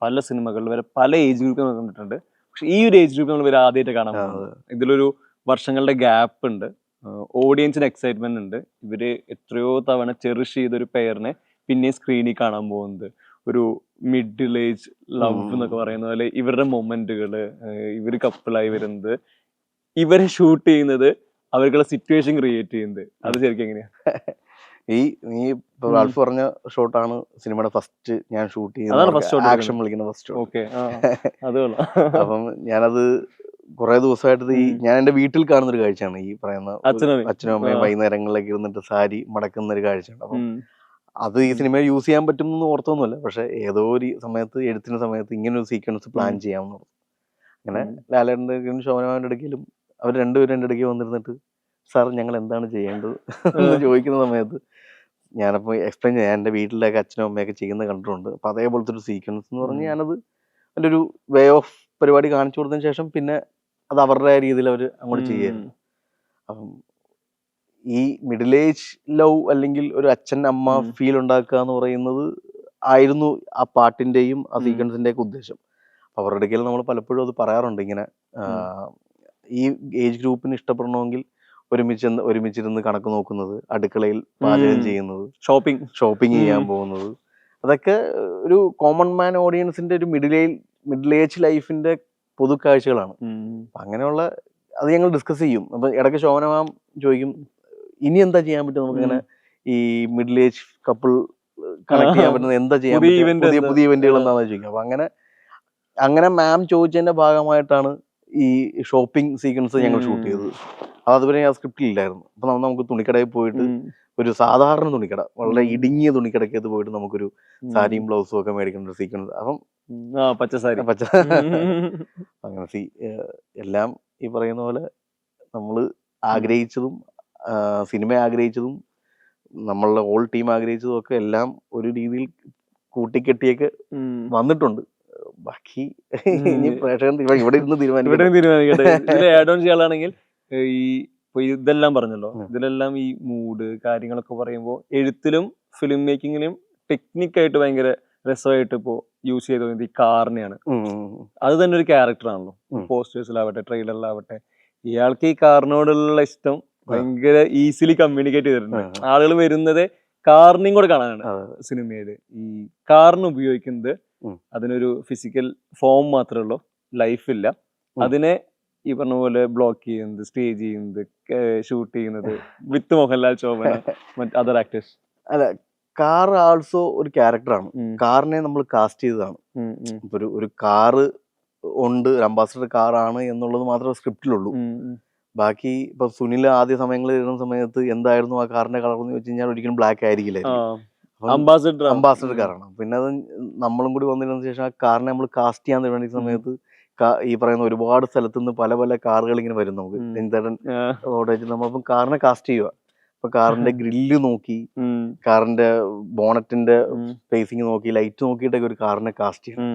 Speaker 2: പല സിനിമകളിൽ വരെ പല ഏജ് ഗ്രൂപ്പിൽ നമ്മൾ കണ്ടിട്ടുണ്ട്. പക്ഷെ ഈ ഒരു ഏജ് ഗ്രൂപ്പ് നമ്മൾ ഇവർ ആദ്യമായിട്ട് കാണാൻ പോകുന്നത്. ഇതിലൊരു വർഷങ്ങളുടെ ഗ്യാപ്പ് ഉണ്ട്, ഓഡിയൻസിന് എക്സൈറ്റ്മെന്റ് ഉണ്ട്. ഇവര് എത്രയോ തവണ ചെറിഷ് ചെയ്തൊരു പെയറിനെ പിന്നെ സ്ക്രീനിൽ കാണാൻ പോകുന്നത്. ഒരു മിഡിൽ ഏജ് ലവ് എന്നൊക്കെ പറയുന്ന പോലെ ഇവരുടെ മൊമെന്റുകള്, ഇവര് കപ്പിളായി വരുന്നത്, ഇവരെ ഷൂട്ട് ചെയ്യുന്നത്, അവർക്കുള്ള സിറ്റുവേഷൻ ക്രിയേറ്റ് ചെയ്യുന്നത്, അത് ശരിക്കും എങ്ങനെയാ?
Speaker 1: നീ റാൽഫ് പറഞ്ഞ ഷോട്ടാണ് സിനിമയുടെ ഫസ്റ്റ് ഞാൻ ഷൂട്ട് ചെയ്യുന്നത്, ആക്ഷൻ വിളിക്കുന്ന ഫസ്റ്റ് ഷോട്ട്. അപ്പം ഞാനത് കുറെ ദിവസമായിട്ട് ഞാൻ എന്റെ വീട്ടിൽ കാണുന്ന ഒരു കാഴ്ചയാണ് ഈ പറയുന്ന അച്ഛനും അമ്മയും വൈകുന്നേരങ്ങളിലേക്ക് ഇരുന്നിട്ട് സാരി മടക്കുന്ന ഒരു കാഴ്ചയാണ്. അപ്പം അത് ഈ സിനിമയിൽ യൂസ് ചെയ്യാൻ പറ്റുമെന്ന് ഓർത്തൊന്നുമല്ല. പക്ഷെ ഏതോ ഒരു സമയത്ത് എഴുത്തിന്റെ സമയത്ത് ഇങ്ങനെ ഒരു സീക്വൻസ് പ്ലാൻ ചെയ്യാമെന്ന് പറഞ്ഞു. അങ്ങനെ ലാലേട്ടൻ്റെ ശോഭനമാരുടെ ഇടയ്ക്കിലും അവർ രണ്ടുപേരും എൻ്റെ ഇടയ്ക്ക് വന്നിരുന്നിട്ട് സാർ ഞങ്ങൾ എന്താണ് ചെയ്യേണ്ടത് എന്ന് ചോദിക്കുന്ന സമയത്ത് ഞാനപ്പോൾ എക്സ്പ്ലെയിൻ ചെയ്യാം. എൻ്റെ വീട്ടിലൊക്കെ അച്ഛനും അമ്മയൊക്കെ ചെയ്യുന്നത് കണ്ടിട്ടുണ്ട്. അപ്പം അതേപോലത്തെ ഒരു സീക്വൻസ് എന്ന് പറഞ്ഞ് ഞാനത് എൻ്റെ ഒരു വേ ഓഫ് പരിപാടി കാണിച്ചു കൊടുത്തതിന് ശേഷം പിന്നെ അത് അവരുടെ രീതിയിൽ അവർ അങ്ങോട്ട് ചെയ്യായിരുന്നു. അപ്പം ഈ മിഡിൽ ഏജ് ലവ് അല്ലെങ്കിൽ ഒരു അച്ഛൻ അമ്മ ഫീൽ ഉണ്ടാക്കുക എന്ന് പറയുന്നത് ആയിരുന്നു ആ പാട്ടിൻ്റെയും ആ സീക്വൻസിൻ്റെയൊക്കെ ഉദ്ദേശം. അവരുടെ ഇടയ്ക്ക് നമ്മൾ പലപ്പോഴും അത് പറയാറുണ്ട്, ഇങ്ങനെ ഈ ഏജ് ഗ്രൂപ്പിന് ഇഷ്ടപ്പെടണമെങ്കിൽ ഒരുമിച്ചിരുന്ന് കണക്ക് നോക്കുന്നത്, അടുക്കളയിൽ പാചകം ചെയ്യുന്നത്, ഷോപ്പിംഗ് ചെയ്യാൻ പോകുന്നത്, അതൊക്കെ ഒരു കോമൺ മാൻ ഓഡിയൻസിന്റെ ഒരു മിഡിൽ ഏജ് ലൈഫിന്റെ പൊതുക്കാഴ്ചകളാണ്. അങ്ങനെയുള്ള അത് ഞങ്ങൾ ഡിസ്കസ് ചെയ്യും. അപ്പൊ ഇടയ്ക്ക് ശോഭന മാം ചോദിക്കും ഇനി എന്താ ചെയ്യാൻ പറ്റും നമുക്കിങ്ങനെ ഈ മിഡിൽ ഏജ് കപ്പിൾ കണക്ട് ചെയ്യാൻ പറ്റുന്നത്, എന്താ ചെയ്യാൻ പറ്റും, പുതിയ ഇവന്റുകൾ എന്താണെന്ന് ചോദിക്കും. അപ്പൊ അങ്ങനെ മാം ചോദിച്ചതിന്റെ ഭാഗമായിട്ടാണ് ഈ ഷോപ്പിംഗ് സീക്വൻസ് ഞങ്ങൾ ഷൂട്ട് ചെയ്തത്. അതുവരെ ഞാൻ സ്ക്രിപ്റ്റിലില്ലായിരുന്നു. അപ്പൊ നമുക്ക് തുണിക്കടയിൽ പോയിട്ട് ഒരു സാധാരണ തുണിക്കട, വളരെ ഇടുങ്ങിയ തുണിക്കടക്കകത്ത് പോയിട്ട് നമുക്കൊരു സാരിയും ബ്ലൗസും ഒക്കെ മേടിക്കേണ്ട ഒരു സീക്വൻസ്. അപ്പം പച്ച അങ്ങനെ എല്ലാം ഈ പറയുന്ന പോലെ നമ്മൾ ആഗ്രഹിച്ചതും സിനിമ ആഗ്രഹിച്ചതും നമ്മളുടെ ഓൾ ടീം ആഗ്രഹിച്ചതും ഒക്കെ എല്ലാം ഒരു രീതിയിൽ കൂട്ടിക്കെട്ടിയൊക്കെ വന്നിട്ടുണ്ട്. ബാക്കി ഇനി പ്രേക്ഷകൻ ഇവിടെ ഇരുന്ന്
Speaker 2: തീരുമാനിക്കട്ടെ. ആഡ് ഓൺ ചെയ്യാനാണെങ്കിൽ ഈ ഇതെല്ലാം പറഞ്ഞല്ലോ, ഇതിലെല്ലാം ഈ മൂഡ് കാര്യങ്ങളൊക്കെ പറയുമ്പോൾ എഴുത്തിലും ഫിലിം മേക്കിങ്ങിലും ടെക്നിക്കായിട്ട് ഭയങ്കര രസമായിട്ട് ഇപ്പോൾ യൂസ് ചെയ്ത് ഈ കാറിനെയാണ്. അത് തന്നെ ഒരു ക്യാരക്ടറാണല്ലോ, പോസ്റ്റേഴ്സിലാവട്ടെ ട്രെയിലറിലാവട്ടെ. ഇയാൾക്ക് ഈ കാറിനോടുള്ള ഇഷ്ടം ഭയങ്കര ഈസിലി കമ്മ്യൂണിക്കേറ്റ് ചെയ്തിട്ടുണ്ട്. ആളുകൾ വരുന്നത് കാറിനെയും കൂടെ കാണാനാണ് സിനിമയില്. ഈ കാറിന് ഉപയോഗിക്കുന്നത് അതിനൊരു ഫിസിക്കൽ ഫോം മാത്രമേ ഉള്ളൂ, ലൈഫില്ല. അതിനെ ഈ പറഞ്ഞ പോലെ ബ്ലോക്ക് ചെയ്യുന്നത്, സ്റ്റേജ് ചെയ്യുന്നത്, ഷൂട്ട് ചെയ്യുന്നത് വിത്ത് മോഹൻലാൽ, ശോഭന, അതർ ആക്ടേഴ്സ്.
Speaker 1: അല്ല, കാർ ആൾസോ ഒരു ക്യാരക്ടറാണ്. കാറിനെ നമ്മൾ കാസ്റ്റ് ചെയ്തതാണ്. ഒരു കാറ് ഉണ്ട്, അംബാസഡർ കാറാണ് എന്നുള്ളത് മാത്രമേ സ്ക്രിപ്റ്റിലുള്ളൂ. ബാക്കി ഇപ്പൊ സുനിൽ ആദ്യ സമയങ്ങളിൽ ഇരുന്ന സമയത്ത് എന്തായിരുന്നു ആ കാറിന്റെ കളർ എന്ന് വെച്ച് കഴിഞ്ഞാൽ ഒരിക്കലും ബ്ലാക്ക് ആയിരിക്കില്ലായിരുന്നു, അംബാസഡർ കാറാണ്. പിന്നെ അത് നമ്മളും കൂടി വന്നിരുന്ന ശേഷം ആ കാറിനെ നമ്മൾ കാസ്റ്റ് ചെയ്യാൻ വേണ്ട സമയത്ത് ഈ പറയുന്ന ഒരുപാട് സ്ഥലത്തു നിന്ന് പല പല കാറുകൾ ഇങ്ങനെ വരും. നമുക്ക് നമ്മളിപ്പം കാറിനെ കാസ്റ്റ് ചെയ്യുക. അപ്പൊ കാറിന്റെ ഗ്രില്ല് നോക്കി, കാറിന്റെ ബോണറ്റിന്റെ സ്പേസിങ് നോക്കി, ലൈറ്റ് നോക്കിയിട്ടൊക്കെ ഒരു കാറിനെ കാസ്റ്റ് ചെയ്യണം.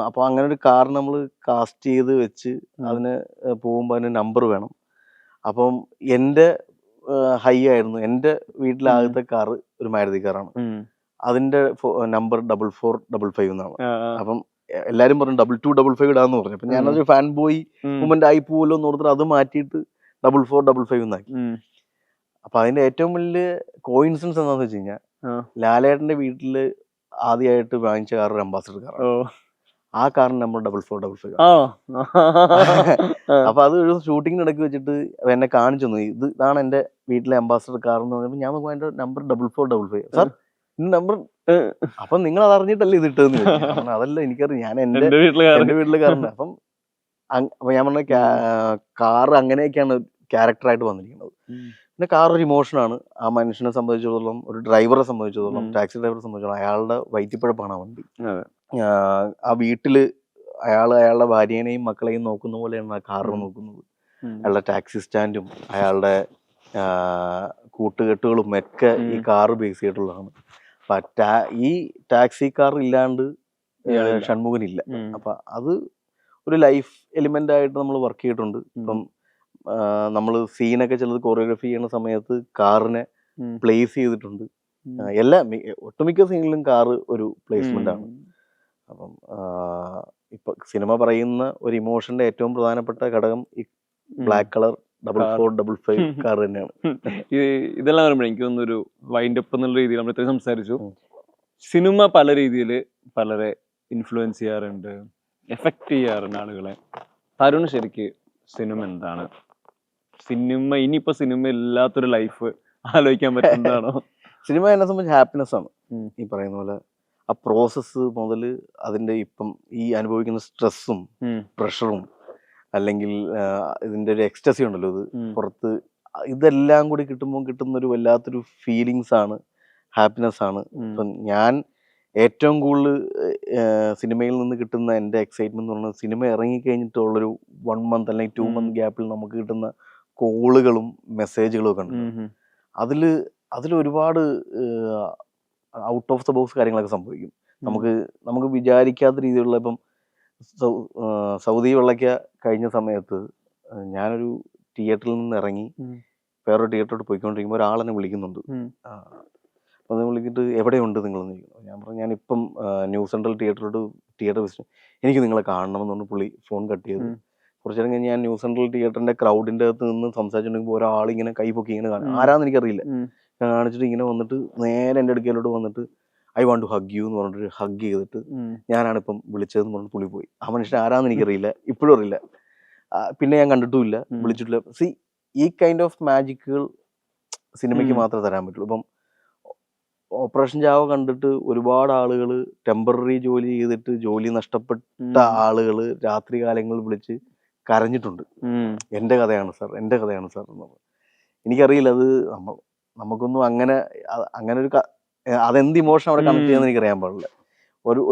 Speaker 1: അപ്പൊ അങ്ങനെ ഒരു കാർ നമ്മൾ കാസ്റ്റ് ചെയ്ത് വെച്ച് അതിന് പോകുമ്പോൾ അതിന് നമ്പർ വേണം. അപ്പം എൻ്റെ ഹൈ ആയിരുന്നു, എൻ്റെ വീട്ടിലെ ആദ്യത്തെ കാറ് ഒരു മാരുതി കാറാണ്. അതിന്റെ നമ്പർ 4455 എന്നാണ്. അപ്പം എല്ലാരും പറഞ്ഞു 2255 ഇടാന്ന് പറഞ്ഞു. അപ്പൊ ഞാനൊരു ഫാൻ ബോയ് മൂവ്മെന്റ് ആയി പോവല്ലോ എന്ന് ഓർത്തിട്ട് അത് മാറ്റിയിട്ട് 4455 എന്നാക്കി. അപ്പൊ അതിന്റെ ഏറ്റവും വലിയ കോയിൻസിഡൻസ് എന്താന്ന് വെച്ച് കഴിഞ്ഞാൽ ലാലേട്ടന്റെ വീട്ടില് ആദ്യമായിട്ട് വാങ്ങിച്ച കാർ ഒരു അംബാസഡർ കാറാണ്. ആ കാറിന് നമ്പർ 4455. അപ്പൊ അത് ഒരു ഷൂട്ടിങ്ങിന് ഇടയ്ക്ക് വെച്ചിട്ട് എന്നെ കാണിച്ചു തന്നു, ഇതാണ് എന്റെ വീട്ടിലെ അംബാസഡർ കാർ എന്ന് പറഞ്ഞപ്പോൾ ഞാൻ നോക്കുമ്പോൾ അതിന്റെ നമ്പർ 4455. സാർ ഇന്ന് നമ്പർ, അപ്പൊ നിങ്ങൾ അത് അറിഞ്ഞിട്ടല്ലേ ഇത് ഇട്ടതെന്ന് ചോദിച്ചു. അതല്ല എനിക്കറിയാം, ഞാൻ എന്റെ വീട്ടിലെ കാറുണ്ട്. അപ്പം ഞാൻ പറഞ്ഞ കാർ അങ്ങനെയൊക്കെയാണ് ക്യാരക്ടറായിട്ട് വന്നിരിക്കുന്നത്. പിന്നെ കാർ ഒരു ഇമോഷനാണ്. ആ മനുഷ്യനെ സംബന്ധിച്ചിടത്തോളം, ഒരു ഡ്രൈവറെ സംബന്ധിച്ചിടത്തോളം, ടാക്സി ഡ്രൈവറെ സംബന്ധിച്ചിടത്തോളം അയാളുടെ വയറ്റിപ്പഴപ്പാണ് ആ വണ്ടി. ആ വീട്ടില് അയാളുടെ ഭാര്യേനെയും മക്കളെയും നോക്കുന്ന പോലെയാണ് ആ കാറ് നോക്കുന്നത്. അയാളുടെ ടാക്സി സ്റ്റാൻഡും അയാളുടെ കൂട്ടുകെട്ടുകളും ഒക്കെ ഈ കാറ് ബേസ് ചെയ്തിട്ടുള്ളതാണ്. അപ്പൊ ഈ ടാക്സി കാർ ഇല്ലാണ്ട് ഷൺമുഖനില്ല. അപ്പൊ അത് ഒരു ലൈഫ് എലിമെന്റ് ആയിട്ട് നമ്മൾ വർക്ക് ചെയ്തിട്ടുണ്ട്. ഇപ്പം നമ്മൾ സീനൊക്കെ ചിലത് കൊറിയോഗ്രഫി ചെയ്യുന്ന സമയത്ത് കാറിനെ പ്ലേസ് ചെയ്തിട്ടുണ്ട്. ഒട്ടുമിക്ക സീനിലും കാറ് ഒരു പ്ലേസ്മെന്റ് ആണ്. അപ്പം ഇപ്പൊ സിനിമ പറയുന്ന ഒരു ഇമോഷന്റെ ഏറ്റവും പ്രധാനപ്പെട്ട ഘടകം ഈ ബ്ലാക്ക് കളർ 4455 കാർ തന്നെയാണ്.
Speaker 2: ഇതെല്ലാം പറയുമ്പോൾ എനിക്ക് തോന്നുന്നൊരു വൈൻഡ് അപ്പ് എന്നുള്ള രീതിയിൽ നമ്മൾ ഇത്രയും സംസാരിച്ചു. സിനിമ പല രീതിയിൽ പലരെ ഇൻഫ്ലുവൻസ് ചെയ്യാറുണ്ട്, എഫക്ട് ചെയ്യാറുണ്ട് ആളുകളെ. തരുൺ ശരിക്ക് സിനിമ എന്താണ്? സിനിമ ഇനിയിപ്പോ സിനിമ ഇല്ലാത്തൊരു ലൈഫ് ആലോചിക്കാൻ പറ്റുന്നതാണോ?
Speaker 1: സിനിമ എന്നെ സംബന്ധിച്ച് ഹാപ്പിനെസ് ആണ്. ഈ പറയുന്ന പോലെ ആ പ്രോസസ്സ് മുതൽ അതിന്റെ ഇപ്പം ഈ അനുഭവിക്കുന്ന സ്ട്രെസ്സും പ്രഷറും അല്ലെങ്കിൽ ഇതിന്റെ ഒരു എക്സ്റ്റസി ഉണ്ടല്ലോ, ഇത് പുറത്ത് ഇതെല്ലാം കൂടി കിട്ടുമ്പോൾ കിട്ടുന്ന ഒരു വല്ലാത്തൊരു ഫീലിങ്സ് ആണ്, ഹാപ്പിനെസ് ആണ്. ഇപ്പം ഞാൻ ഏറ്റവും കൂടുതൽ സിനിമയിൽ നിന്ന് കിട്ടുന്ന എൻ്റെ എക്സൈറ്റ്മെന്റ് എന്ന് പറഞ്ഞാൽ സിനിമ ഇറങ്ങിക്കഴിഞ്ഞിട്ടുള്ളൊരു 1 month അല്ലെങ്കിൽ 2 month ഗ്യാപ്പിൽ നമുക്ക് കിട്ടുന്ന കോളുകളും മെസ്സേജുകളും ഒക്കെ ഉണ്ട്. അതിൽ ഒരുപാട് ഔട്ട് ഓഫ് ദ ബോക്സ് കാര്യങ്ങളൊക്കെ സംഭവിക്കും. നമുക്ക് വിചാരിക്കാത്ത രീതിയിലുള്ള, ഇപ്പം സൗദി വെള്ളയ്ക്ക കഴിഞ്ഞ സമയത്ത് ഞാനൊരു തിയേറ്ററിൽ നിന്ന് ഇറങ്ങി വേറൊരു തിയേറ്ററോട്ട് പോയിക്കൊണ്ടിരിക്കുമ്പോൾ ഒരാളെന്നെ വിളിക്കുന്നുണ്ട്. അപ്പോൾ അത് വിളിച്ചിട്ട് എവിടെയുണ്ട് നിങ്ങളെന്ന് ചോദിക്കുന്നു. ഞാൻ പറഞ്ഞു ഞാനിപ്പം ന്യൂ സെൻട്രൽ തിയേറ്റർ വിസിറ്റ്, എനിക്ക് നിങ്ങളെ കാണണമെന്ന് പറഞ്ഞ് പുള്ളി ഫോൺ കട്ട് ചെയ്തു. കുറച്ചു നേരം കഴിഞ്ഞ് ഞാൻ ന്യൂ സെൻട്രൽ തിയേറ്ററിന്റെ ക്രൗഡിന്റെ അകത്ത് നിന്ന് സംസാരിച്ചിട്ടുണ്ടെങ്കിൽ ഒരാളിങ്ങനെ കൈപൊക്കി ഇങ്ങനെ കാണും, ആരാന്ന് എനിക്കറിയില്ല, കാണിച്ചിട്ട് ഇങ്ങനെ വന്നിട്ട് നേരെ എൻ്റെ അടുക്കലോട്ട് വന്നിട്ട് I want to hug you എന്ന് പറഞ്ഞിട്ട് ഹഗ് ചെയ്തിട്ട് ഞാനാണിപ്പം വിളിച്ചതെന്ന് പറഞ്ഞിട്ട് പുള്ളി പോയി. ആ മനുഷ്യൻ ആരാന്ന് എനിക്കറിയില്ല, ഇപ്പോഴും അറിയില്ല, പിന്നെ ഞാൻ കണ്ടിട്ടുമില്ല, വിളിച്ചിട്ടില്ല. സി, ഈ കൈൻഡ് ഓഫ് മാജിക്കുകൾ സിനിമയ്ക്ക് മാത്രമേ തരാൻ പറ്റുള്ളൂ. ഇപ്പം ഓപ്പറേഷൻ ചാവ കണ്ടിട്ട് ഒരുപാട് ആളുകൾ ടെമ്പററി ജോലി ചെയ്തിട്ട് ജോലി നഷ്ടപ്പെട്ട ആളുകൾ രാത്രി കാലങ്ങളിൽ വിളിച്ച് കരഞ്ഞിട്ടുണ്ട്. എൻ്റെ കഥയാണ് സാർ, എൻ്റെ കഥയാണ് സാർ എന്നുള്ളത്. എനിക്കറിയില്ല, അത് നമുക്കൊന്നും അങ്ങനെ ഒരു അതെന്ത് ഇമോഷൻ അവിടെ കണക്ട് ചെയ്യുന്ന എനിക്കറിയാൻ പാടില്ല.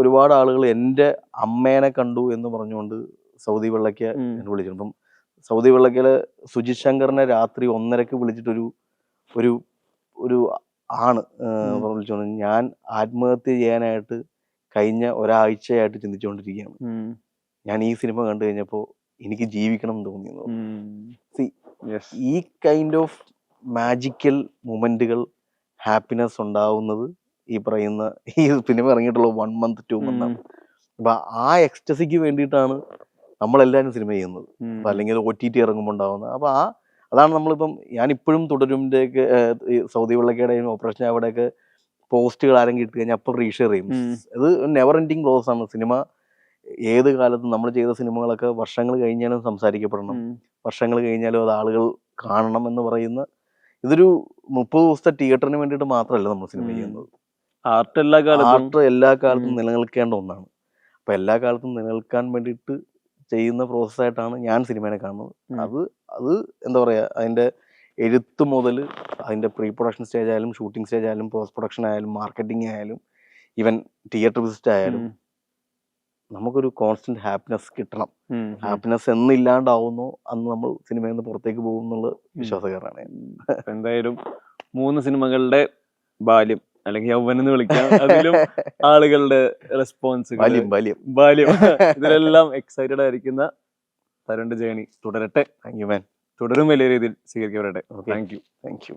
Speaker 1: ഒരുപാട് ആളുകൾ എൻ്റെ അമ്മേനെ കണ്ടു എന്ന് പറഞ്ഞുകൊണ്ട് സൗദി വെള്ളയ്ക്ക് എന്നെ വിളിച്ചിട്ടുണ്ട്. അപ്പം സൗദി വെള്ളയ്ക്കല് സുജിത് ശങ്കറിനെ രാത്രി 1:30 വിളിച്ചിട്ടൊരു ഒരു ആണ് വിളിച്ചോണ്ട്, ഞാൻ ആത്മഹത്യ ചെയ്യാനായിട്ട് കഴിഞ്ഞ ഒരാഴ്ചയായിട്ട് ചിന്തിച്ചുകൊണ്ടിരിക്കുകയാണ്. ഞാൻ ഈ സിനിമ കണ്ടു കഴിഞ്ഞപ്പോൾ എനിക്ക് ജീവിക്കണം എന്ന് തോന്നിയെന്നു. ഈ കൈൻഡ് ഓഫ് മാജിക്കൽ മൊമെന്റുകൾ, ഹാപ്പിനെസ് ഉണ്ടാവുന്നത് ഈ പറയുന്ന ഈ സിനിമ ഇറങ്ങിയിട്ടുള്ള 1 month 2 month ആണ്. അപ്പൊ ആ എക്സ്റ്റസിക്ക് വേണ്ടിയിട്ടാണ് നമ്മളെല്ലാവരും സിനിമ ചെയ്യുന്നത്. അപ്പൊ അല്ലെങ്കിൽ OTT ഇറങ്ങുമ്പോൾ ഉണ്ടാവുന്നത്. അപ്പൊ അതാണ് നമ്മളിപ്പം, ഞാനിപ്പോഴും തുടരുമ്പോഴേക്ക് സൗദി വെള്ളക്കയുടെയും ഓപ്പറേഷൻ അവിടെയൊക്കെ പോസ്റ്റുകൾ ആരെങ്കിലും ഇട്ട് കഴിഞ്ഞാൽ അപ്പം റീഷെയർ ചെയ്യും. ഇത് നെവർ എൻഡിങ് പ്രോസസ് ആണ്. സിനിമ ഏത് കാലത്തും നമ്മൾ ചെയ്ത സിനിമകളൊക്കെ വർഷങ്ങൾ കഴിഞ്ഞാലും സംസാരിക്കപ്പെടണം, വർഷങ്ങൾ കഴിഞ്ഞാലും അത് ആളുകൾ കാണണം എന്ന് പറയുന്ന, ഇതൊരു 30 ദിവസത്തെ തിയേറ്ററിന് വേണ്ടിയിട്ട് മാത്രമല്ല നമ്മൾ സിനിമ ചെയ്യുന്നത്.
Speaker 2: ആർട്ട് എല്ലാ കാലത്തും
Speaker 1: നിലനിൽക്കേണ്ട ഒന്നാണ്. അപ്പൊ എല്ലാ കാലത്തും നിലനിൽക്കാൻ വേണ്ടിയിട്ട് ചെയ്യുന്ന പ്രോസസ്സായിട്ടാണ് ഞാൻ സിനിമയെ കാണുന്നത്. അത് എന്താ പറയാ, അതിന്റെ എഴുത്ത് മുതൽ അതിന്റെ പ്രീ പ്രൊഡക്ഷൻ സ്റ്റേജ് ആയാലും ഷൂട്ടിംഗ് സ്റ്റേജ് ആയാലും പോസ്റ്റ് പ്രൊഡക്ഷൻ ആയാലും മാർക്കറ്റിംഗ് ആയാലും ഈവൻ തിയേറ്റർ വിസിറ്റ് ആയാലും നമുക്കൊരു കോൺസ്റ്റന്റ് ഹാപ്പിനെസ് കിട്ടണം. ഹാപ്പിനെസ് എന്നില്ലാണ്ടാവുന്നോ അന്ന് നമ്മൾ സിനിമയിൽ നിന്ന് പുറത്തേക്ക് പോകും എന്നുള്ള വിശ്വാസക്കാരാണ്.
Speaker 2: എന്തായാലും 3 സിനിമകളുടെ ബാല്യം അല്ലെങ്കിൽ യൗവനം എന്ന് വിളിക്കാം, അതിലും ആളുകളുടെ റെസ്പോൺസ് ബാല്യം ഇതിലെല്ലാം എക്സൈറ്റഡ് ആയിരിക്കുന്ന തരുണിന്റെ ജേണി തുടരട്ടെ. തുടരും വലിയ രീതിയിൽ സ്വീകരിക്കപ്പെടട്ടെ. Thank you.